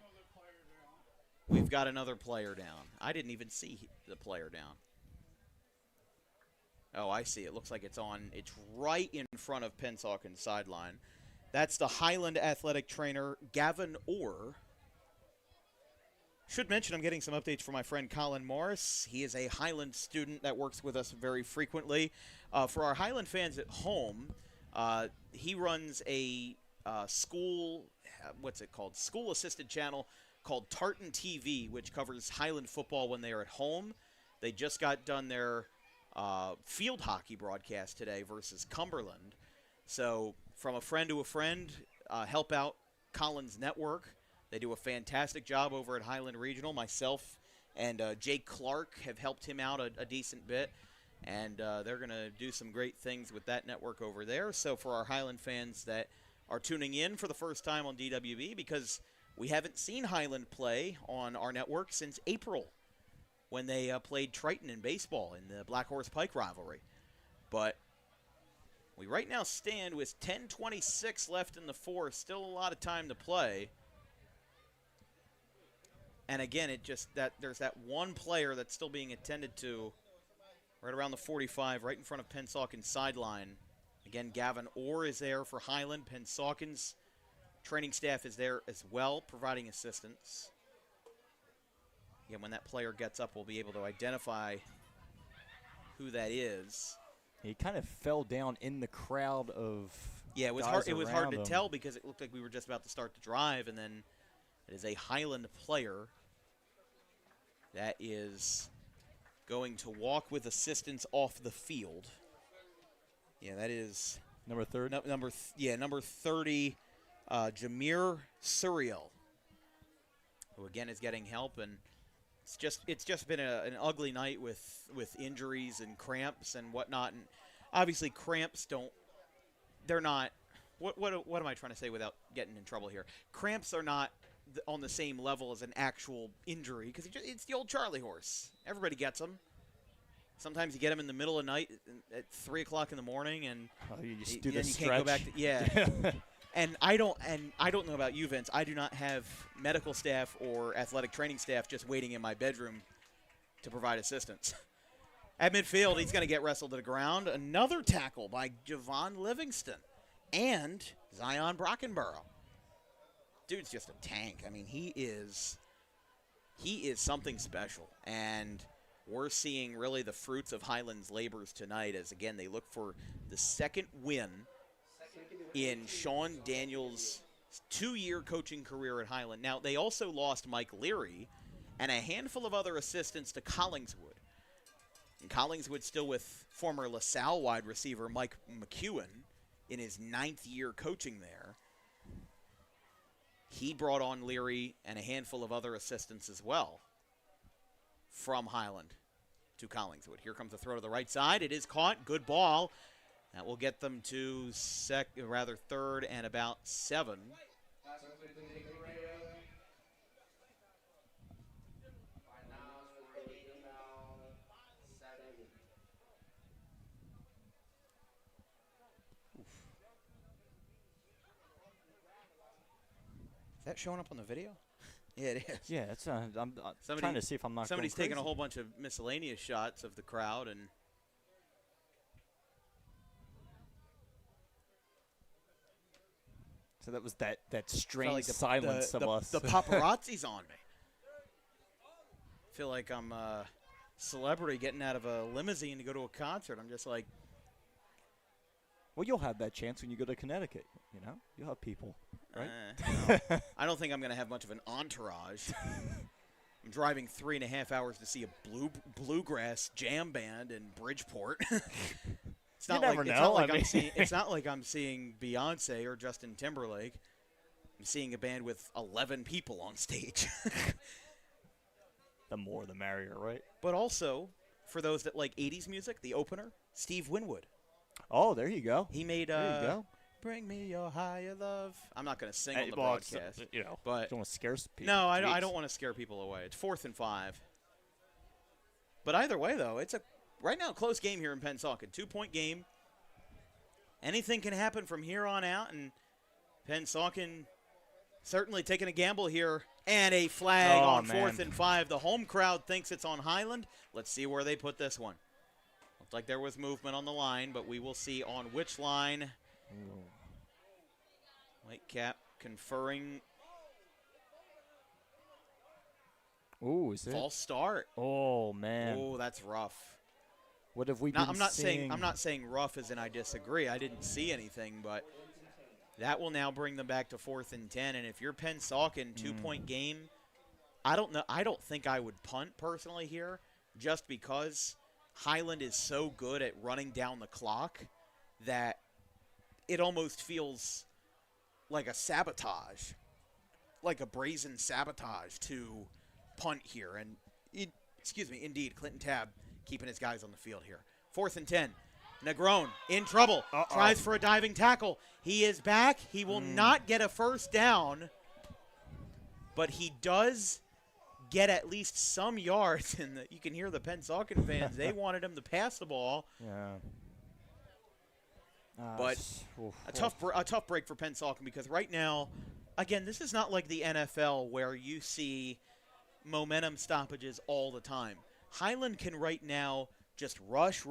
We've got another player down. I didn't even see the player down. Oh, I see. It looks like it's right in front of Pennsauken's sideline. That's the Highland athletic trainer, Gavin Orr. Should mention I'm getting some updates from my friend Colin Morris. He is a Highland student that works with us very frequently. For our Highland fans at home, he runs a school, what's it called? School-assisted channel called Tartan TV, which covers Highland football when they are at home. They just got done their field hockey broadcast today versus Cumberland. So from a friend to a friend, help out Colin's network. They do a fantastic job over at Highland Regional. Myself and Jake Clark have helped him out a decent bit, and they're going to do some great things with that network over there. So for our Highland fans that are tuning in for the first time on DWB, because we haven't seen Highland play on our network since April when they played Triton in baseball in the Black Horse Pike rivalry. But we right now stand with 10:26 left in the fourth, still a lot of time to play. And again, there's that one player that's still being attended to right around the 45, right in front of Pennsauken's sideline. Again, Gavin Orr is there for Highland. Pennsauken's training staff is there as well, providing assistance. Again, when that player gets up, we'll be able to identify who that is. He kind of fell down in the crowd of Yeah, it was guys hard. It was hard to around him. tell because it looked like we were just about to start the drive, and then it is a Highland player that is going to walk with assistance off the field. Yeah, that is Number 30? number 30, Jameer Suriel, who again is getting help, and it's just been an ugly night with injuries and cramps and whatnot, and obviously cramps they're not. What am I trying to say without getting in trouble here? Cramps are not on the same level as an actual injury because it's the old Charlie horse. Everybody gets them. Sometimes you get them in the middle of the night at 3 o'clock in the morning, and You just do then the you stretch. can't go back to And I don't know about you, Vince. I do not have medical staff or athletic training staff just waiting in my bedroom to provide assistance. At midfield, he's going to get wrestled to the ground. Another tackle by Javon Livingston and Zion Brockenborough. Dude's just a tank. I mean, he is something special, and we're seeing really the fruits of Highland's labors tonight as, again, they look for the second win in Sean Daniels' 2-year coaching career at Highland. Now, they also lost Mike Leary and a handful of other assistants to Collingswood. And Collingswood still with former LaSalle wide receiver Mike McEwen in his 9th year coaching there. He brought on Leary and a handful of other assistants as well from Highland to Collingswood. Here comes the throw to the right side. It is caught. Good ball. That will get them to third and about 7. Is that showing up on the video? Yeah, it is. Yeah, it's. I'm trying to see if I'm not. Somebody's going taking a crazy. whole bunch of miscellaneous shots of the crowd, and So that was that strange felt like silence of us. The paparazzi's on me. Feel like I'm a celebrity getting out of a limousine to go to a concert. I'm just like, Well, you'll have that chance when you go to Connecticut. You know, you'll have people, right? no. I don't think I'm going to have much of an entourage. I'm driving 3.5 hours to see a bluegrass jam band in Bridgeport. It's not never like, know. It's not like I I'm mean- seeing. It's not like I'm seeing Beyonce or Justin Timberlake. I'm seeing a band with 11 people on stage. The more, the merrier, right? But also, for those that like 80s music, the opener, Steve Winwood. Oh, there you go. He made There you go. Bring Me Your Higher Love. I'm not going to sing on the Well, it's, broadcast. you know, but don't want to scare people. no, I Jeez. don't want to scare people away. It's 4th and 5. But either way, though, it's right now a close game here in Pennsauken. 2-point game. Anything can happen from here on out, and Pennsauken certainly taking a gamble here. And a flag Oh, on man. 4th and 5. The home crowd thinks it's on Highland. Let's see where they put this one. Looked like there was movement on the line, but we will see on which line. Whitecap conferring. Ooh, is it? False start. Oh, man. Oh, that's rough. What have we Now, been I'm not seeing? saying rough as in I disagree. I didn't see anything, but that will now bring them back to 4th and 10. And if you're Pennsauken, 2-point game, I don't know. I don't think I would punt personally here, just because Highland is so good at running down the clock that it almost feels like a sabotage, like a brazen sabotage to punt here. And indeed, Clinton Tabb keeping his guys on the field here. 4th and 10. Negron in trouble. Tries for a diving tackle. He is back. He will not get a first down, but he does get at least some yards. And you can hear the Pennsauken fans. They wanted him to pass the ball. Yeah. But a tough break for Pennsauken, because right now, again, this is not like the NFL where you see momentum stoppages all the time. Highland can right now just rush,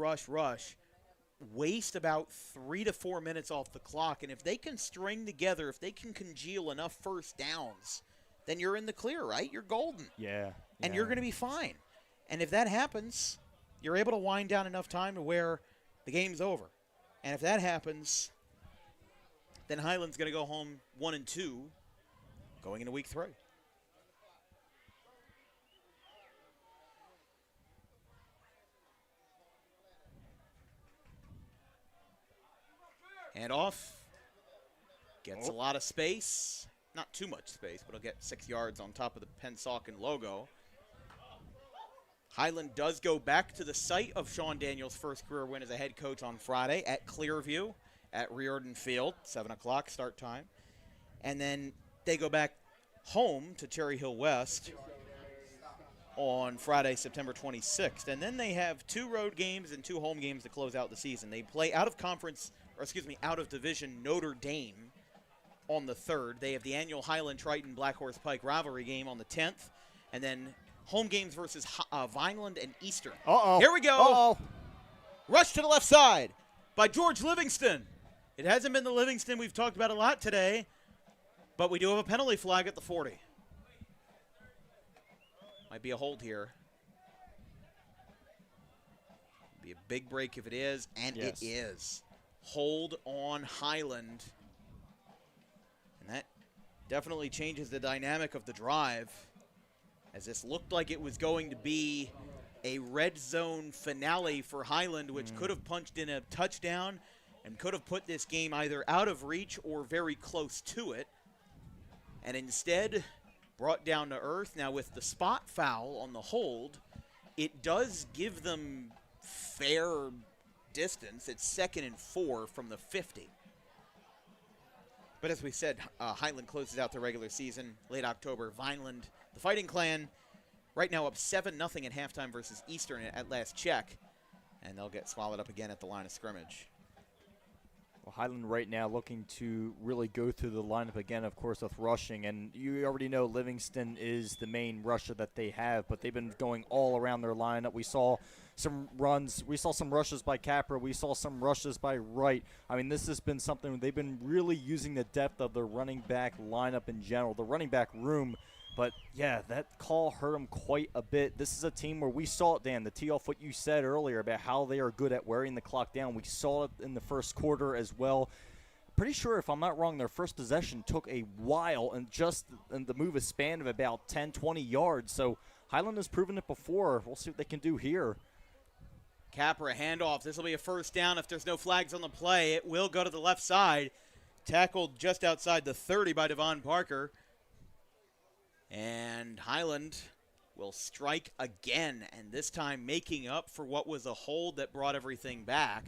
waste about 3 to 4 minutes off the clock, and if they can string together, if they can congeal enough first downs, then you're in the clear, right? You're golden. Yeah. And you're going to be fine. And if that happens, you're able to wind down enough time to where the game's over. And if that happens, then Highland's going to go home 1-2 going into week 3. Hand off. Gets a lot of space. Not too much space, but he'll get 6 yards on top of the Pennsauken logo. Highland does go back to the site of Sean Daniels' first career win as a head coach on Friday at Clearview at Riordan Field, 7 o'clock start time. And then they go back home to Cherry Hill West on Friday, September 26th. And then they have 2 road games and 2 home games to close out the season. They play out of division Notre Dame on the 3rd. They have the annual Highland Triton Black Horse Pike rivalry game on the 10th. And then home games versus Vineland and Eastern. Here we go. Rush to the left side by George Livingston. It hasn't been the Livingston we've talked about a lot today, but we do have a penalty flag at the 40. Might be a hold here. Be a big break if it is, and yes. It is. Hold on Highland. And that definitely changes the dynamic of the drive, as this looked like it was going to be a red zone finale for Highland, which could have punched in a touchdown and could have put this game either out of reach or very close to it, and instead brought down to earth. Now with the spot foul on the hold, it does give them fair distance. It's 2nd and 4 from the 50. But as we said, Highland closes out the regular season late October. Vineland, the Fighting Clan, right now up 7-0 at halftime versus Eastern at last check. And they'll get swallowed up again at the line of scrimmage. Well, Highland right now looking to really go through the lineup again, of course, with rushing. And you already know Livingston is the main rusher that they have, but they've been going all around their lineup. We saw some runs. We saw some rushes by Capra. We saw some rushes by Wright. I mean, this has been something they've been really using the depth of their running back lineup in general, the running back room. But, yeah, that call hurt them quite a bit. This is a team where we saw it, Dan, the tee off what you said earlier about how they are good at wearing the clock down. We saw it in the first quarter as well. Pretty sure, if I'm not wrong, their first possession took a while, and just in the move a span of about 10, 20 yards. So Highland has proven it before. We'll see what they can do here. Capra handoff. This will be a first down if there's no flags on the play. It will go to the left side. Tackled just outside the 30 by Devon Parker. And Highland will strike again, and this time making up for what was a hold that brought everything back.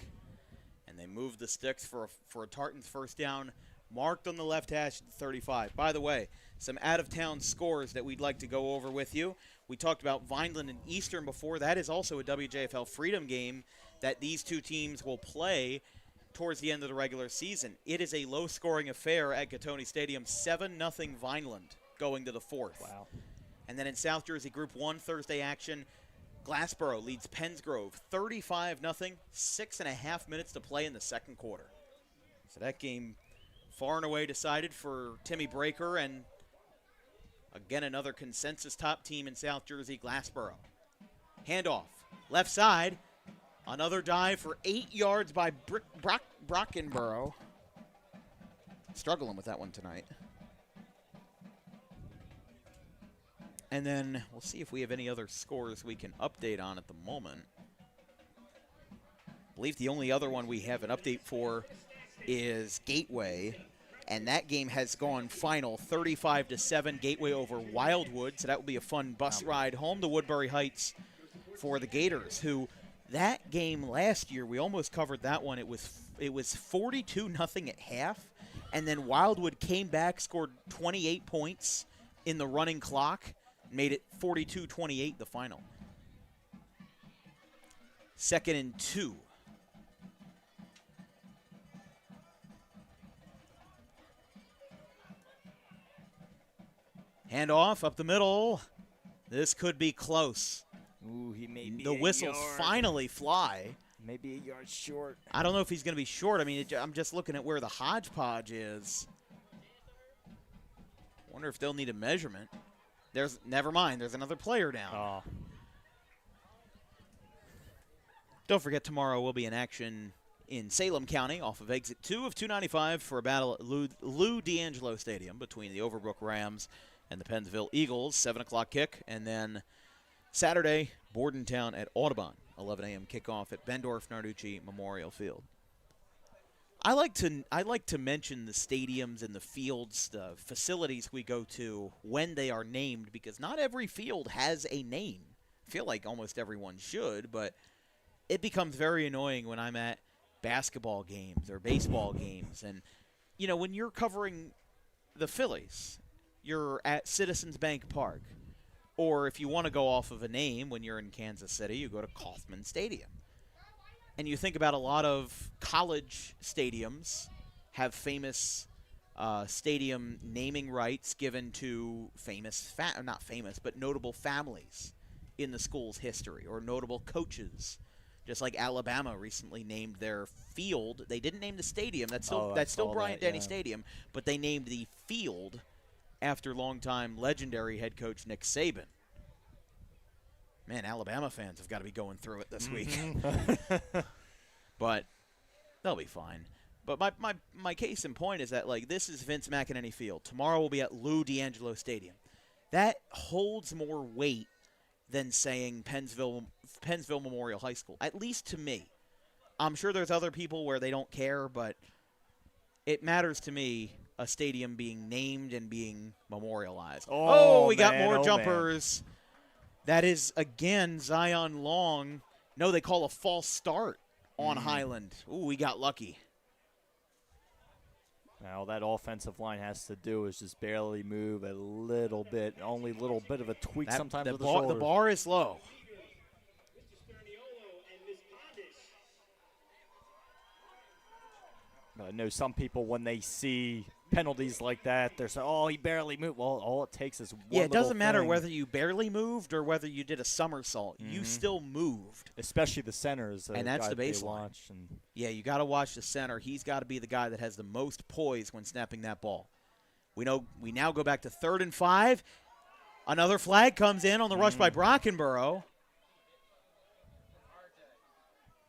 And they move the sticks for a Tartans first down, marked on the left hash at 35. By the way, some out-of-town scores that we'd like to go over with you. We talked about Vineland and Eastern before. That is also a WJFL Freedom game that these two teams will play towards the end of the regular season. It is a low-scoring affair at Gattoni Stadium, 7-0 Vineland going to the 4th. Wow. And then in South Jersey Group 1 Thursday action, Glassboro leads Pennsgrove 35-0, 6.5 minutes to play in the second quarter. So that game far and away decided for Timmy Breaker and, again, another consensus top team in South Jersey, Glassboro. Handoff, left side. Another dive for 8 yards by Brockenborough. Struggling with that one tonight. And then we'll see if we have any other scores we can update on at the moment. I believe the only other one we have an update for is Gateway. And that game has gone final 35-7, Gateway over Wildwood. So that will be a fun bus ride home to Woodbury Heights for the Gators, who that game last year, we almost covered that one. It was 42-0 at half, and then Wildwood came back, scored 28 points in the running clock, made it 42-28 the final. 2nd and 2. Handoff up the middle. This could be close. Ooh, he may be the whistles finally fly. Maybe a yard short. I don't know if he's going to be short. I mean, I'm just looking at where the hodgepodge is. Wonder if they'll need a measurement. Never mind. There's another player down. Oh. Don't forget, tomorrow we'll be in action in Salem County off of exit 2 of 295 for a battle at Lou D'Angelo Stadium between the Overbrook Rams and the Pennsville Eagles. 7 o'clock kick, and then Saturday, Bordentown at Audubon, 11 a.m. kickoff at Bendorf-Narducci Memorial Field. I like to mention the stadiums and the fields, the facilities we go to when they are named, because not every field has a name. I feel like almost everyone should, but it becomes very annoying when I'm at basketball games or baseball games. And, you know, when you're covering the Phillies, you're at Citizens Bank Park. Or if you want to go off of a name, when you're in Kansas City, you go to Kauffman Stadium. And you think about a lot of college stadiums have famous stadium naming rights given to not famous, but notable families in the school's history, or notable coaches. Just like Alabama recently named their field. They didn't name the stadium. That's still Bryant-Denny Stadium, but they named the field after longtime legendary head coach Nick Saban. Man, Alabama fans have got to be going through it this week. But they'll be fine. But my case in point is that, like, this is Vince McEnany Field. Tomorrow we'll be at Lou D'Angelo Stadium. That holds more weight than saying Pennsville Memorial High School, at least to me. I'm sure there's other people where they don't care, but it matters to me a stadium being named and being memorialized. We got more jumpers. Man. That is, again, Zion Long. No, they call a false start on Highland. Ooh, we got lucky. Now, that offensive line has to do is just barely move a little bit, only a little bit of a tweak sometimes with the shoulder. The bar is low. I know some people, when they see penalties like that, they're saying, oh, he barely moved. Well, all it takes is one little it doesn't matter thing. whether you barely moved or whether you did a somersault. You still moved. Especially the centers. And that's the baseline. Yeah, you got to watch the center. He's got to be the guy that has the most poise when snapping that ball. We now go back to 3rd and 5. Another flag comes in on the rush by Brockenborough.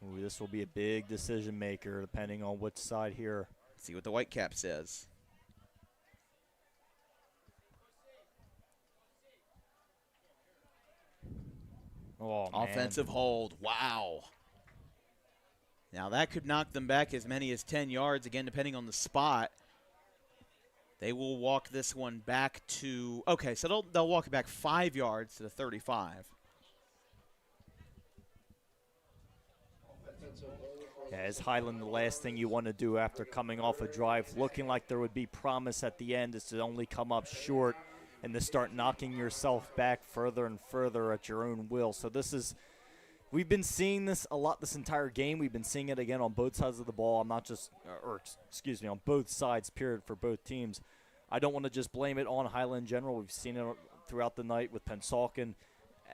Ooh, this will be a big decision maker depending on which side here. Let's see what the Whitecap says. Oh, offensive hold. Wow. Now that could knock them back as many as 10 yards, again, depending on the spot. They will walk this one back to – okay, so they'll walk it back 5 yards to the 35. Yeah, as Highland, the last thing you want to do after coming off a drive, looking like there would be promise at the end, is to only come up short and to start knocking yourself back further and further at your own will. So this is – we've been seeing this a lot this entire game. We've been seeing it again on both sides of the ball. I'm not just – on both sides, period, for both teams. I don't want to just blame it on Highland in general. We've seen it throughout the night with Pennsauken.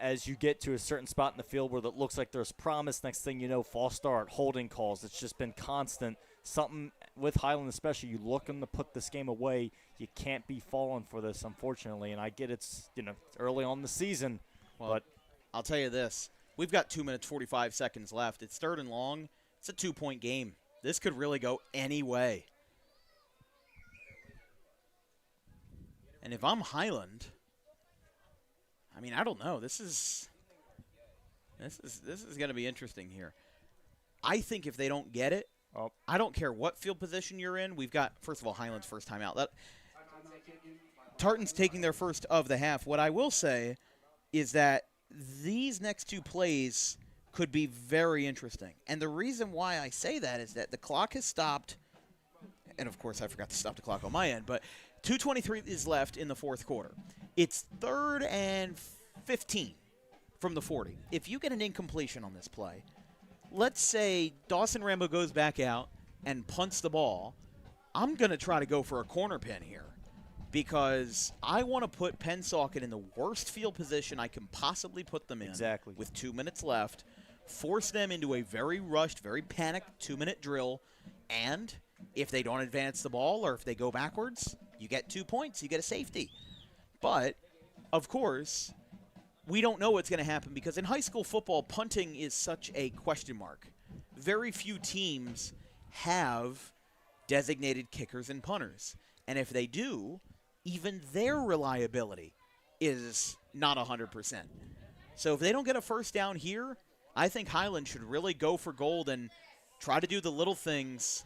As you get to a certain spot in the field where it looks like there's promise, next thing you know, false start, holding calls. It's just been constant something with Highland especially. You look them to put this game away. You can't be falling for this, unfortunately. And I get it's early on in the season, but I'll tell you this. We've got 2 minutes, 45 seconds left. It's 3rd and long. It's a 2-point game. This could really go any way. And if I'm Highland, I mean, I don't know. This is going to be interesting here. I think if they don't get it, I don't care what field position you're in. We've got, first of all, Highland's first time out. Tartans taking their first of the half. What I will say is that these next 2 plays could be very interesting. And the reason why I say that is that the clock has stopped. And, of course, I forgot to stop the clock on my end. But 2:23 is left in the 4th quarter. It's 3rd and 15 from the 40. If you get an incompletion on this play, let's say Dawson Rambo goes back out and punts the ball, I'm going to try to go for a corner pin here because I want to put Pennsauken in the worst field position I can possibly put them in. Exactly. With 2 minutes left, force them into a very rushed, very panicked 2-minute drill, and if they don't advance the ball or if they go backwards, you get 2 points. You get a safety. But, of course, we don't know what's going to happen because in high school football, punting is such a question mark. Very few teams have designated kickers and punters. And if they do, even their reliability is not 100%. So if they don't get a first down here, I think Highland should really go for gold and try to do the little things,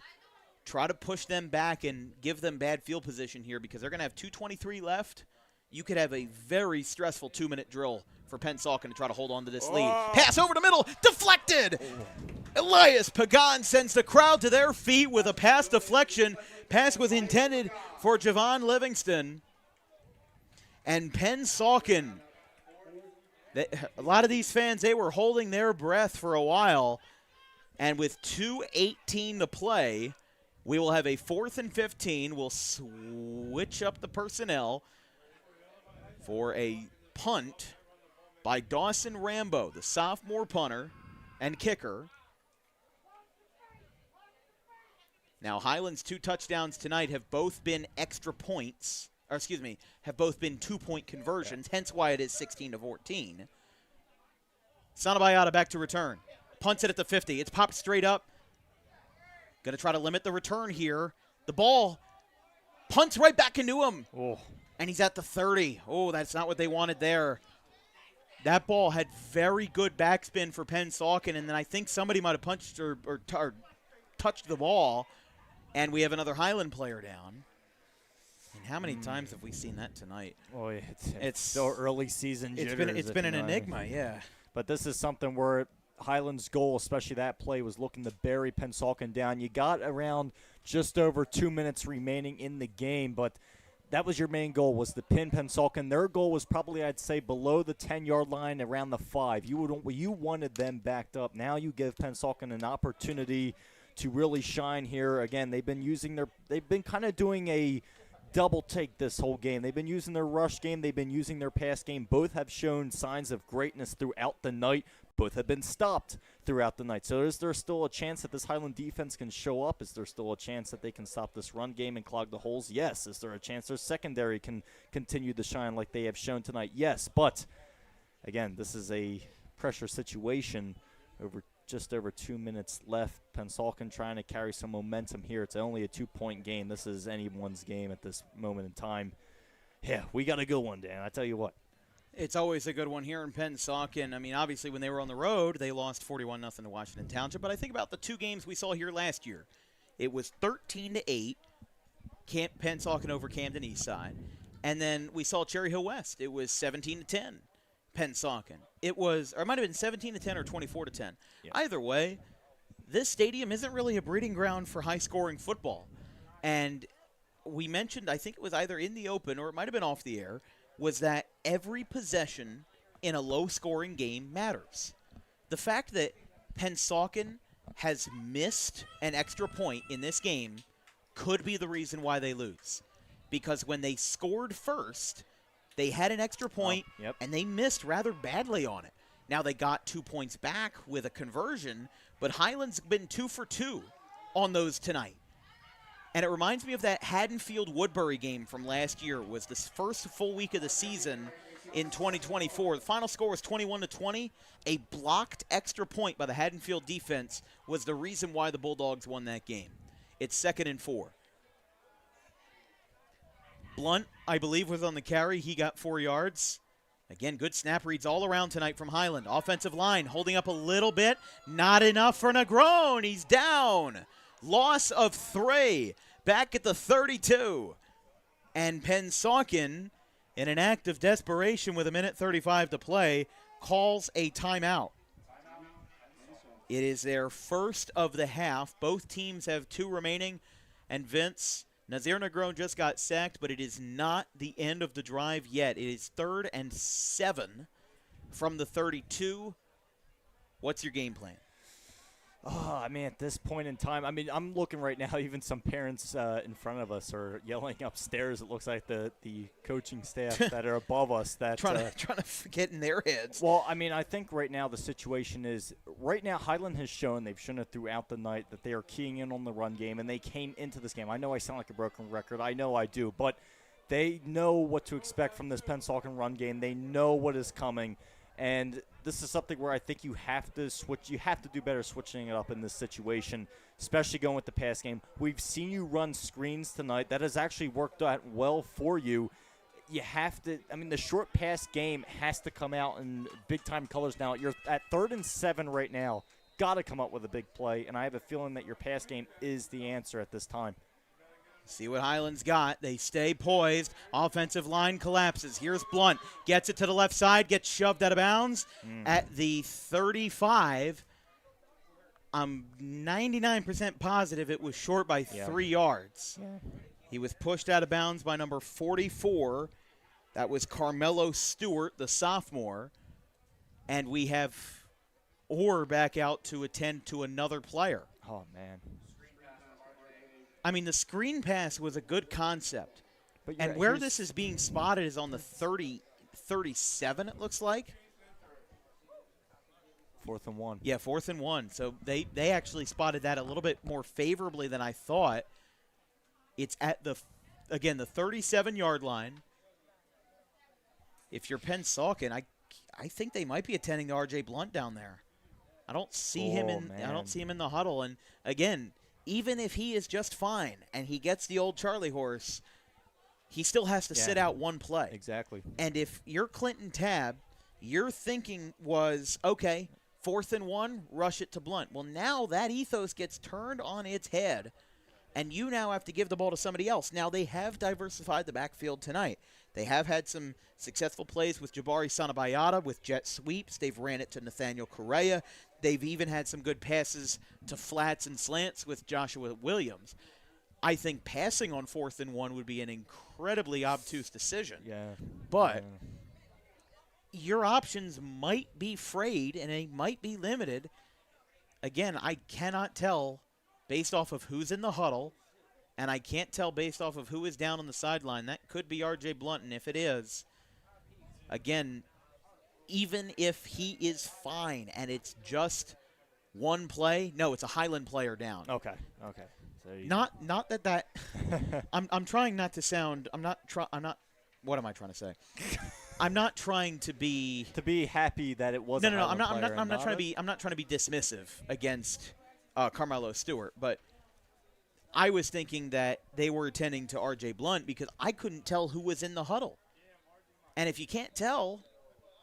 try to push them back and give them bad field position here because they're going to have 2:23 left. You could have a very stressful 2-minute drill for Pennsauken to try to hold on to this lead. Pass over the middle, deflected. Elias Pagan sends the crowd to their feet with a pass deflection. Pass was intended for Javon Livingston. And Pennsauken, a lot of these fans, they were holding their breath for a while. And with 2:18 to play, we will have a 4th and 15. We'll switch up the personnel for a punt by Dawson Rambo, the sophomore punter and kicker. Now, Highland's 2 touchdowns tonight have both been extra points, or excuse me, have both been 2-point conversions, hence why it is 16-14. Sanabayata back to return. Punts it at the 50. It's popped straight up. Going to try to limit the return here. The ball punts right back into him. Oh. And he's at the 30. Oh, that's not what they wanted there. That ball had very good backspin for Pennsauken, and then I think somebody might have punched or touched the ball, and we have another Highland player down. And how many times have we seen that tonight? Oh, it's so early season jitters. It's been an enigma, yeah. But this is something where Highland's goal, especially that play, was looking to bury Pennsauken down. You got around just over 2 minutes remaining in the game, but that was your main goal, was to pin Pennsauken. Their goal was probably, I'd say, below the 10-yard line, around the 5. You wanted them backed up. Now you give Pennsauken an opportunity to really shine here. Again, they've been kind of doing a double take this whole game. They've been using their rush game. They've been using their pass game. Both have shown signs of greatness throughout the night. Both have been stopped throughout the night. So is there still a chance that this Highland defense can show up? Is there still a chance that they can stop this run game and clog the holes? Yes. Is there a chance their secondary can continue to shine like they have shown tonight? Yes. But, again, this is a pressure situation. Just over 2 minutes left. Pennsauken trying to carry some momentum here. It's only a 2-point game. This is anyone's game at this moment in time. Yeah, we got a good one, Dan. I tell you what. It's always a good one here in Pennsauken. I mean, obviously, when they were on the road, they lost 41-0 to Washington Township. But I think about the 2 games we saw here last year. It was 13-8, Pennsauken over Camden Eastside. And then we saw Cherry Hill West. It was 17-10, Pennsauken. It might have been 17-10 or 24-10. Yeah. Either way, this stadium isn't really a breeding ground for high-scoring football. And we mentioned, I think it was either in the open or it might have been off the air, was that every possession in a low-scoring game matters. The fact that Pennsauken has missed an extra point in this game could be the reason why they lose. Because when they scored first, they had an extra point, and they missed rather badly on it. Now they got 2 points back with a conversion, but Highland's been 2 for 2 on those tonight. And it reminds me of that Haddonfield-Woodbury game from last year. It was the first full week of the season in 2024. The final score was 21-20. A blocked extra point by the Haddonfield defense was the reason why the Bulldogs won that game. It's 2nd and 4. Blunt, I believe, was on the carry. He got 4 yards. Again, good snap reads all around tonight from Highland. Offensive line holding up a little bit. Not enough for Negron. He's down. Loss of 3. Back at the 32. And Pennsauken, in an act of desperation with 1:35 to play, calls a timeout. It is their first of the half. Both teams have 2 remaining. And Vince, Nazir Negron just got sacked, but it is not the end of the drive yet. It is 3rd and 7 from the 32. What's your game plan? Oh, I mean, at this point in time, I mean, I'm looking right now, even some parents in front of us are yelling upstairs. It looks like the coaching staff that are above us. That trying to get in their heads. Well, I mean, I think right now the situation is, right now Highland has shown, they've shown it throughout the night, that they are keying in on the run game, and they came into this game. I know I sound like a broken record. I know I do. But they know what to expect from this Pennsauken run game. They know what is coming. And this is something where I think you have to switch. You have to do better switching it up in this situation, especially going with the pass game. We've seen you run screens tonight. That has actually worked out well for you. You have to – I mean, the short pass game has to come out in big-time colors now. You're at 3rd and 7 right now. Got to come up with a big play, and I have a feeling that your pass game is the answer at this time. See what Highland's got. They stay poised. Offensive line collapses. Here's Blunt. Gets it to the left side. Gets shoved out of bounds at the 35. I'm 99% positive it was short by 3 yards. Yeah. He was pushed out of bounds by number 44. That was Carmelo Stewart, the sophomore. And we have Orr back out to attend to another player. Oh, man. I mean, the screen pass was a good concept. And where this is being spotted is on the 37, it looks like. 4th and 1. Yeah, 4th and 1. So they actually spotted that a little bit more favorably than I thought. It's at the 37-yard line. If you're Pennsauken, I think they might be attending to R.J. Blunt down there. I don't see him in the huddle. And again, even if he is just fine and he gets the old Charlie horse, he still has to sit out one play. Exactly. And if you're Clinton Tabb, your thinking was, okay, 4th and 1, rush it to Blunt. Well, now that ethos gets turned on its head, and you now have to give the ball to somebody else. Now, they have diversified the backfield tonight. They have had some successful plays with Jabari Sanabayata with jet sweeps. They've ran it to Nathaniel Correa. They've even had some good passes to flats and slants with Joshua Williams. I think passing on 4th and 1 would be an incredibly obtuse decision. Yeah. But your options might be frayed and they might be limited. Again, I cannot tell based off of who's in the huddle, and I can't tell based off of who is down on the sideline. That could be R.J. Blunt, and if it is, again, even if he is fine and it's just one play, no, it's a Highland player down. Okay. So not that I'm trying not to sound what am I trying to say? I'm not trying to be happy that it wasn't. No. I'm not trying to be dismissive against Carmelo Stewart, but I was thinking that they were attending to R.J. Blunt because I couldn't tell who was in the huddle. And if you can't tell,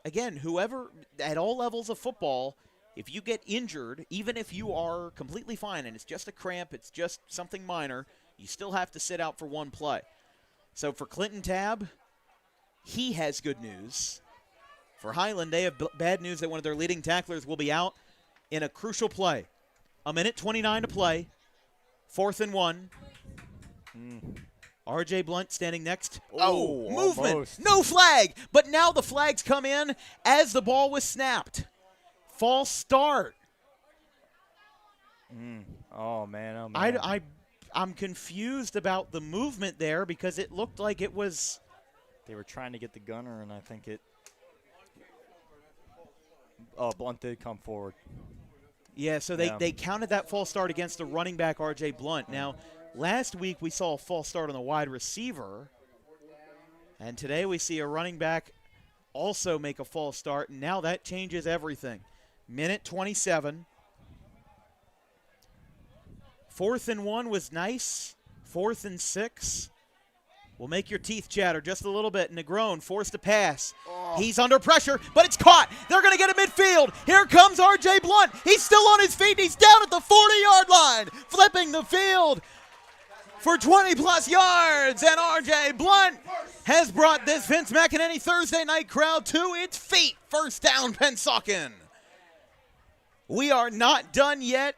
again, whoever at all levels of football, if you get injured, even if you are completely fine and it's just a cramp, it's just something minor, you still have to sit out for one play. So for Clinton Tabb, he has good news. For Highland, they have bad news that one of their leading tacklers will be out in a crucial play. 1:29 to play. 4th and 1. R.J. Blunt standing next. Oh, movement. Almost. No flag. But now the flags come in as the ball was snapped. False start. Oh, man. I'm confused about the movement there because it looked like it was. They were trying to get the gunner, and I think Blunt did come forward. Yeah, so they counted that false start against the running back, R.J. Blunt. Now, last week we saw a false start on the wide receiver, and today we see a running back also make a false start, and now that changes everything. Minute 27. 4th and 1 was nice. 4th and 6 will make your teeth chatter just a little bit. Negron forced to pass. He's under pressure, but it's caught. They're going to get him midfield. Here comes R.J. Blunt. He's still on his feet. He's down at the 40-yard line, flipping the field for 20-plus yards. And R.J. Blunt has brought this Vince McEnany Thursday night crowd to its feet. First down, Pennsauken. We are not done yet.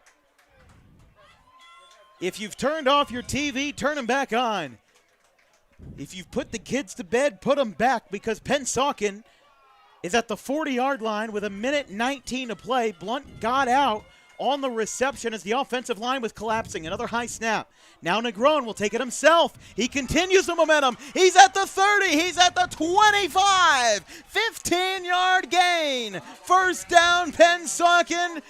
If you've turned off your TV, turn them back on. If you've put the kids to bed, put them back, because Pennsauken is at the 40-yard line with 1:19 to play. Blunt got out on the reception as the offensive line was collapsing. Another high snap. Now Negron will take it himself. He continues the momentum. He's at the 30. He's at the 25. 15-yard gain. First down, Pennsauken.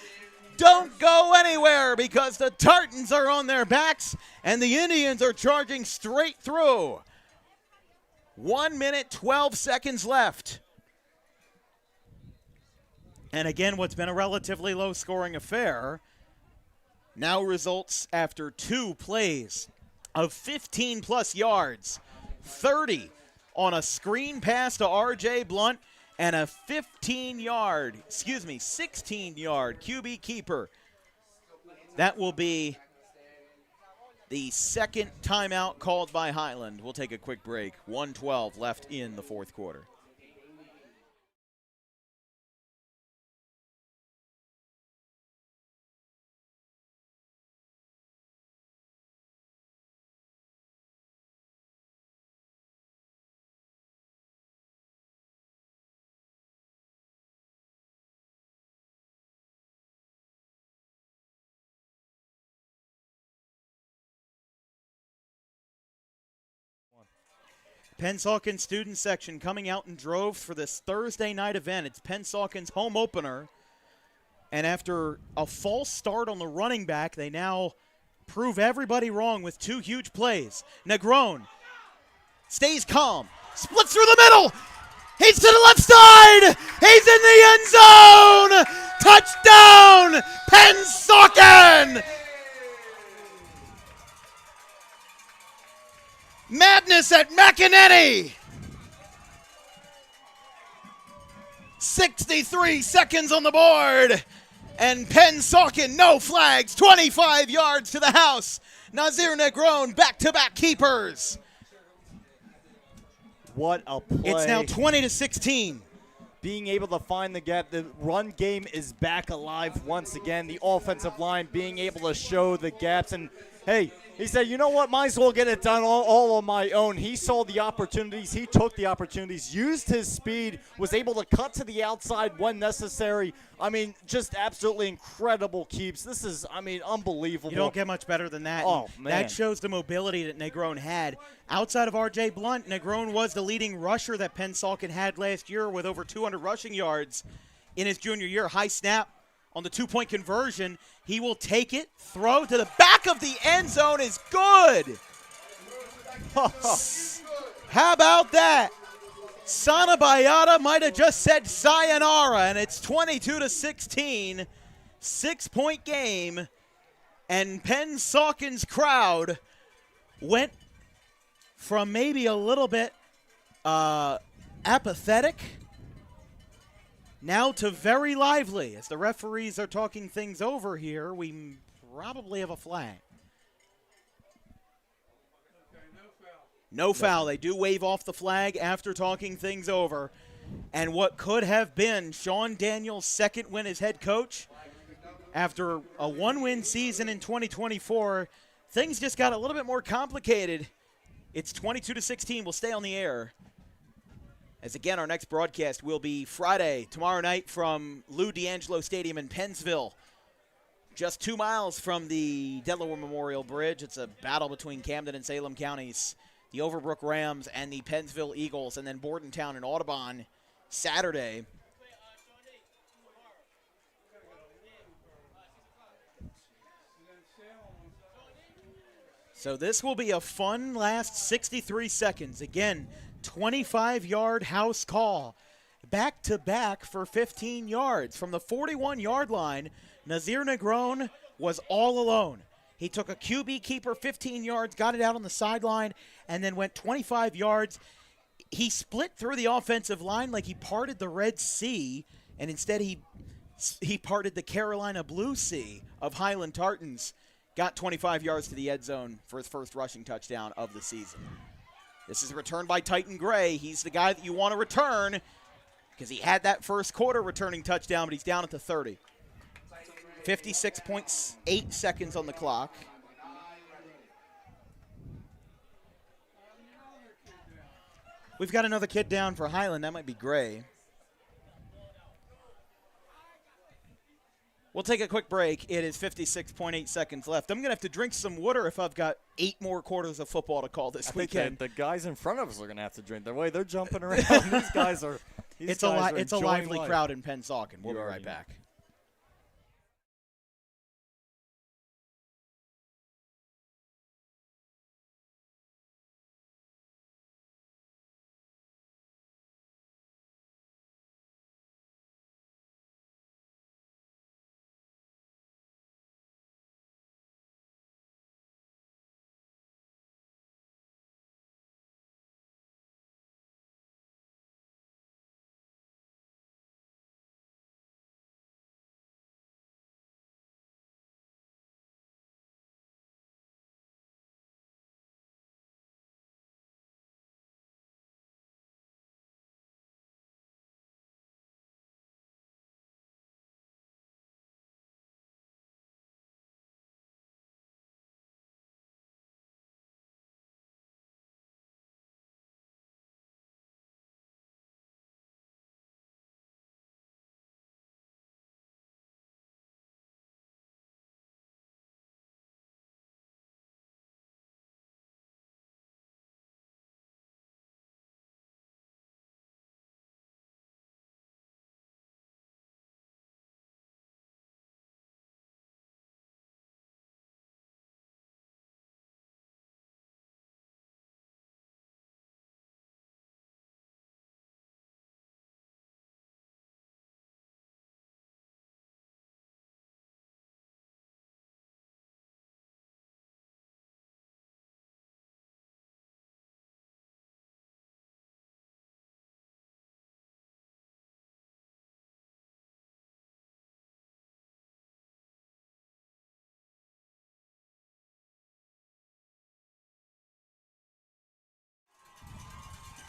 Don't go anywhere, because the Tartans are on their backs and the Indians are charging straight through. 1 minute, 12 seconds left. And again, what's been a relatively low-scoring affair now results after 2 plays of 15-plus yards, 30 on a screen pass to R.J. Blunt, and a 16-yard QB keeper. That will be the second timeout called by Highland. We'll take a quick break. 1:12 left in the fourth quarter. Pennsauken student section coming out in droves for this Thursday night event. It's Pennsauken's home opener. And after a false start on the running back, they now prove everybody wrong with 2 huge plays. Negron stays calm, splits through the middle. He's to the left side. He's in the end zone. Touchdown, Pennsauken. Madness at McEnany. 63 seconds on the board. And Pennsauken, no flags, 25 yards to the house. Nazir Negron, back-to-back keepers. What a play. It's now 20-16. Being able to find the gap. The run game is back alive once again. The offensive line being able to show the gaps. And, hey, he said, you know what, might as well get it done all on my own. He saw the opportunities. He took the opportunities, used his speed, was able to cut to the outside when necessary. I mean, just absolutely incredible keeps. This is, I mean, unbelievable. You don't get much better than that. Oh, man. That shows the mobility that Negron had. Outside of R.J. Blunt, Negron was the leading rusher that Pennsauken had last year with over 200 rushing yards in his junior year. High snap on the 2-point conversion. He will take it, throw to the back of the end zone is good. How about that? Sanabayata might have just said sayonara, and it's 22-16, 6-point game, and Pennsauken's crowd went from maybe a little bit apathetic now to very lively. As the referees are talking things over here, we probably have a flag. No foul. They do wave off the flag after talking things over. And what could have been Sean Daniels' second win as head coach after a 1-win season in 2024, things just got a little bit more complicated. It's 22-16. We'll stay on the air. As again, our next broadcast will be Friday, tomorrow night from Lou D'Angelo Stadium in Pennsville. Just 2 miles from the Delaware Memorial Bridge. It's a battle between Camden and Salem counties. The Overbrook Rams and the Pennsville Eagles, and then Bordentown and Audubon Saturday. So this will be a fun last 63 seconds. Again, 25-yard house call. Back-to-back for 15 yards. From the 41-yard line, Nazir Negron was all alone. He took a QB keeper 15 yards, got it out on the sideline, and then went 25 yards. He split through the offensive line like he parted the Red Sea, and instead he parted the Carolina Blue Sea of Highland Tartans. Got 25 yards to the end zone for his first rushing touchdown of the season. This is returned by Titan Gray. He's the guy that you want to return because he had that first quarter returning touchdown, but he's down at the 30. 56.8 seconds on the clock. We've got another kid down for Highland. That might be Gray. We'll take a quick break. It is 56.8 seconds left. I'm going to have to drink some water if I've got 8 more quarters of football to call this weekend. The guys in front of us are going to have to drink. The way they're jumping around, these guys are It's a lively crowd in Pennsauken. We'll be right back.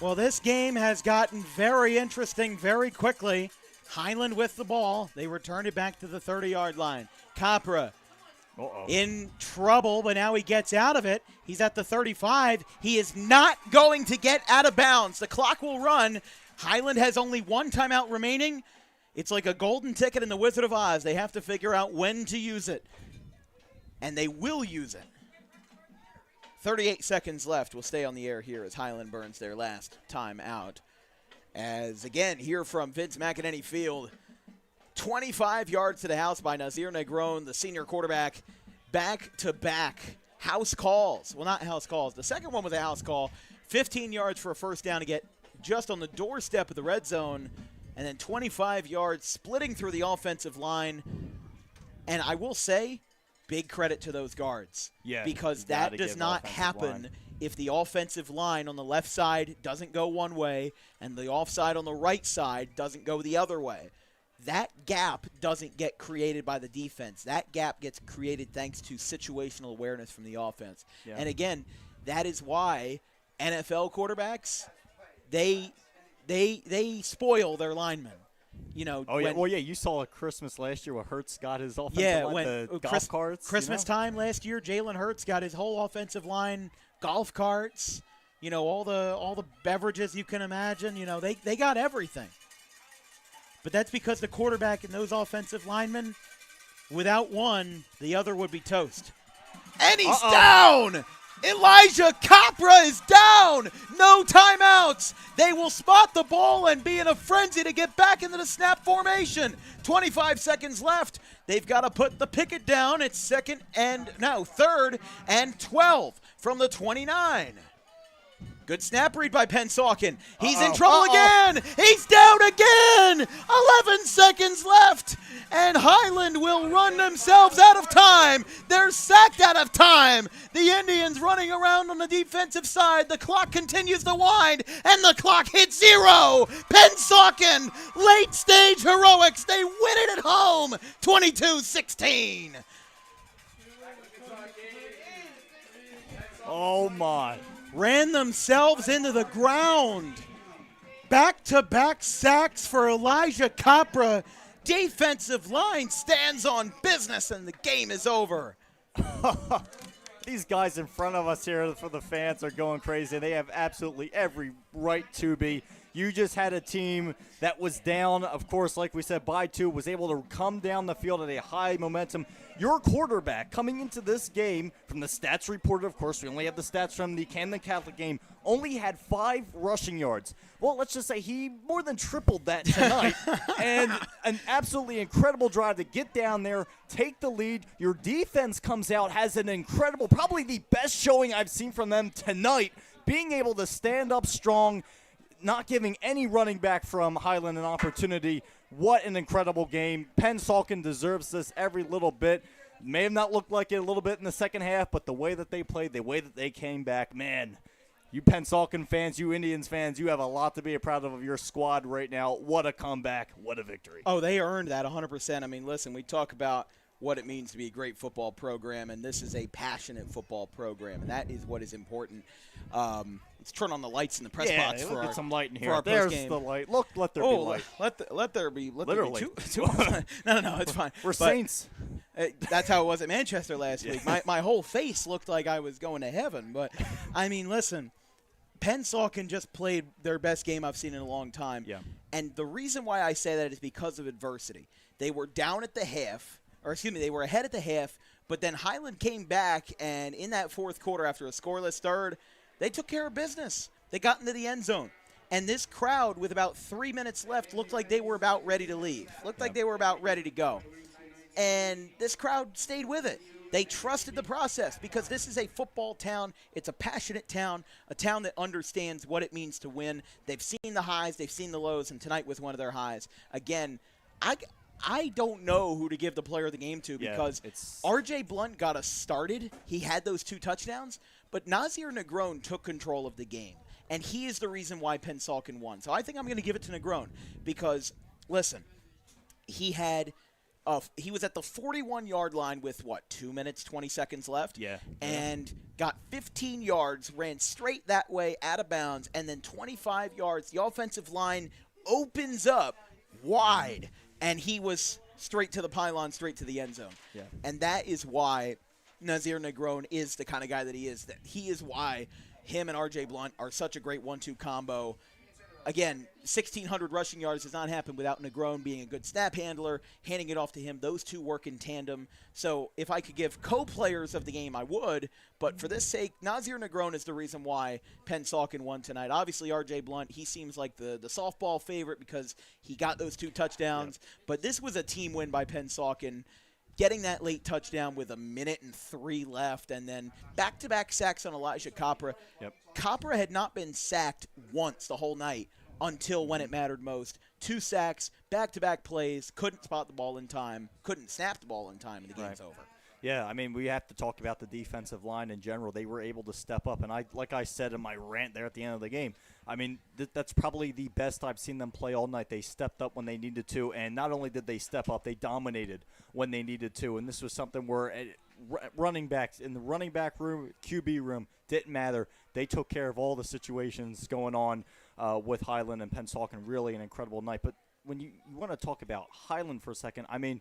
Well, this game has gotten very interesting very quickly. Highland with the ball. They returned it back to the 30-yard line. Capra in trouble, but now he gets out of it. He's at the 35. He is not going to get out of bounds. The clock will run. Highland has only one timeout remaining. It's like a golden ticket in the Wizard of Oz. They have to figure out when to use it, and they will use it. 38 seconds left. We'll stay on the air here as Highland burns their last time out. As, again, here from Vince McEnany Field, 25 yards to the house by Nazir Negron, the senior quarterback. Back-to-back house calls. Well, not house calls. The second one was a house call. 15 yards for a first down to get just on the doorstep of the red zone, and then 25 yards splitting through the offensive line. And I will say, big credit to those guards. Yeah, because that does not happen if the offensive line on the left side doesn't go one way and the offside on the right side doesn't go the other way. That gap doesn't get created by the defense. That gap gets created thanks to situational awareness from the offense. Yeah. And again, that is why NFL quarterbacks, they spoil their linemen. You know, you saw a Christmas last year where Hurts got his offensive line, the golf carts. Christmas time last year, Jalen Hurts got his whole offensive line golf carts, all the beverages you can imagine. They got everything. But that's because the quarterback and those offensive linemen, without one, the other would be toast. And he's down! Elijah Capra is down. No timeouts. They will spot the ball and be in a frenzy to get back into the snap formation. 25 seconds left. They've got to put the picket down. It's third and 12 from the 29. Good snap read by Pennsauken. He's in trouble again. He's down again. 11 seconds left. And Highland will run themselves out of time. They're sacked out of time. The Indians running around on the defensive side. The clock continues to wind, and the clock hits 0. Pennsauken, late stage heroics. They win it at home, 22-16. Oh, my. Ran themselves into the ground. Back-to-back sacks for Elijah Capra. Defensive line stands on business, and the game is over. These guys in front of us here for the fans are going crazy. They have absolutely every right to be. You just had a team that was down, of course, like we said, by 2, was able to come down the field at a high momentum. Your quarterback coming into this game, from the stats report, of course, we only have the stats from the Camden Catholic game, only had 5 rushing yards. Well, let's just say he more than tripled that tonight. And an absolutely incredible drive to get down there, take the lead. Your defense comes out, has an incredible, probably the best showing I've seen from them tonight, being able to stand up strong, not giving any running back from Highland an opportunity. What an incredible game. Pennsauken deserves this every little bit. May have not looked like it a little bit in the second half, but the way that they played, the way that they came back, man, you Pennsauken fans, you Indians fans, you have a lot to be proud of your squad right now. What a comeback. What a victory. Oh, they earned that 100%. I mean, listen, we talk about what it means to be a great football program, and this is a passionate football program, and that is what is important. Let's turn on the lights in the press box for get some light in here. Our There's postgame. the light. Look, let there be light. Let there be. Literally. No, it's fine. We're Saints. That's how it was at Manchester last week. My whole face looked like I was going to heaven. But, I mean, listen, Pennsauken just played their best game I've seen in a long time. Yeah. And the reason why I say that is because of adversity. They were down at the half. They were ahead at the half, but then Highland came back, and in that fourth quarter, after a scoreless third, they took care of business. They got into the end zone. And this crowd, with about 3 minutes left, looked like they were about ready to leave. Looked like they were about ready to go. And this crowd stayed with it. They trusted the process because this is a football town. It's a passionate town, a town that understands what it means to win. They've seen the highs, they've seen the lows, and tonight was one of their highs. Again, I don't know who to give the player of the game to because R.J. Blunt got us started. He had those 2 touchdowns, but Nazir Negron took control of the game, and he is the reason why Pennsauken won. So I think I'm going to give it to Negron because, listen, he was at the 41-yard line with, 2 minutes, 20 seconds left? Yeah. And got 15 yards, ran straight that way, out of bounds, and then 25 yards. The offensive line opens up wide. And he was straight to the pylon, straight to the end zone. Yeah. And that is why Nazir Negron is the kind of guy that he is. That he is why him and R.J. Blunt are such a great 1-2 combo. Again, 1,600 rushing yards does not happen without Negron being a good snap handler, handing it off to him. Those 2 work in tandem. So if I could give co-players of the game, I would. But for this sake, Nazir Negron is the reason why Pennsauken won tonight. Obviously, R.J. Blunt, he seems like the softball favorite because he got those 2 touchdowns. Yep. But this was a team win by Pennsauken. Getting that late touchdown with 1 minute and 3 left, and then back-to-back sacks on Elijah Capra. Yep. Capra had not been sacked once the whole night until when it mattered most. 2 sacks, back-to-back plays, couldn't spot the ball in time, couldn't snap the ball in time, and the game's over. Yeah, I mean, we have to talk about the defensive line in general. They were able to step up, and like I said in my rant there at the end of the game, I mean, that's probably the best I've seen them play all night. They stepped up when they needed to, and not only did they step up, they dominated when they needed to, and this was something where running backs in the running back room, QB room, didn't matter. They took care of all the situations going on with Highland and Pennsauken. Really an incredible night. But when you want to talk about Highland for a second, I mean,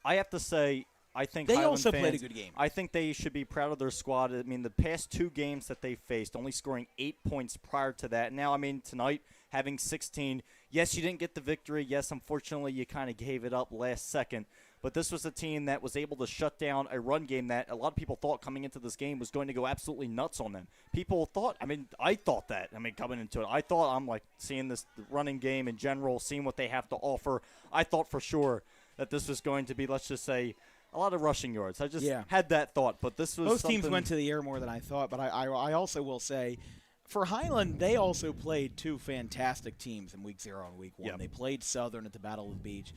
I have to say, I think they Highland also fans, played a good game. I think they should be proud of their squad. I mean, the past 2 games that they faced, only scoring 8 points prior to that. Now, I mean, tonight, having 16. Yes, you didn't get the victory. Yes, unfortunately, you kind of gave it up last second. but this was a team that was able to shut down a run game that a lot of people thought coming into this game was going to go absolutely nuts on them. People thought, I thought that. Coming into it, I thought, I'm like, seeing this running game in general, seeing what they have to offer, I thought for sure that this was going to be, let's just say, a lot of rushing yards. I just had that thought, but this was Most teams went to the air more than I thought, but I also will say, for Highland, they also played two fantastic teams in Week 0 and Week 1. Yep. They played Southern at the Battle of the Beach.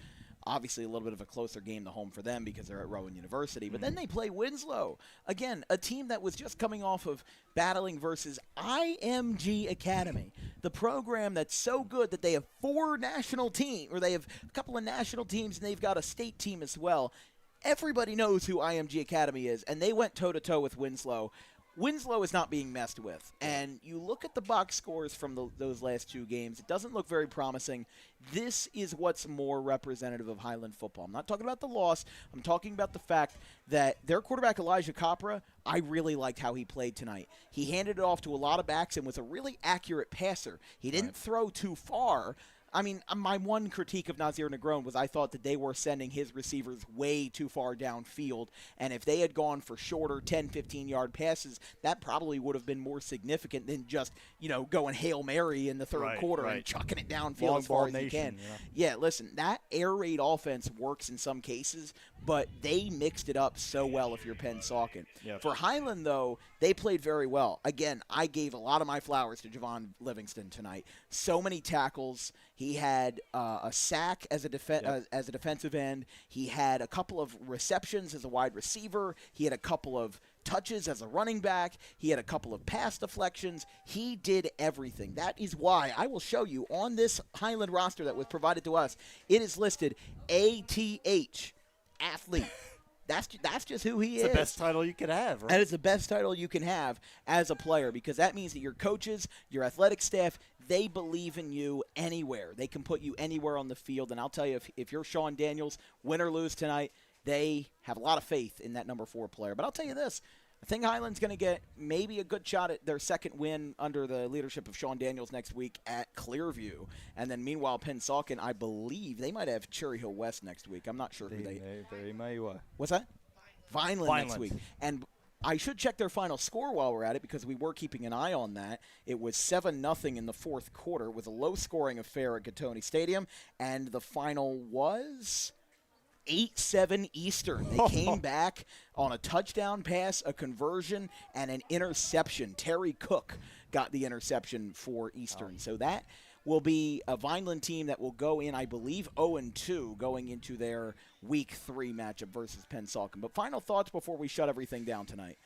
Obviously, a little bit of a closer game to home for them because they're at Rowan University. But then they play Winslow. Again, a team that was just coming off of battling versus IMG Academy, the program that's so good that they have 4 national teams, or they have a couple of national teams, and they've got a state team as well. Everybody knows who IMG Academy is, and they went toe-to-toe with Winslow. Winslow is not being messed with, and you look at the box scores from those last 2 games, it doesn't look very promising. This is what's more representative of Highland football. I'm not talking about the loss. I'm talking about the fact that their quarterback, Elijah Capra, I really liked how he played tonight. He handed it off to a lot of backs and was a really accurate passer. He didn't throw too far. My one critique of Nazir Negron was I thought that they were sending his receivers way too far downfield, and if they had gone for shorter 10, 15-yard passes, that probably would have been more significant than just, going Hail Mary in the third quarter and chucking it downfield as far as you can. Yeah, listen, that air raid offense works in some cases, but they mixed it up so well if you're Pennsauken. Yep. For Highland, though, they played very well. Again, I gave a lot of my flowers to Javon Livingston tonight. So many tackles. He had a sack as a defensive end. He had a couple of receptions as a wide receiver. He had a couple of touches as a running back. He had a couple of pass deflections. He did everything. That is why I will show you on this Highland roster that was provided to us, it is listed ATH, athlete. That's just who he is. It's the best title you could have, right? That is the best title you can have as a player, because that means that your coaches, your athletic staff, they believe in you anywhere. They can put you anywhere on the field. And I'll tell you, if you're Sean Daniels, win or lose tonight, they have a lot of faith in that number 4 player. But I'll tell you this. I think Highland's going to get maybe a good shot at their second win under the leadership of Sean Daniels next week at Clearview. And then meanwhile, Pennsauken, I believe, they might have Cherry Hill West next week. I'm not sure who they may. What's that? Vineland next week. And I should check their final score while we're at it, because we were keeping an eye on that. It was 7-0 in the fourth quarter with a low-scoring affair at Gattoni Stadium, and the final was 8-7 Eastern. They came back on a touchdown pass, a conversion, and an interception. Terry Cook got the interception for Eastern. So that will be a Vineland team that will go in, I believe, 0-2 going into their Week 3 matchup versus Pennsauken. But final thoughts before we shut everything down tonight.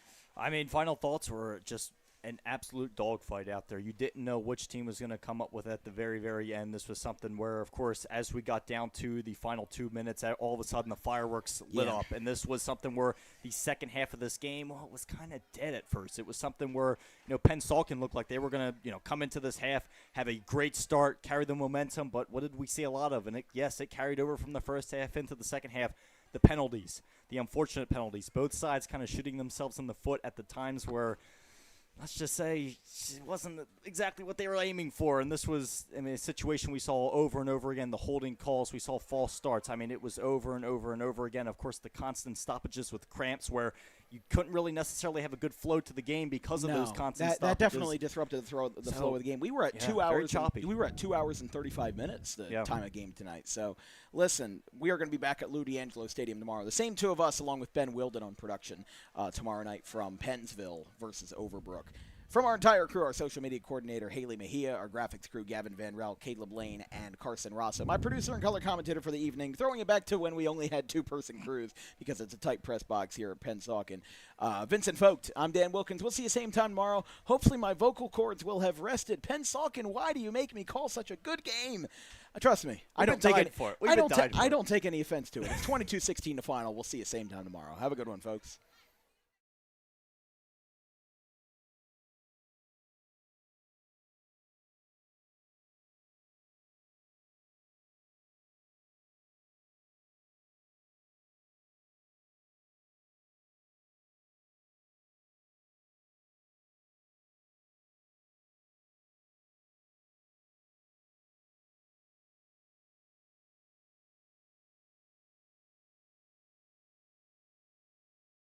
Final thoughts were just an absolute dogfight out there. You didn't know which team was going to come up with at the very, very end. This was something where, of course, as we got down to the final 2 minutes, all of a sudden the fireworks lit up. And this was something where the second half of this game, was kind of dead at first. It was something where, Pennsauken looked like they were going to, come into this half, have a great start, carry the momentum. But what did we see a lot of? And it carried over from the first half into the second half. The penalties, the unfortunate penalties, both sides kind of shooting themselves in the foot at the times where, let's just say, it wasn't exactly what they were aiming for. And this was, a situation we saw over and over again. The holding calls, we saw false starts. It was over and over and over again. Of course, the constant stoppages with cramps where you couldn't really necessarily have a good flow to the game because of those constant stoppages. That definitely disrupted the flow of the game. We were at 2 hours. We were at 2 hours and 35 minutes the time of game tonight. So, listen, we are going to be back at Lou D'Angelo Stadium tomorrow. The same two of us, along with Ben Wilden on production tomorrow night from Pennsville versus Overbrook. From our entire crew, our social media coordinator, Haley Mejia, our graphics crew, Gavin Van Rel, Caleb Lane, and Carson Rosso. My producer and color commentator for the evening, throwing it back to when we only had 2-person crews because it's a tight press box here at Pennsauken. Vincent Vogt, I'm Dan Wilkins. We'll see you same time tomorrow. Hopefully my vocal cords will have rested. Pennsauken, why do you make me call such a good game? Trust me, I don't take any offense to it. It's 22-16 to final. We'll see you same time tomorrow. Have a good one, folks.